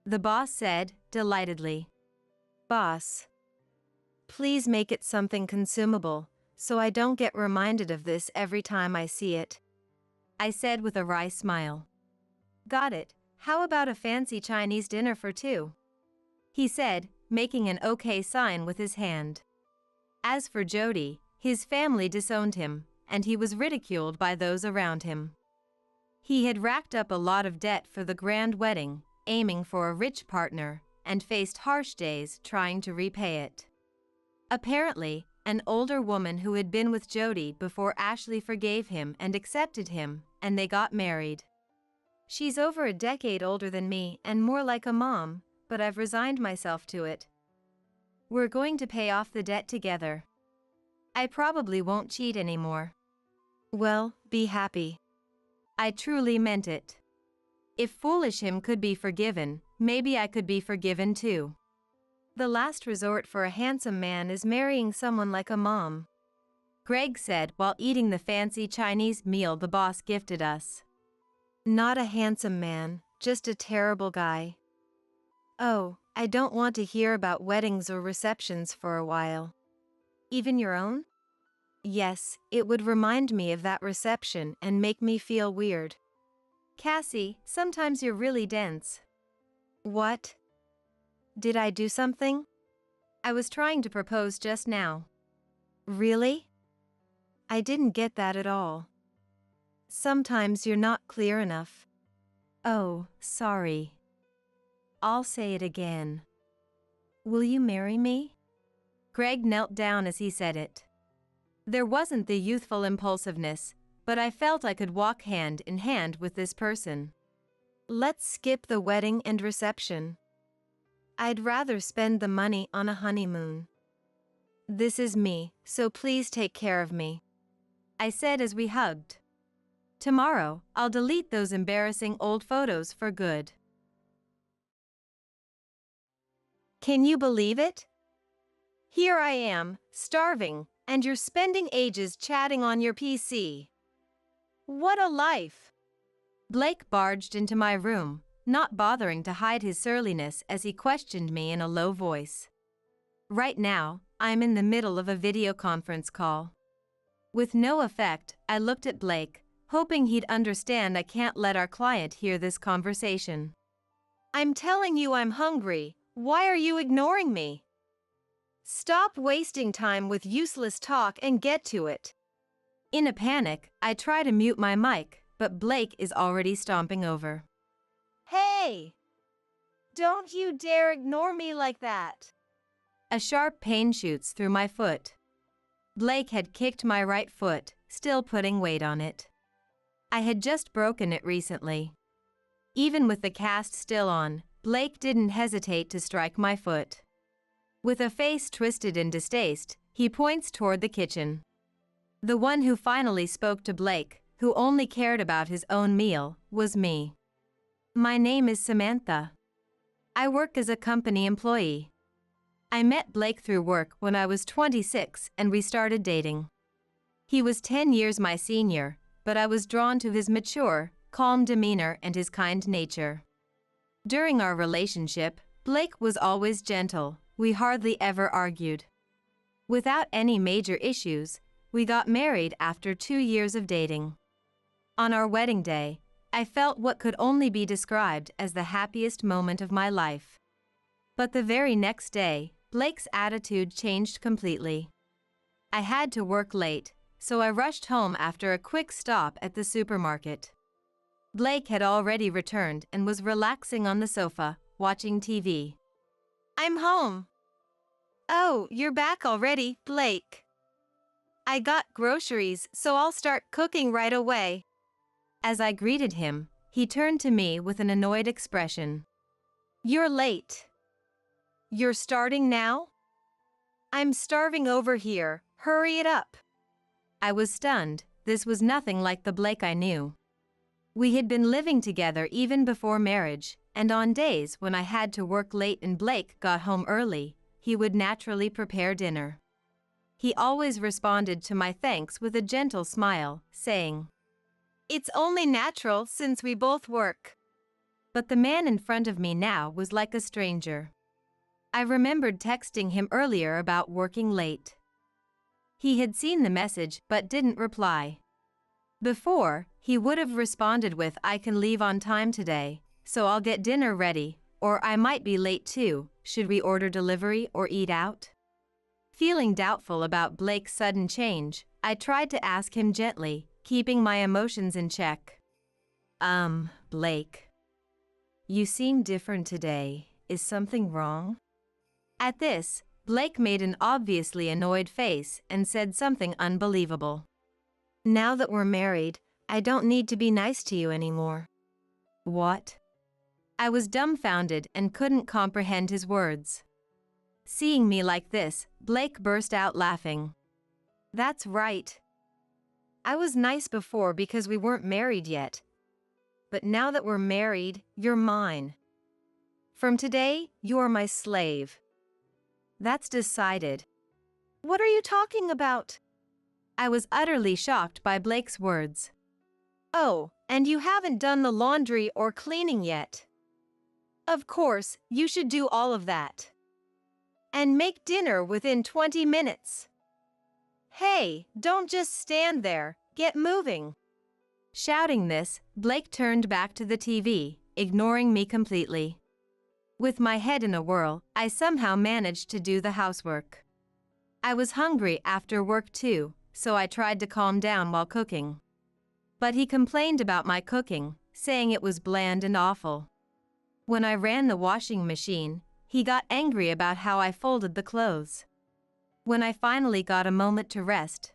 the boss said, delightedly. Boss, please make it something consumable, so I don't get reminded of this every time I see it, I said with a wry smile. Got it. How about a fancy Chinese dinner for two? He said, making an okay sign with his hand. As for Jody, his family disowned him, and he was ridiculed by those around him. He had racked up a lot of debt for the grand wedding, aiming for a rich partner, and faced harsh days trying to repay it. Apparently, an older woman who had been with Jody before Ashley forgave him and accepted him, and they got married. She's over a decade older than me and more like a mom, but I've resigned myself to it. We're going to pay off the debt together. I probably won't cheat anymore. Well, be happy. I truly meant it. If foolish him could be forgiven, maybe I could be forgiven too. The last resort for a handsome man is marrying someone like a mom, Greg said while eating the fancy Chinese meal the boss gifted us. Not a handsome man, just a terrible guy. Oh, I don't want to hear about weddings or receptions for a while. Even your own? Yes, it would remind me of that reception and make me feel weird. Cassie, sometimes you're really dense. What? Did I do something? I was trying to propose just now. Really? I didn't get that at all. Sometimes you're not clear enough. Oh, sorry. I'll say it again. Will you marry me? Greg knelt down as he said it. There wasn't the youthful impulsiveness, but I felt I could walk hand in hand with this person. Let's skip the wedding and reception. I'd rather spend the money on a honeymoon. This is me, so please take care of me, I said as we hugged. Tomorrow, I'll delete those embarrassing old photos for good. Can you believe it? Here I am, starving, and you're spending ages chatting on your PC. What a life! Blake barged into my room, not bothering to hide his surliness as he questioned me in a low voice. Right now, I'm in the middle of a video conference call. With no effect, I looked at Blake, hoping he'd understand I can't let our client hear this conversation. I'm telling you I'm hungry. Why are you ignoring me? Stop wasting time with useless talk and get to it. In a panic, I try to mute my mic, but Blake is already stomping over. Hey! Don't you dare ignore me like that. A sharp pain shoots through my foot. Blake had kicked my right foot, still putting weight on it. I had just broken it recently. Even with the cast still on, Blake didn't hesitate to strike my foot. With a face twisted in distaste, he points toward the kitchen. The one who finally spoke to Blake, who only cared about his own meal, was me. My name is Samantha. I work as a company employee. I met Blake through work when I was 26 and we started dating. He was 10 years my senior, but I was drawn to his mature, calm demeanor and his kind nature. During our relationship, Blake was always gentle. We hardly ever argued. Without any major issues, we got married after 2 years of dating. On our wedding day, I felt what could only be described as the happiest moment of my life. But the very next day, Blake's attitude changed completely. I had to work late, so I rushed home after a quick stop at the supermarket. Blake had already returned and was relaxing on the sofa, watching TV. I'm home. Oh, you're back already, Blake. I got groceries, so I'll start cooking right away. As I greeted him, he turned to me with an annoyed expression. You're late. You're starting now? I'm starving over here. Hurry it up. I was stunned. This was nothing like the Blake I knew. We had been living together even before marriage, and on days when I had to work late and Blake got home early, he would naturally prepare dinner. He always responded to my thanks with a gentle smile, saying, It's only natural since we both work. But the man in front of me now was like a stranger. I remembered texting him earlier about working late. He had seen the message but didn't reply. Before, he would have responded with I can leave on time today, so I'll get dinner ready, or I might be late too, should we order delivery or eat out? Feeling doubtful about Blake's sudden change, I tried to ask him gently, keeping my emotions in check. Blake. You seem different today. Is something wrong? At this, Blake made an obviously annoyed face and said something unbelievable. Now that we're married, I don't need to be nice to you anymore. What? I was dumbfounded and couldn't comprehend his words. Seeing me like this, Blake burst out laughing. That's right. I was nice before because we weren't married yet. But now that we're married, you're mine. From today, you're my slave. That's decided. What are you talking about? I was utterly shocked by Blake's words. Oh, and you haven't done the laundry or cleaning yet. Of course, you should do all of that. And make dinner within 20 minutes. Hey, don't just stand there, get moving. Shouting this, Blake turned back to the TV, ignoring me completely. With my head in a whirl, I somehow managed to do the housework. I was hungry after work too, so I tried to calm down while cooking. But he complained about my cooking, saying it was bland and awful. When I ran the washing machine, he got angry about how I folded the clothes. When I finally got a moment to rest,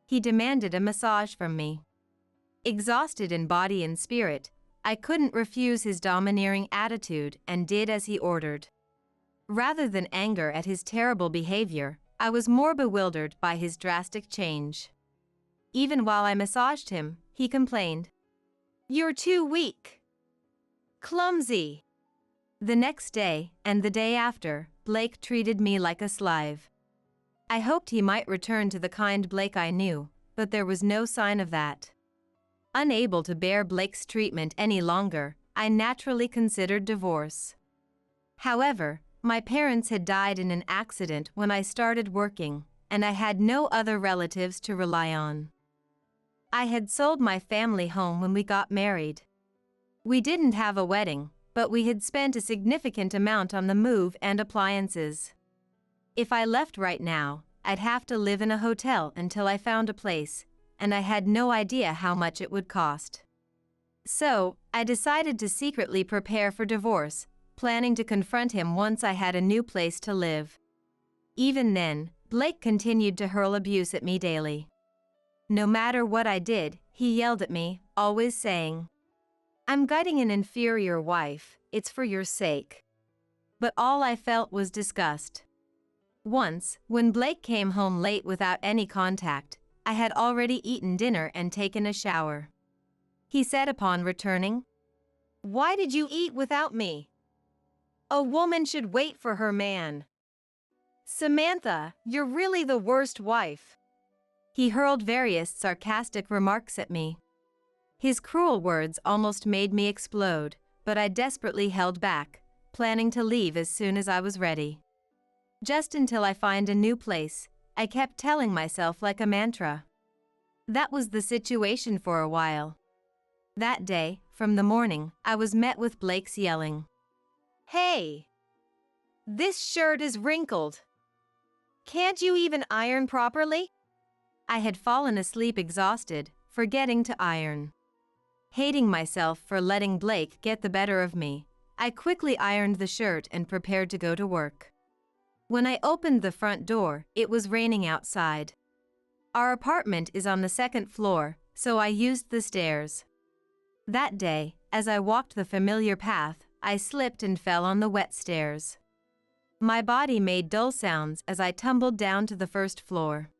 he demanded a massage from me. Exhausted in body and spirit, I couldn't refuse his domineering attitude and did as he ordered. Rather than anger at his terrible behavior, I was more bewildered by his drastic change. Even while I massaged him, he complained. You're too weak. Clumsy. The next day, and the day after, Blake treated me like a slave. I hoped he might return to the kind Blake I knew, but there was no sign of that. Unable to bear Blake's treatment any longer, I naturally considered divorce. However, my parents had died in an accident when I started working, and I had no other relatives to rely on. I had sold my family home when we got married. We didn't have a wedding, but we had spent a significant amount on the move and appliances. If I left right now, I'd have to live in a hotel until I found a place, and I had no idea how much it would cost. So, I decided to secretly prepare for divorce, planning to confront him once I had a new place to live. Even then, Blake continued to hurl abuse at me daily. No matter what I did, he yelled at me, always saying, "I'm getting an inferior wife, it's for your sake." But all I felt was disgust. Once, when Blake came home late without any contact, I had already eaten dinner and taken a shower. He said upon returning, "Why did you eat without me? A woman should wait for her man. Samantha, you're really the worst wife." He hurled various sarcastic remarks at me. His cruel words almost made me explode, but I desperately held back, planning to leave as soon as I was ready. Just until I find a new place, I kept telling myself like a mantra. That was the situation for a while. That day, from the morning, I was met with Blake's yelling. "Hey! This shirt is wrinkled. Can't you even iron properly?" I had fallen asleep exhausted, forgetting to iron. Hating myself for letting Blake get the better of me, I quickly ironed the shirt and prepared to go to work. When I opened the front door, it was raining outside. Our apartment is on the second floor, so I used the stairs. That day, as I walked the familiar path, I slipped and fell on the wet stairs. My body made dull sounds as I tumbled down to the first floor.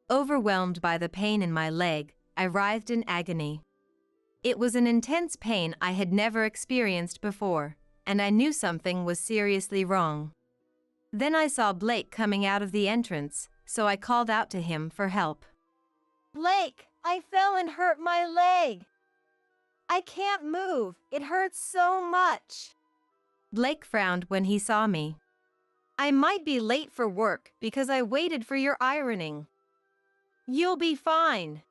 Overwhelmed by the pain in my leg, I writhed in agony. It was an intense pain I had never experienced before, and I knew something was seriously wrong. Then I saw Blake coming out of the entrance, so I called out to him for help. "Blake, I fell and hurt my leg. I can't move, it hurts so much." Blake frowned when he saw me. "I might be late for work because I waited for your ironing." "You'll be fine.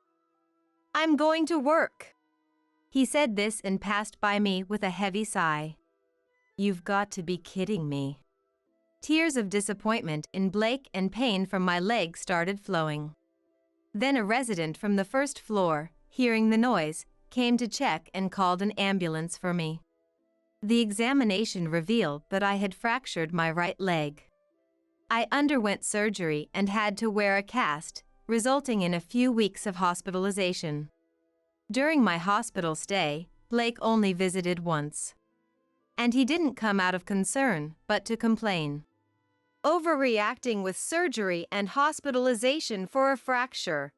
I'm going to work." He said this and passed by me with a heavy sigh. You've got to be kidding me. Tears of disappointment in Blake and pain from my leg started flowing. Then a resident from the first floor, hearing the noise, came to check and called an ambulance for me. The examination revealed that I had fractured my right leg. I underwent surgery and had to wear a cast, resulting in a few weeks of hospitalization. During my hospital stay, Blake only visited once. And he didn't come out of concern, but to complain. Overreacting with surgery and hospitalization for a fracture.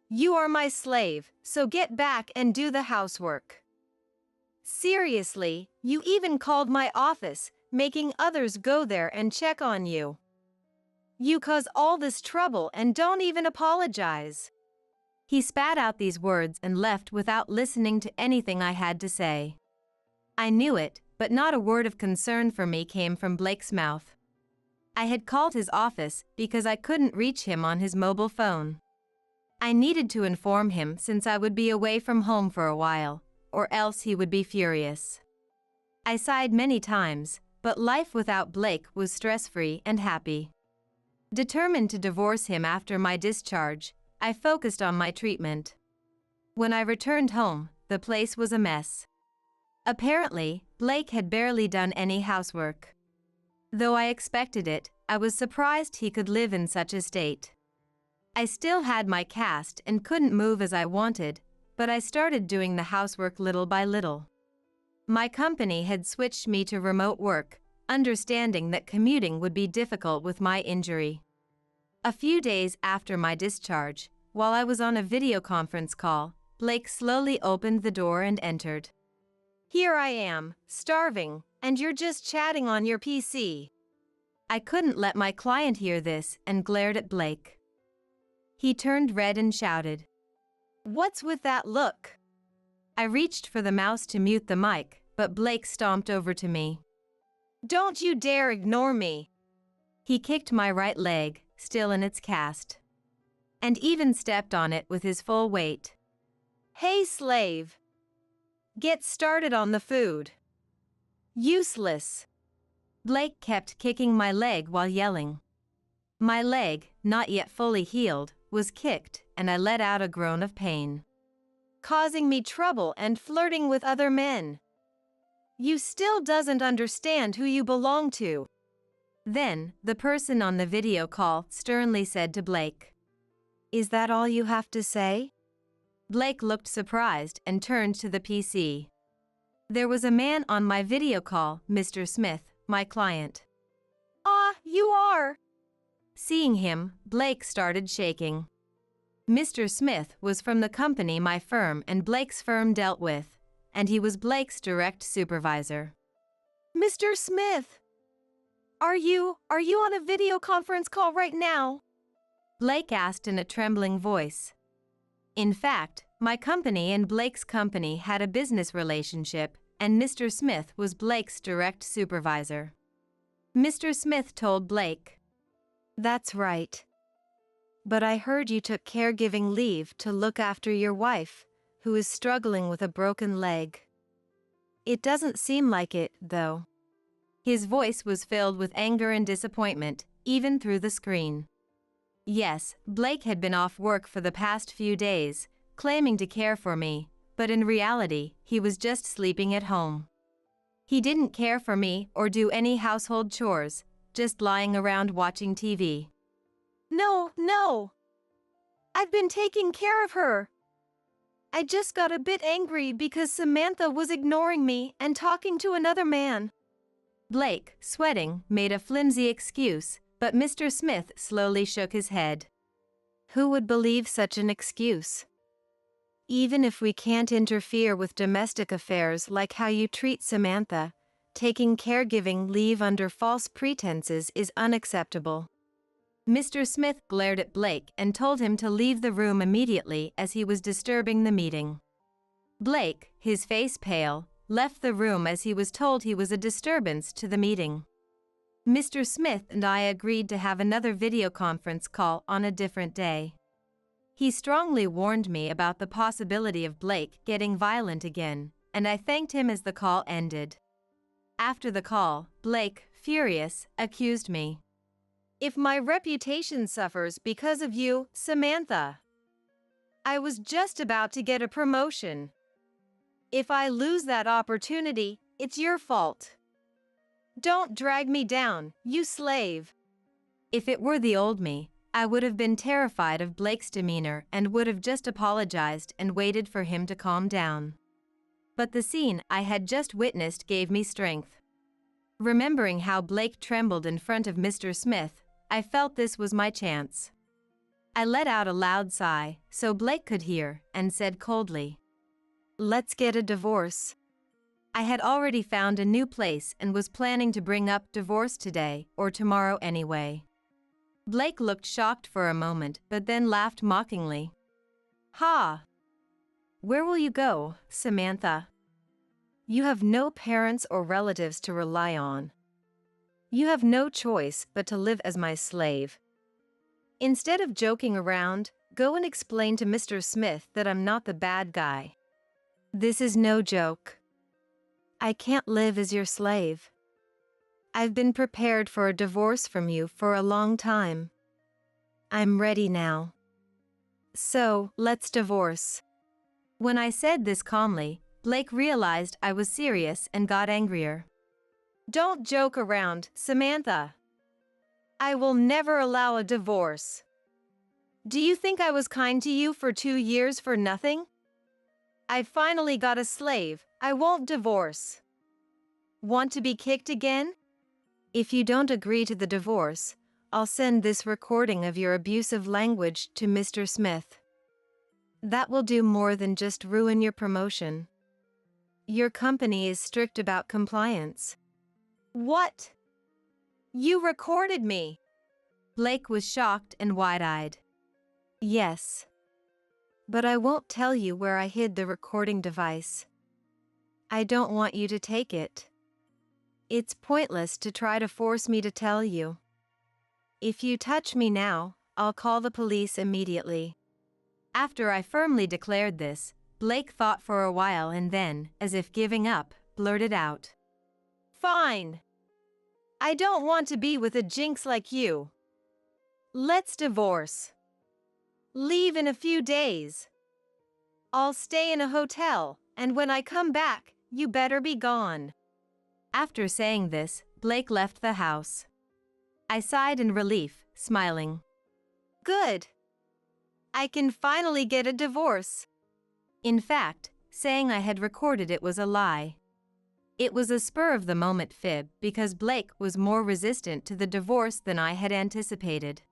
You are my slave, so get back and do the housework. Seriously, you even called my office, making others go there and check on you. You cause all this trouble and don't even apologize. He spat out these words and left without listening to anything I had to say. I knew it, but not a word of concern for me came from Blake's mouth. I had called his office because I couldn't reach him on his mobile phone. I needed to inform him since I would be away from home for a while, or else he would be furious. I sighed many times, but life without Blake was stress-free and happy. Determined to divorce him after my discharge, I focused on my treatment. When I returned home, the place was a mess. Apparently, Blake had barely done any housework. Though I expected it, I was surprised he could live in such a state. I still had my cast and couldn't move as I wanted, but I started doing the housework little by little. My company had switched me to remote work, understanding that commuting would be difficult with my injury. A few days after my discharge, while I was on a video conference call, Blake slowly opened the door and entered. Here I am, starving, and you're just chatting on your PC. I couldn't let my client hear this and glared at Blake. He turned red and shouted, "What's with that look?" I reached for the mouse to mute the mic, but Blake stomped over to me. "Don't you dare ignore me." He kicked my right leg, still in its cast, and even stepped on it with his full weight. "Hey, slave. Get started on the food. Useless." Blake kept kicking my leg while yelling. My leg, not yet fully healed, was kicked, and I let out a groan of pain. Causing me trouble and flirting with other men. You still doesn't understand who you belong to. Then, the person on the video call sternly said to Blake, "Is that all you have to say?" Blake looked surprised and turned to the PC. There was a man on my video call, Mr. Smith, my client. "Ah, you are." Seeing him, Blake started shaking. Mr. Smith was from the company my firm and Blake's firm dealt with, and he was Blake's direct supervisor. "Mr. Smith, are you on a video conference call right now?" Blake asked in a trembling voice. In fact, my company and Blake's company had a business relationship, and Mr. Smith was Blake's direct supervisor. Mr. Smith told Blake, "That's right. But I heard you took caregiving leave to look after your wife, who is struggling with a broken leg. It doesn't seem like it, though." His voice was filled with anger and disappointment, even through the screen. Yes, Blake had been off work for the past few days, claiming to care for me, but in reality, he was just sleeping at home. He didn't care for me or do any household chores, just lying around watching TV. No. I've been taking care of her. I just got a bit angry because Samantha was ignoring me and talking to another man." Blake, sweating, made a flimsy excuse, but Mr. Smith slowly shook his head. "Who would believe such an excuse? Even if we can't interfere with domestic affairs like how you treat Samantha, taking caregiving leave under false pretenses is unacceptable." Mr. Smith glared at Blake and told him to leave the room immediately as he was disturbing the meeting. Blake, his face pale, left the room as he was told he was a disturbance to the meeting. Mr. Smith and I agreed to have another video conference call on a different day. He strongly warned me about the possibility of Blake getting violent again, and I thanked him as the call ended. After the call, Blake, furious, accused me. If my reputation suffers because of you, Samantha, I was just about to get a promotion. If I lose that opportunity, it's your fault. Don't drag me down, you slave. If it were the old me, I would have been terrified of Blake's demeanor and would have just apologized and waited for him to calm down. But the scene I had just witnessed gave me strength. Remembering how Blake trembled in front of Mr. Smith, I felt this was my chance. I let out a loud sigh so Blake could hear and said coldly, "Let's get a divorce." I had already found a new place and was planning to bring up divorce today or tomorrow anyway. Blake looked shocked for a moment but then laughed mockingly. "Ha! Where will you go, Samantha? You have no parents or relatives to rely on. You have no choice but to live as my slave. Instead of joking around, go and explain to Mr. Smith that I'm not the bad guy. This is no joke. I can't live as your slave. I've been prepared for a divorce from you for a long time. I'm ready now. So, let's divorce." When I said this calmly, Blake realized I was serious and got angrier. "Don't joke around, Samantha. I will never allow a divorce. Do you think I was kind to you for 2 years for nothing? I finally got a slave. I won't divorce. Want to be kicked again? If you don't agree to the divorce, I'll send this recording of your abusive language to Mr. Smith. That will do more than just ruin your promotion. Your company is strict about compliance." "What? You recorded me?" Blake was shocked and wide-eyed. "Yes. But I won't tell you where I hid the recording device. I don't want you to take it. It's pointless to try to force me to tell you. If you touch me now, I'll call the police immediately." After I firmly declared this, Blake thought for a while and then, as if giving up, blurted out, "Fine. I don't want to be with a jinx like you. Let's divorce. Leave in a few days. I'll stay in a hotel, and when I come back, you better be gone." After saying this, Blake left the house. I sighed in relief, smiling. "Good. I can finally get a divorce." In fact, saying I had recorded it was a lie. It was a spur-of-the-moment fib because Blake was more resistant to the divorce than I had anticipated.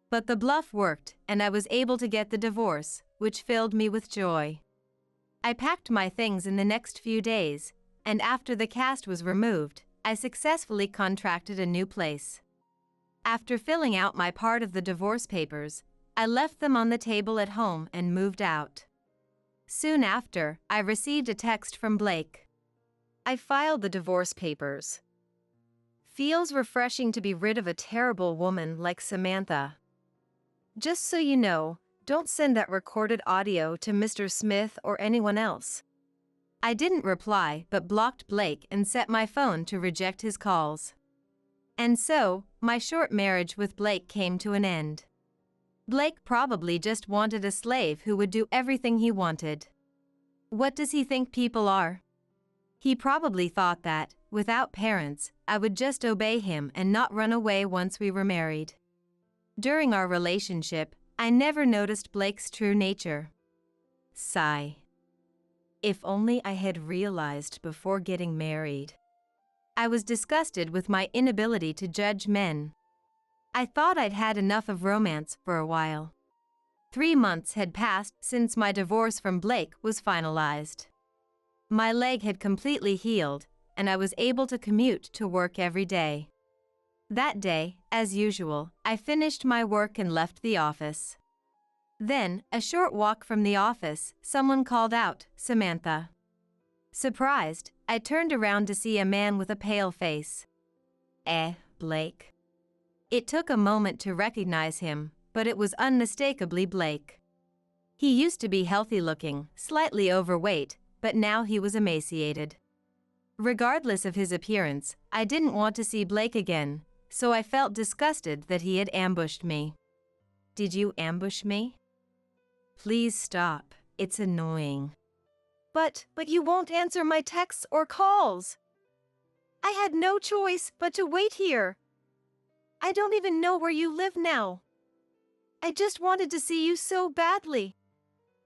But the bluff worked and I was able to get the divorce, which filled me with joy. I packed my things in the next few days, and after the cast was removed, I successfully contracted a new place. After filling out my part of the divorce papers, I left them on the table at home and moved out. Soon after, I received a text from Blake. "I filed the divorce papers. Feels refreshing to be rid of a terrible woman like Samantha. Just so you know, don't send that recorded audio to Mr. Smith or anyone else." I didn't reply but blocked Blake and set my phone to reject his calls. And so, my short marriage with Blake came to an end. Blake probably just wanted a slave who would do everything he wanted. What does he think people are? He probably thought that, without parents, I would just obey him and not run away once we were married. During our relationship, I never noticed Blake's true nature. Sigh. If only I had realized before getting married. I was disgusted with my inability to judge men. I thought I'd had enough of romance for a while. 3 months had passed since my divorce from Blake was finalized. My leg had completely healed, and I was able to commute to work every day. That day, as usual, I finished my work and left the office. Then, a short walk from the office, someone called out, "Samantha." Surprised, I turned around to see a man with a pale face. Blake. It took a moment to recognize him, but it was unmistakably Blake. He used to be healthy-looking, slightly overweight, but now he was emaciated. Regardless of his appearance, I didn't want to see Blake again, so I felt disgusted that he had ambushed me. Did you ambush me? Please stop. It's annoying. But you won't answer my texts or calls. I had no choice but to wait here. I don't even know where you live now. I just wanted to see you so badly.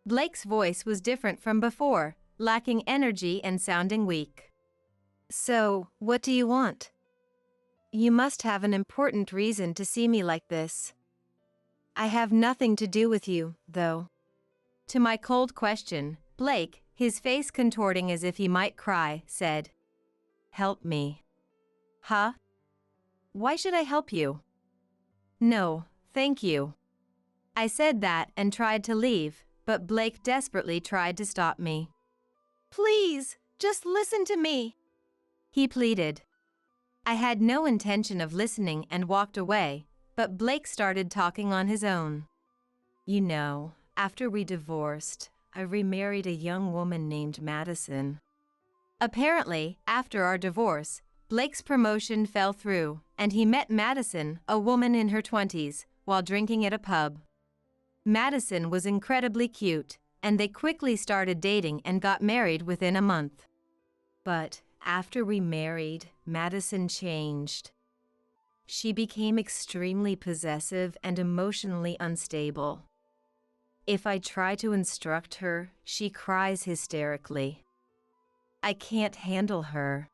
Blake's voice was different from before, lacking energy and sounding weak. So, what do you want? You must have an important reason to see me like this. I have nothing to do with you, though. To my cold question, Blake, his face contorting as if he might cry, said, "Help me." Huh? Why should I help you? No, thank you. I said that and tried to leave, but Blake desperately tried to stop me. Please, just listen to me, he pleaded. I had no intention of listening and walked away, but Blake started talking on his own. You know, after we divorced, I remarried a young woman named Madison. Apparently, after our divorce, Blake's promotion fell through, and he met Madison, a woman in her 20s, while drinking at a pub. Madison was incredibly cute, and they quickly started dating and got married within a month. But after we married, Madison changed. She became extremely possessive and emotionally unstable. If I try to instruct her, she cries hysterically. I can't handle her.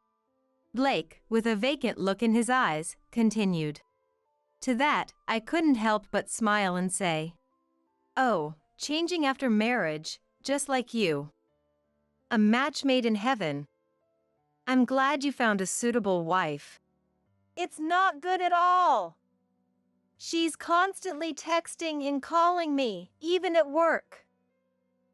Blake, with a vacant look in his eyes, continued. To that, I couldn't help but smile and say, "Oh, changing after marriage, just like you. A match made in heaven. I'm glad you found a suitable wife." It's not good at all. She's constantly texting and calling me, even at work.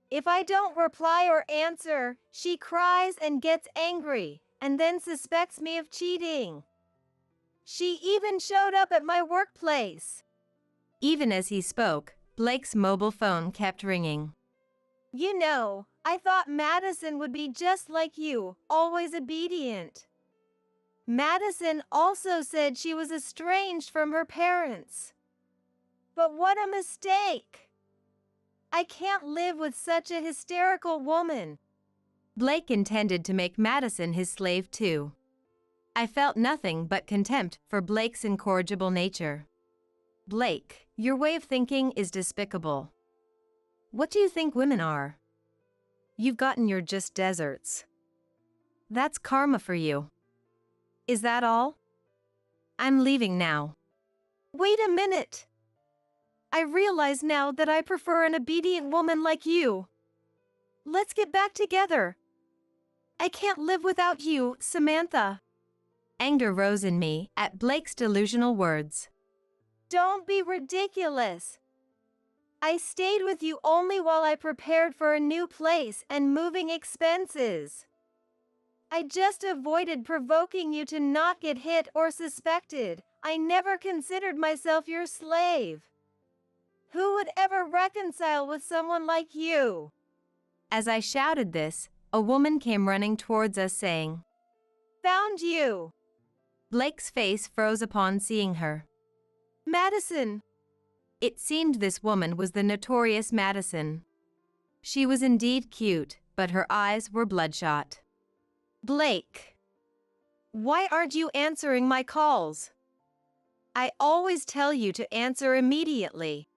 If I don't reply or answer, she cries and gets angry, and then suspects me of cheating. She even showed up at my workplace. Even as he spoke, Blake's mobile phone kept ringing. You know, I thought Madison would be just like you, always obedient. Madison also said she was estranged from her parents. But what a mistake! I can't live with such a hysterical woman. Blake intended to make Madison his slave too. I felt nothing but contempt for Blake's incorrigible nature. Blake, your way of thinking is despicable. What do you think women are? You've gotten your just deserts. That's karma for you. Is that all? I'm leaving now. Wait a minute. I realize now that I prefer an obedient woman like you. Let's get back together. I can't live without you, Samantha. Anger rose in me at Blake's delusional words. Don't be ridiculous. I stayed with you only while I prepared for a new place and moving expenses. I just avoided provoking you to not get hit or suspected. I never considered myself your slave. Who would ever reconcile with someone like you? As I shouted this, a woman came running towards us saying, Found you. Blake's face froze upon seeing her. Madison. It seemed this woman was the notorious Madison. She was indeed cute, but her eyes were bloodshot. Blake. Why aren't you answering my calls? I always tell you to answer immediately.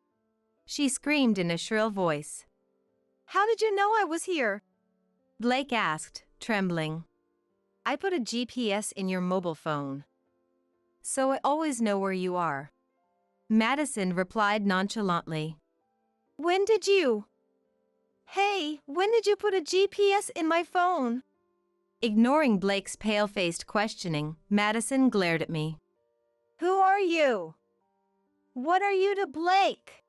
She screamed in a shrill voice. How did you know I was here? Blake asked, trembling. I put a GPS in your mobile phone, so I always know where you are. Madison replied nonchalantly. When did you? Hey, when did you put a GPS in my phone? Ignoring Blake's pale-faced questioning, Madison glared at me. Who are you? What are you to Blake?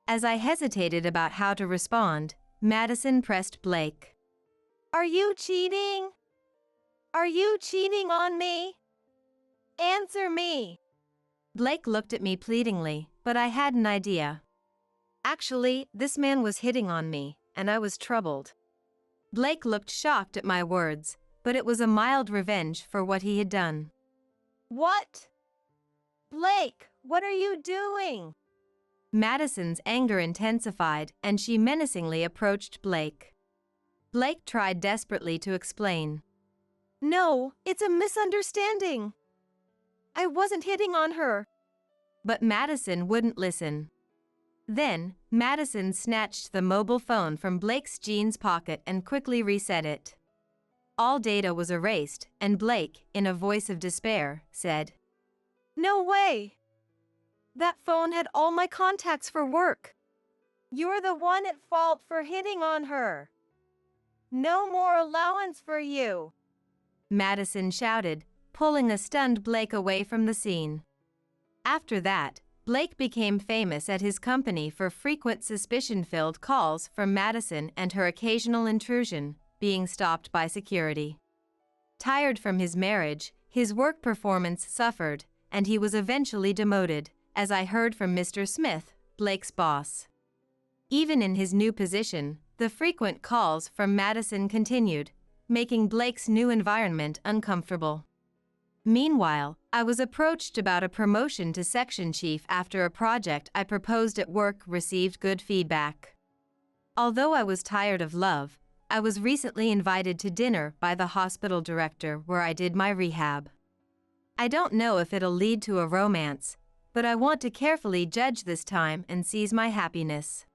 As I hesitated about how to respond, Madison pressed Blake. Are you cheating? Are you cheating on me? Answer me. Blake looked at me pleadingly, but I had an idea. Actually, this man was hitting on me, and I was troubled. Blake looked shocked at my words, but it was a mild revenge for what he had done. What? Blake, what are you doing? Madison's anger intensified and she menacingly approached Blake. Blake tried desperately to explain. No, it's a misunderstanding. I wasn't hitting on her. But Madison wouldn't listen. Then, Madison snatched the mobile phone from Blake's jeans pocket and quickly reset it. All data was erased, and Blake, in a voice of despair, said, No way! That phone had all my contacts for work. You're the one at fault for hitting on her. No more allowance for you, Madison shouted, pulling a stunned Blake away from the scene. After that, Blake became famous at his company for frequent suspicion-filled calls from Madison and her occasional intrusion, being stopped by security. Tired from his marriage, his work performance suffered, and he was eventually demoted, as I heard from Mr. Smith, Blake's boss. Even in his new position, the frequent calls from Madison continued, making Blake's new environment uncomfortable. Meanwhile, I was approached about a promotion to section chief after a project I proposed at work received good feedback. Although I was tired of love, I was recently invited to dinner by the hospital director where I did my rehab. I don't know if it'll lead to a romance, but I want to carefully judge this time and seize my happiness.